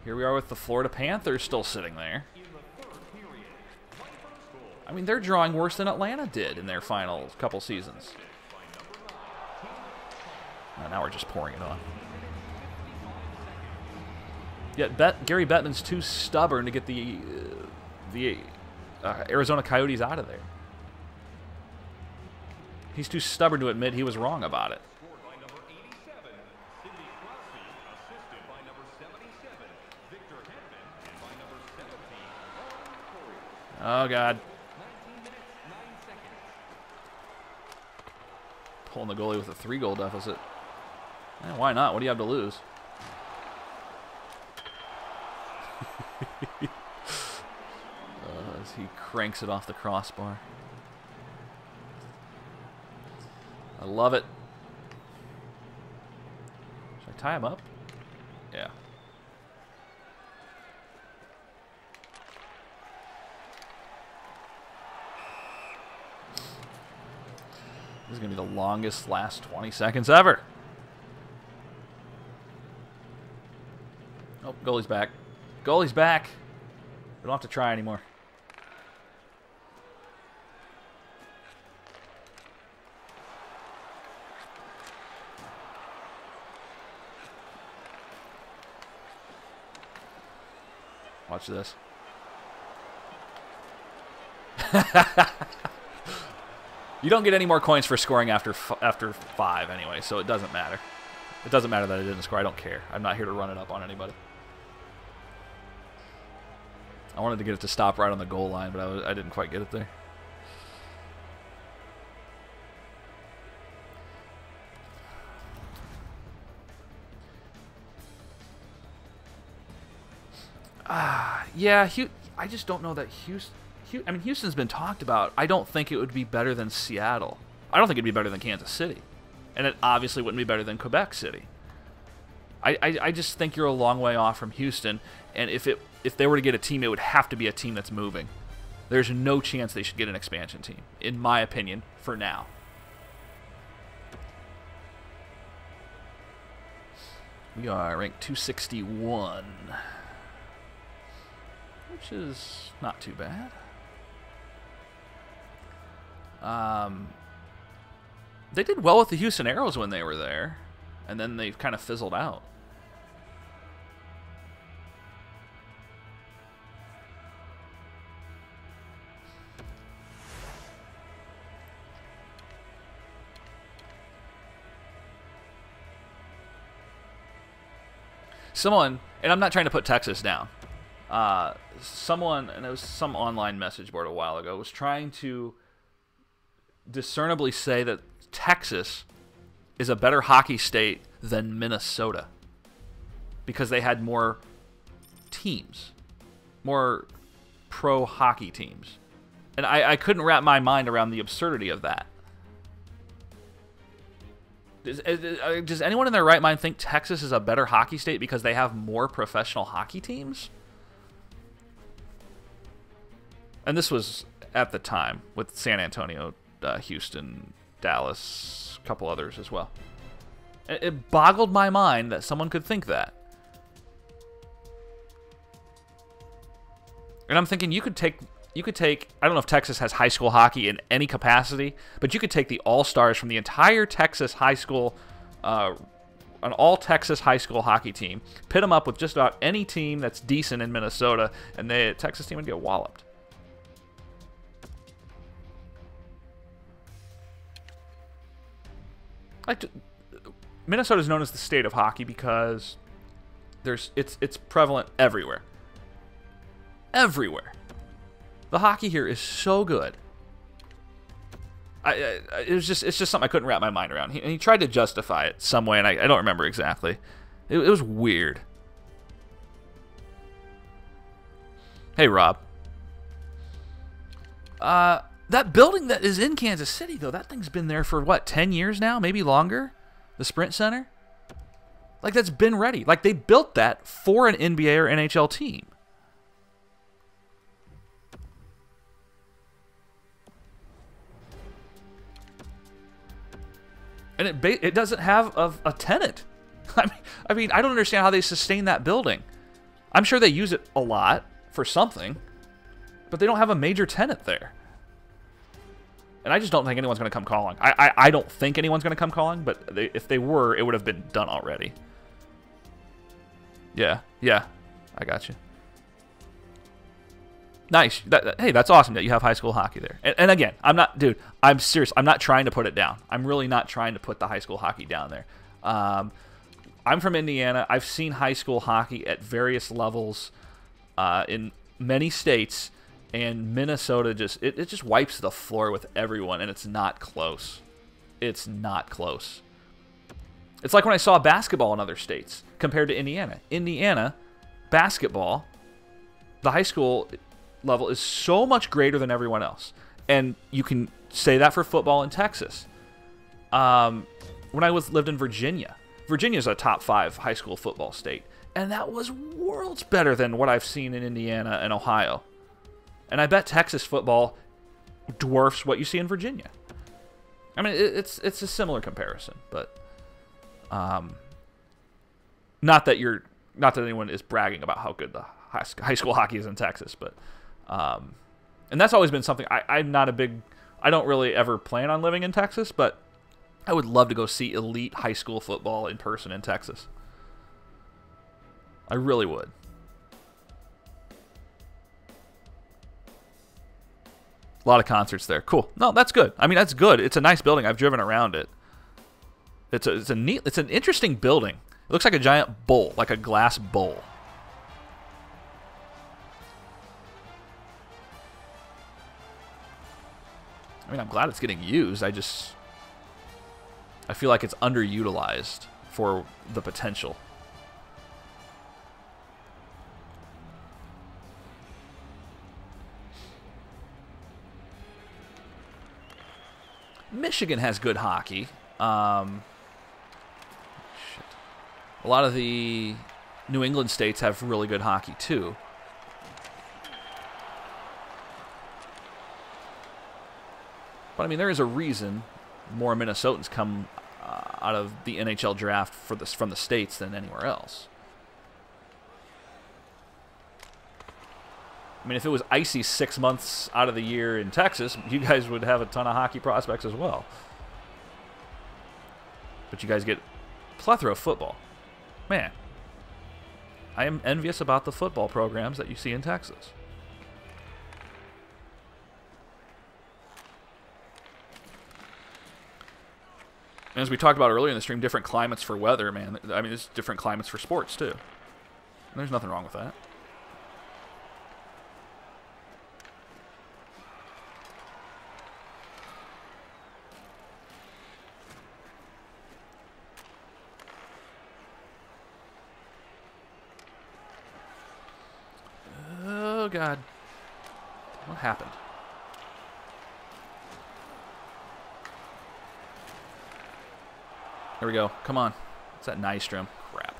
Here we are with the Florida Panthers still sitting there. I mean, they're drawing worse than Atlanta did in their final couple seasons. Now we're just pouring it on. Yet Gary Bettman's too stubborn to get the Arizona Coyotes out of there. He's too stubborn to admit he was wrong about it. Oh, God. Pulling the goalie with a 3-goal deficit. Eh, why not? What do you have to lose? As he cranks it off the crossbar. I love it. Should I tie him up? Yeah. This is going to be the longest last 20 seconds ever. Oh, goalie's back. Goalie's back. We don't have to try anymore. Watch this. You don't get any more coins for scoring after 5 anyway, so it doesn't matter. It doesn't matter that I didn't score. I don't care. I'm not here to run it up on anybody. I wanted to get it to stop right on the goal line, but I didn't quite get it there. Yeah, I just don't know that Houston... I mean, Houston's been talked about. I don't think it would be better than Seattle. I don't think it'd be better than Kansas City. And it obviously wouldn't be better than Quebec City. I just think you're a long way off from Houston, and if they were to get a team, it would have to be a team that's moving. There's no chance they should get an expansion team, in my opinion, for now. We are ranked 261, which is not too bad. They did well with the Houston Aeros when they were there, and then they kind of fizzled out. Someone, and I'm not trying to put Texas down, someone, and it was some online message board a while ago, was trying to discernibly say that Texas is a better hockey state than Minnesota because they had more teams, more pro hockey teams. And I couldn't wrap my mind around the absurdity of that. Does anyone in their right mind think Texas is a better hockey state because they have more professional hockey teams? And this was at the time with San Antonio, Houston, Dallas, a couple others as well. It boggled my mind that someone could think that. And I'm thinking you could take, I don't know if Texas has high school hockey in any capacity, but you could take the all-stars from the entire Texas high school, an all-Texas high school hockey team, pit them up with just about any team that's decent in Minnesota, and the Texas team would get walloped. Minnesota is known as the state of hockey because it's prevalent everywhere. Everywhere. The hockey here is so good. it's just something I couldn't wrap my mind around. He tried to justify it some way, and I don't remember exactly. It was weird. Hey, Rob. That building that is in Kansas City, though, that thing's been there for, what, 10 years now? Maybe longer? The Sprint Center? Like, that's been ready. Like, they built that for an NBA or NHL team. And it doesn't have a tenant. I mean, I don't understand how they sustain that building. I'm sure they use it a lot for something, but they don't have a major tenant there. And I just don't think anyone's going to come calling. I don't think anyone's going to come calling, but if they were, it would have been done already. Yeah, I got you. Nice. Hey, that's awesome that you have high school hockey there. And again, I'm serious. I'm not trying to put it down. I'm really not trying to put the high school hockey down there. I'm from Indiana. I've seen high school hockey at various levels in many states, and Minnesota it just wipes the floor with everyone, and it's not close. It's not close. It's like when I saw basketball in other states compared to Indiana. Indiana, basketball, the high school level is so much greater than everyone else. And you can say that for football in Texas. When I lived in Virginia, Virginia's a top 5 high school football state. And that was worlds better than what I've seen in Indiana and Ohio. And I bet Texas football dwarfs what you see in Virginia. I mean, it's a similar comparison, but not that anyone is bragging about how good the high school hockey is in Texas, but and that's always been something I'm not a big. I don't really ever plan on living in Texas, but I would love to go see elite high school football in person in Texas. I really would. A lot of concerts there. Cool. No, that's good. I mean, that's good. It's a nice building. I've driven around it. It's an interesting building. It looks like a giant bowl, like a glass bowl. I mean, I'm glad it's getting used. I feel like it's underutilized for the potential. Michigan has good hockey. Shit. A lot of the New England states have really good hockey too. But I mean, there is a reason more Minnesotans come out of the NHL draft from the states than anywhere else. I mean, if it was icy 6 months out of the year in Texas, you guys would have a ton of hockey prospects as well. But you guys get a plethora of football. Man, I am envious about the football programs that you see in Texas. And as we talked about earlier in the stream, different climates for weather, man. I mean, there's different climates for sports, too. And there's nothing wrong with that. Oh, God. What happened? There we go. Come on. It's that Nystrom. Crap.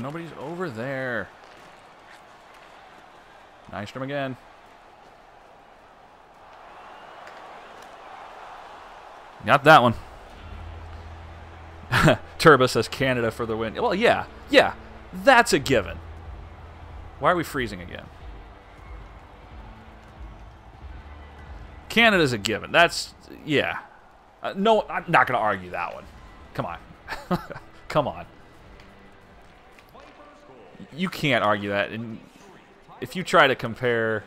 Nobody's over there. Nystrom again. Got that one. Turbo says Canada for the win. Well, yeah. That's a given. Why are we freezing again? Canada's a given. That's, yeah. No, I'm not going to argue that one. Come on. Come on. You can't argue that. And if you try to compare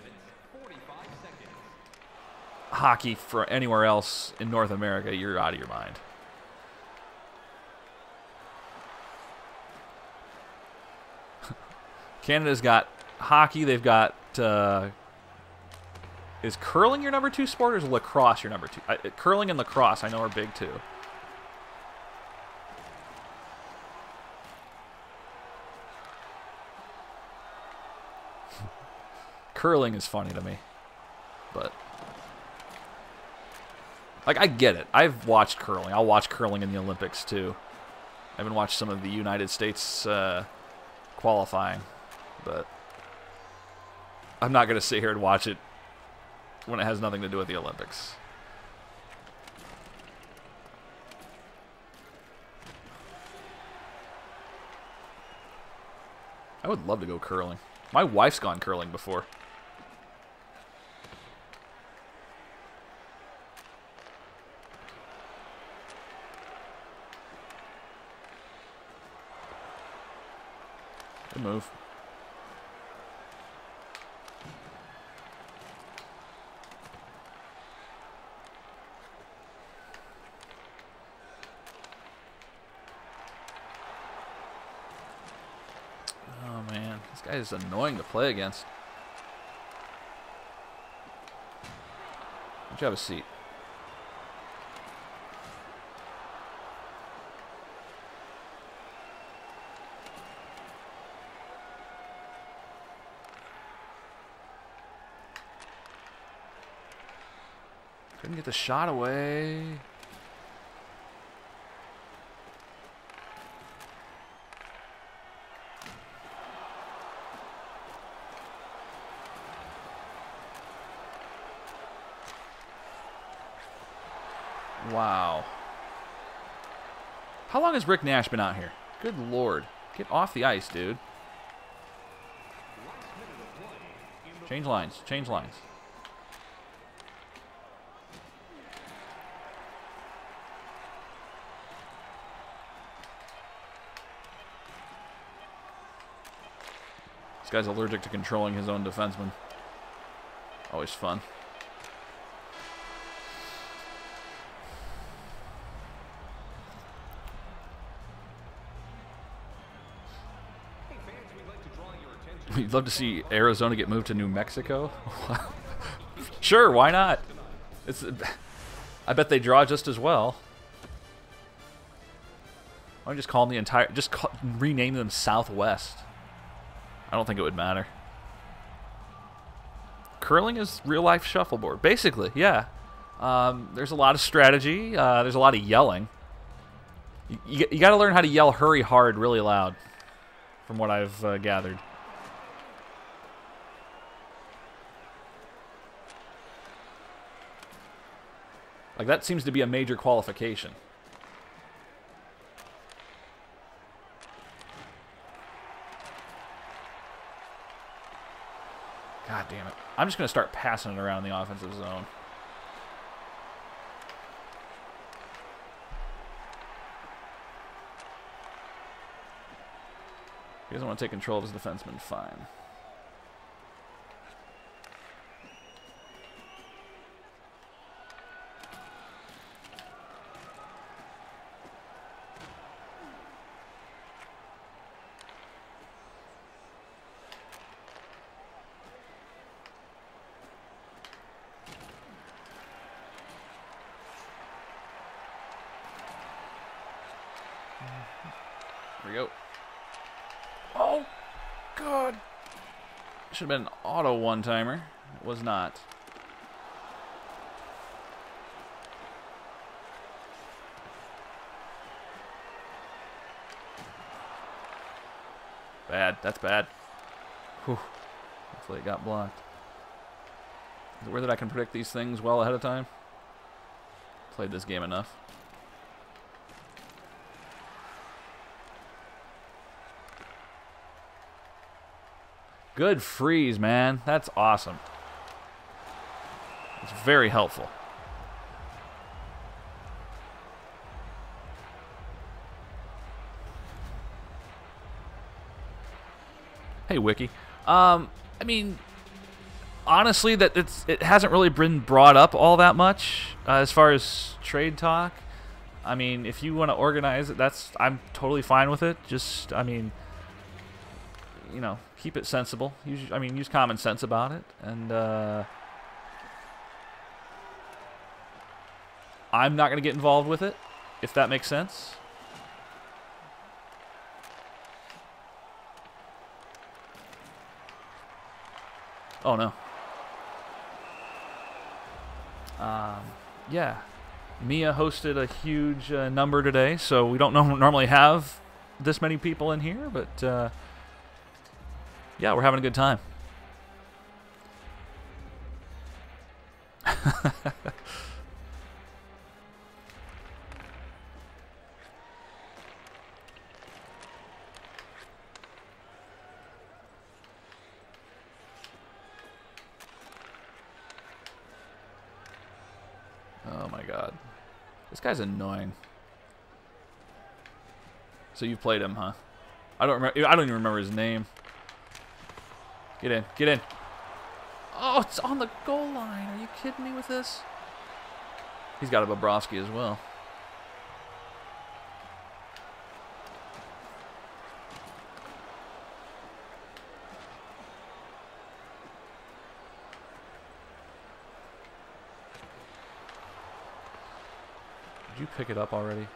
hockey for anywhere else in North America, you're out of your mind. Canada's got hockey. They've got... is curling your number 2 sport, or is lacrosse your number 2? Curling and lacrosse, I know, are big, too. Curling is funny to me. But... like, I get it. I've watched curling. I'll watch curling in the Olympics, too. I haven't watched some of the United States qualifying. But I'm not going to sit here and watch it when it has nothing to do with the Olympics. I would love to go curling. My wife's gone curling before. Good move. Oh man, this guy is annoying to play against. Why don't you have a seat? Couldn't get the shot away. Wow. How long has Rick Nash been out here? Good Lord. Get off the ice, dude. Change lines. Change lines. This guy's allergic to controlling his own defenseman. Always fun. You'd love to see Arizona get moved to New Mexico? Sure, why not? I bet they draw just as well. Why don't you just call them the entire... rename them Southwest. I don't think it would matter. Curling is real-life shuffleboard. Basically, yeah. There's a lot of strategy. There's a lot of yelling. You got to learn how to yell hurry hard really loud, from what I've gathered. Like, that seems to be a major qualification. God damn it. I'm just going to start passing it around the offensive zone. He doesn't want to take control of his defenseman. Fine. Here we go. Oh, God. Should have been an auto one-timer. It was not. Bad. That's bad. Whew. Hopefully it got blocked. Is it weird that I can predict these things well ahead of time? Played this game enough. Good freeze, man. That's awesome. It's very helpful. Hey, Wiki. I mean, honestly, that it hasn't really been brought up all that much as far as trade talk. I mean, if you want to organize it, I'm totally fine with it. Just, I mean, you know, keep it sensible. Use common sense about it. And I'm not going to get involved with it, if that makes sense. Oh, no. Yeah. Mia hosted a huge number today, so we don't normally have this many people in here, but yeah, we're having a good time. Oh my god. This guy's annoying. So you played him, huh? I don't even remember his name. Get in. Get in. Oh, it's on the goal line. Are you kidding me with this? He's got a Bobrovsky as well. Did you pick it up already?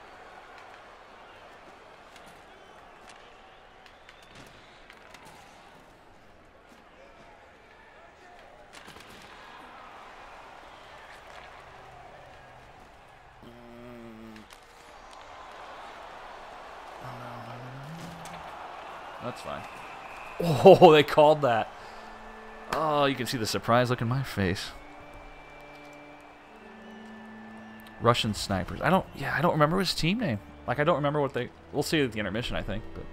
That's fine. Oh, they called that. Oh, you can see the surprise look in my face. Russian snipers. I don't remember his team name. Like, I don't remember what we'll see it at the intermission, I think, but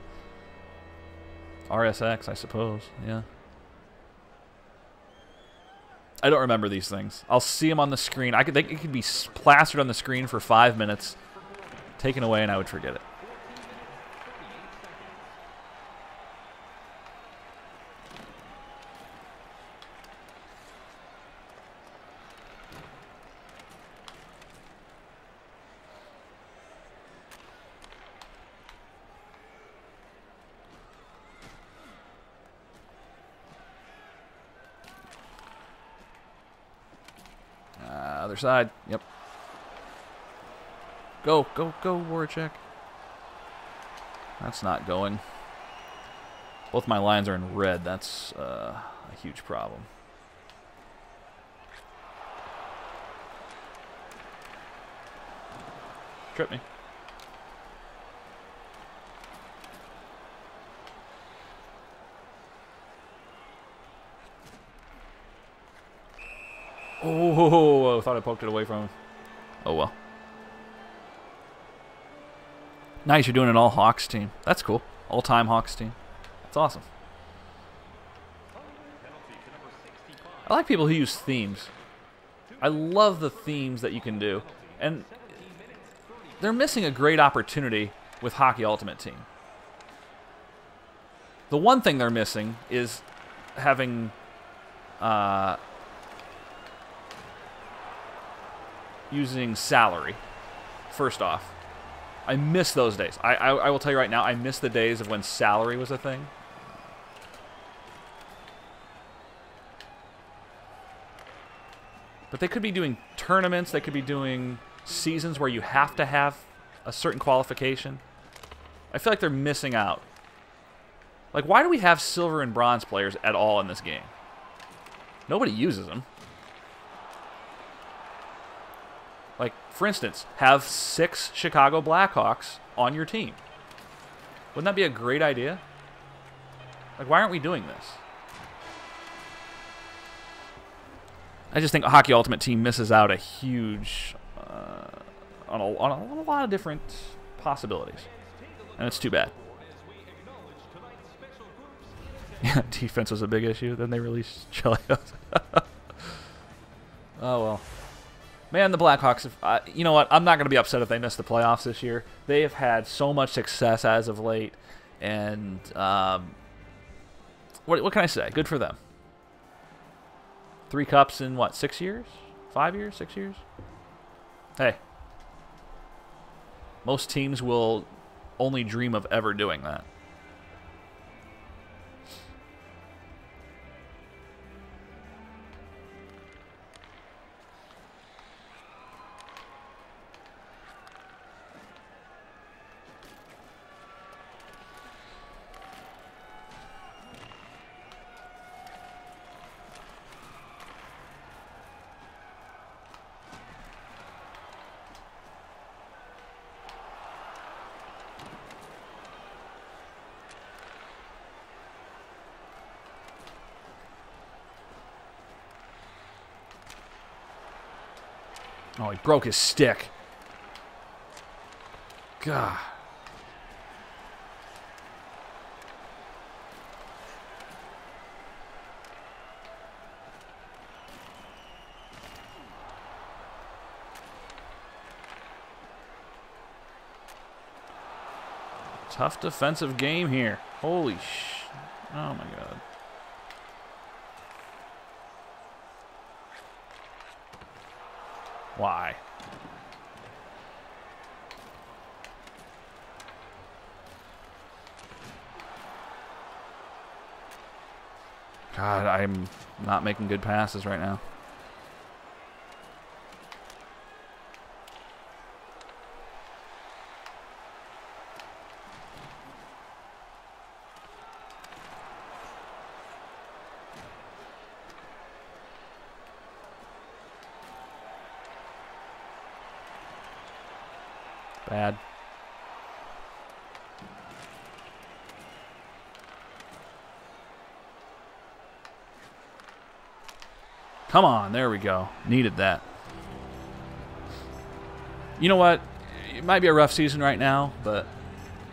RSX, I suppose. Yeah. I don't remember these things. I'll see them on the screen. It could be plastered on the screen for 5 minutes, taken away, and I would forget it. Other side. Yep. Go, go, go, Voracek. That's not going. Both my lines are in red. That's a huge problem. Trip me. Oh, I thought I poked it away from him. Oh, well. Nice, you're doing an all-Hawks team. That's cool. All-time Hawks team. That's awesome. I like people who use themes. I love the themes that you can do. And they're missing a great opportunity with Hockey Ultimate Team. The one thing they're missing is having... using salary, first off. I miss those days. I will tell you right now, I miss the days of when salary was a thing. But they could be doing tournaments, they could be doing seasons where you have to have a certain qualification. I feel like they're missing out. Like, why do we have silver and bronze players at all in this game? Nobody uses them. Like, for instance, have 6 Chicago Blackhawks on your team. Wouldn't that be a great idea? Like, why aren't we doing this? I just think a Hockey Ultimate Team misses out a huge, on a lot of different possibilities. And it's too bad. Yeah, defense was a big issue. Then they released Chelios. Oh, well. Man, the Blackhawks, you know what? I'm not going to be upset if they miss the playoffs this year. They have had so much success as of late, and what can I say? Good for them. 3 cups in, what, 6 years? 5 years? 6 years? Hey. Most teams will only dream of ever doing that. Oh, he broke his stick. God. Tough defensive game here. Holy sh... Oh, my God. Why? God, I'm not making good passes right now. Bad. Come on, there we go. Needed that. You know what? It might be a rough season right now, but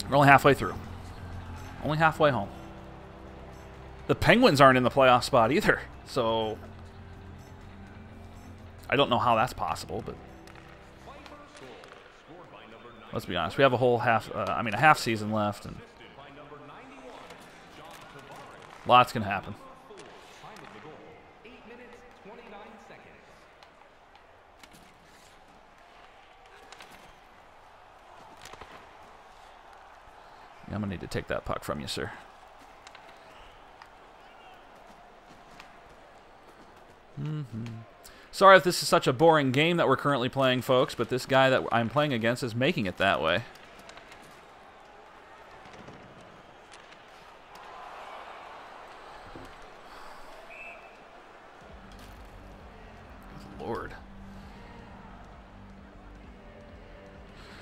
we're only halfway through. Only halfway home. The Penguins aren't in the playoff spot either, so I don't know how that's possible, but let's be honest. We have a whole half, a half season left, and lots can happen. I'm going to need to take that puck from you, sir. Sorry if this is such a boring game that we're currently playing, folks, but this guy that I'm playing against is making it that way. Lord.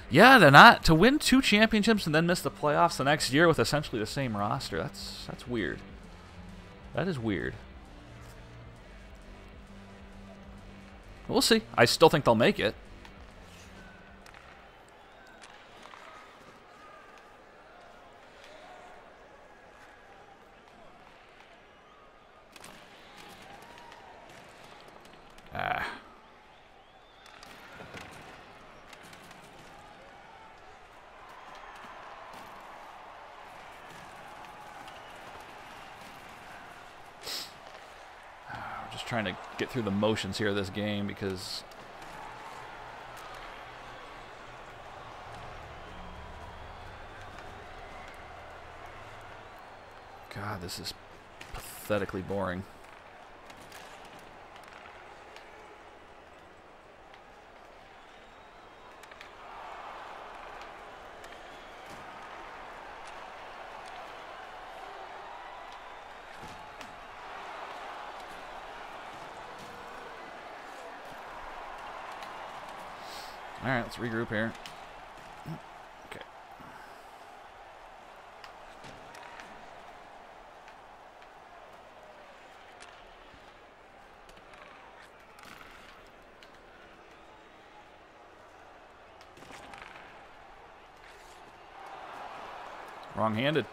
Yeah, to win 2 championships and then miss the playoffs the next year with essentially the same roster. That's weird. That is weird. We'll see. I still think they'll make it. Trying to get through the motions here of this game because God, this is pathetically boring. All right, let's regroup here. Okay. Wrong-handed.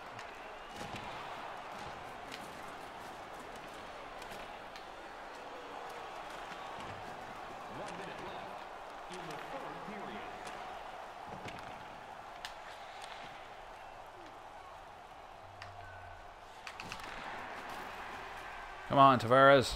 Come on, Tavares.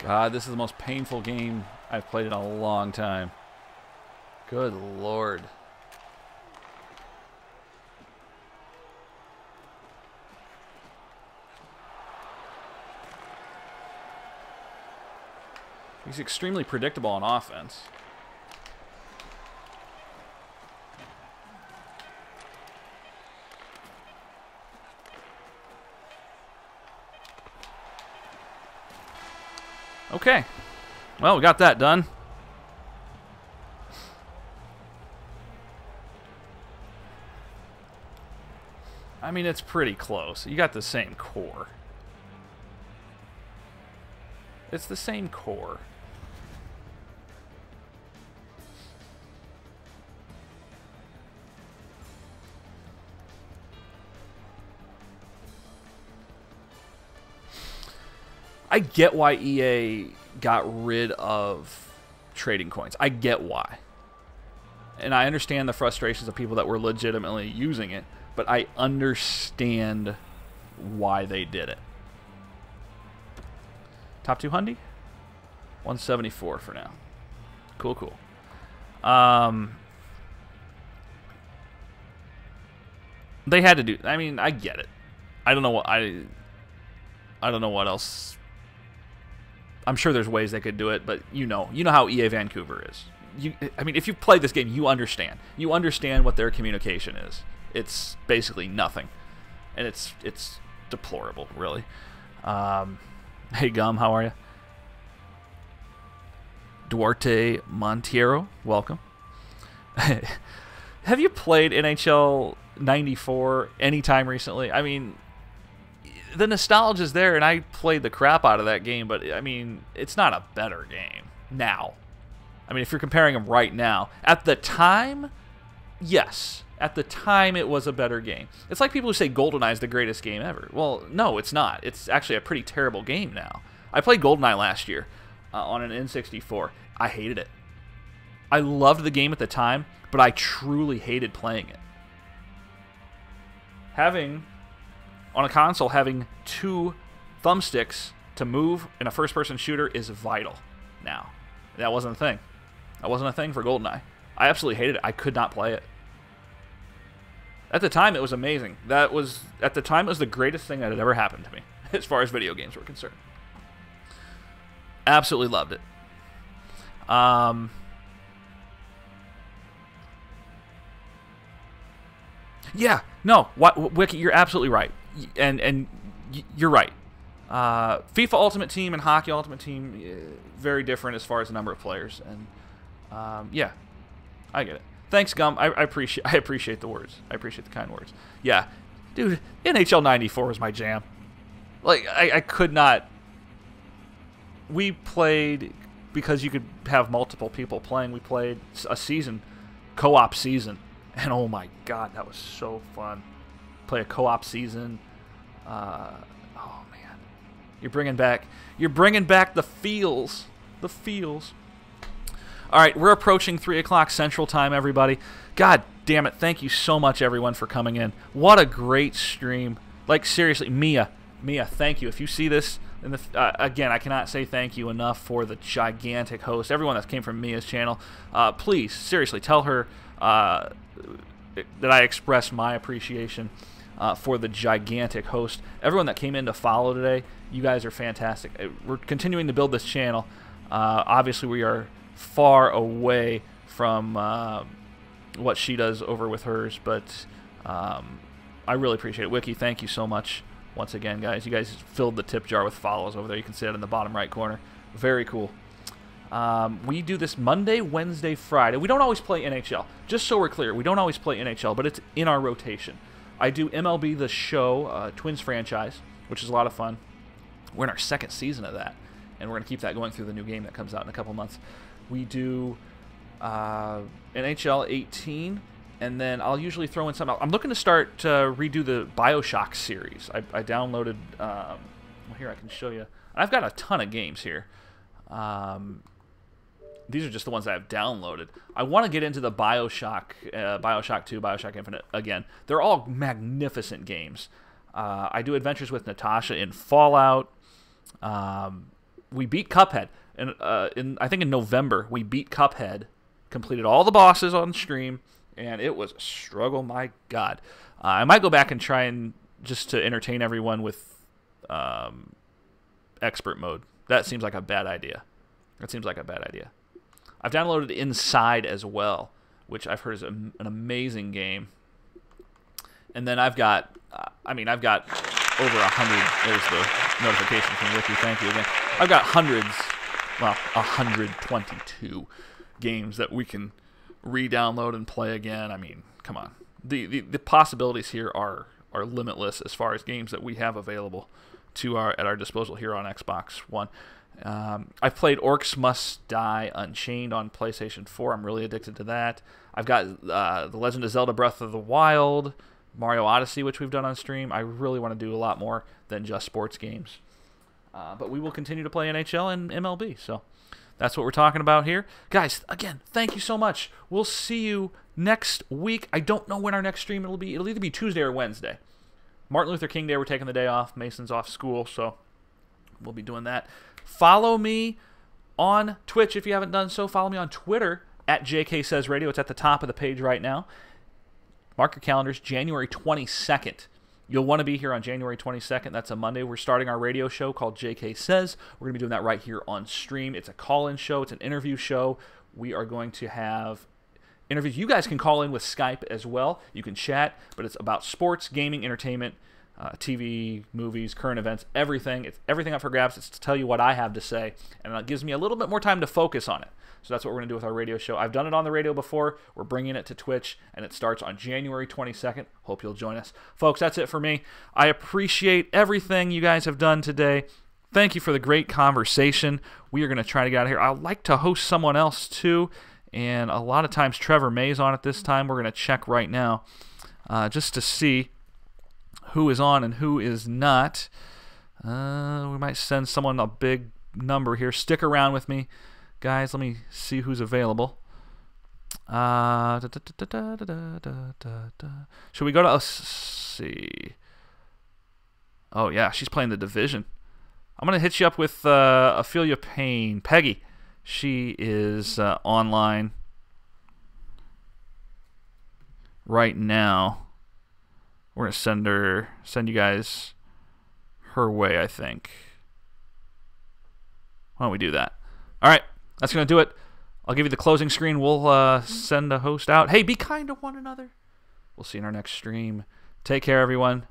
God, this is the most painful game I've played in a long time. Good Lord. He's extremely predictable on offense. Okay. Well, we got that done. I mean, it's pretty close. You got the same core. It's the same core. I get why EA got rid of trading coins. I get why. And I understand the frustrations of people that were legitimately using it, but I understand why they did it. Top 200? 174 for now. Cool, cool. They had to do. I mean, I get it. I don't know what I don't know what else. I'm sure there's ways they could do it, but you know how EA Vancouver is. I mean, if you've played this game, you understand. You understand what their communication is. It's basically nothing, and it's deplorable, really. Hey, Gum, how are you? Duarte Monteiro, welcome. Have you played NHL 94 anytime recently? I mean, the nostalgia's there, and I played the crap out of that game, but, I mean, it's not a better game now. I mean, if you're comparing them right now. At the time, yes. At the time, it was a better game. It's like people who say GoldenEye is the greatest game ever. Well, no, it's not. It's actually a pretty terrible game now. I played GoldenEye last year on an N64. I hated it. I loved the game at the time, but I truly hated playing it. On a console, having 2 thumbsticks to move in a first-person shooter is vital now. That wasn't a thing. That wasn't a thing for GoldenEye. I absolutely hated it. I could not play it. At the time, it was amazing. At the time, it was the greatest thing that had ever happened to me, as far as video games were concerned. Absolutely loved it. Yeah, no, Wiki, you're absolutely right, and you're right. FIFA Ultimate Team and Hockey Ultimate Team, very different as far as the number of players, and yeah, I get it. Thanks, Gum. I appreciate the words. I appreciate the kind words. Yeah, dude, NHL 94 was my jam. Like, I could not. We played because you could have multiple people playing. We played a season, co-op season. And oh my God, that was so fun. Play a co-op season. Oh man, you're bringing back the feels. The feels. All right, we're approaching 3 o'clock Central Time, everybody. God damn it! Thank you so much, everyone, for coming in. What a great stream. Like, seriously, Mia, thank you. If you see this, again, I cannot say thank you enough for the gigantic host. Everyone that came from Mia's channel, please, seriously, tell her that I expressed my appreciation for the gigantic host. Everyone that came in to follow today, you guys are fantastic. We're continuing to build this channel. Obviously, we are far away from what she does over with hers, but I really appreciate it. Wiki, thank you so much once again, guys. You guys filled the tip jar with follows over there. You can see it in the bottom right corner. Very cool. We do this Monday, Wednesday, Friday. We don't always play NHL. Just so we're clear, we don't always play NHL, but it's in our rotation. I do MLB The Show, Twins franchise, which is a lot of fun. We're in our 2nd season of that, and we're going to keep that going through the new game that comes out in a couple months. We do NHL 18, and then I'll usually throw in something else. I'm looking to start to redo the BioShock series. I downloaded, well, here I can show you. I've got a ton of games here. These are just the ones that I've downloaded. I want to get into the BioShock 2, BioShock Infinite again. They're all magnificent games. I do adventures with Natasha in Fallout. we beat Cuphead. And I think in November, we beat Cuphead, completed all the bosses on stream, and it was a struggle, my God. I might go back and try and just to entertain everyone with expert mode. That seems like a bad idea. I've downloaded Inside as well, which I've heard is an amazing game. And then I've got over 100. There's the notification from Ricky. Thank you again. I've got 122 games that we can re-download and play again. I mean, come on. The possibilities here are limitless as far as games that we have available at our disposal here on Xbox One. I've played Orcs Must Die Unchained on PlayStation 4. I'm really addicted to that. I've got The Legend of Zelda Breath of the Wild, Mario Odyssey, which we've done on stream. I really want to do a lot more than just sports games. But we will continue to play NHL and MLB. So that's what we're talking about here. Guys, again, thank you so much. We'll see you next week. I don't know when our next stream will be. It'll either be Tuesday or Wednesday. Martin Luther King Day, we're taking the day off. Mason's off school, so we'll be doing that. Follow me on Twitch if you haven't done so. Follow me on Twitter at JK Says Radio. It's at the top of the page right now. Mark your calendars, January 22nd. You'll want to be here on January 22nd. That's a Monday. We're starting our radio show called JK Says. We're going to be doing that right here on stream. It's a call-in show. It's an interview show. We are going to have interviews. You guys can call in with Skype as well. You can chat, but it's about sports, gaming, entertainment, TV, movies, current events, everything. It's everything up for grabs. It's to tell you what I have to say, and it gives me a little bit more time to focus on it. So that's what we're going to do with our radio show. I've done it on the radio before. We're bringing it to Twitch, and it starts on January 22nd. Hope you'll join us. Folks, that's it for me. I appreciate everything you guys have done today. Thank you for the great conversation. We are going to try to get out of here. I'd like to host someone else, too, and a lot of times Trevor May's on at this time. We're going to check right now just to see who is on and who is not. We might send someone a big number here. Stick around with me, guys. Let me see who's available. Should we go to... Let's see. Oh, yeah, she's playing the Division. I'm going to hit you up with Ophelia Payne. Peggy. She is online right now. We're going to send you guys her way, I think. Why don't we do that? All right, that's going to do it. I'll give you the closing screen. We'll send the host out. Hey, be kind to one another. We'll see you in our next stream. Take care, everyone.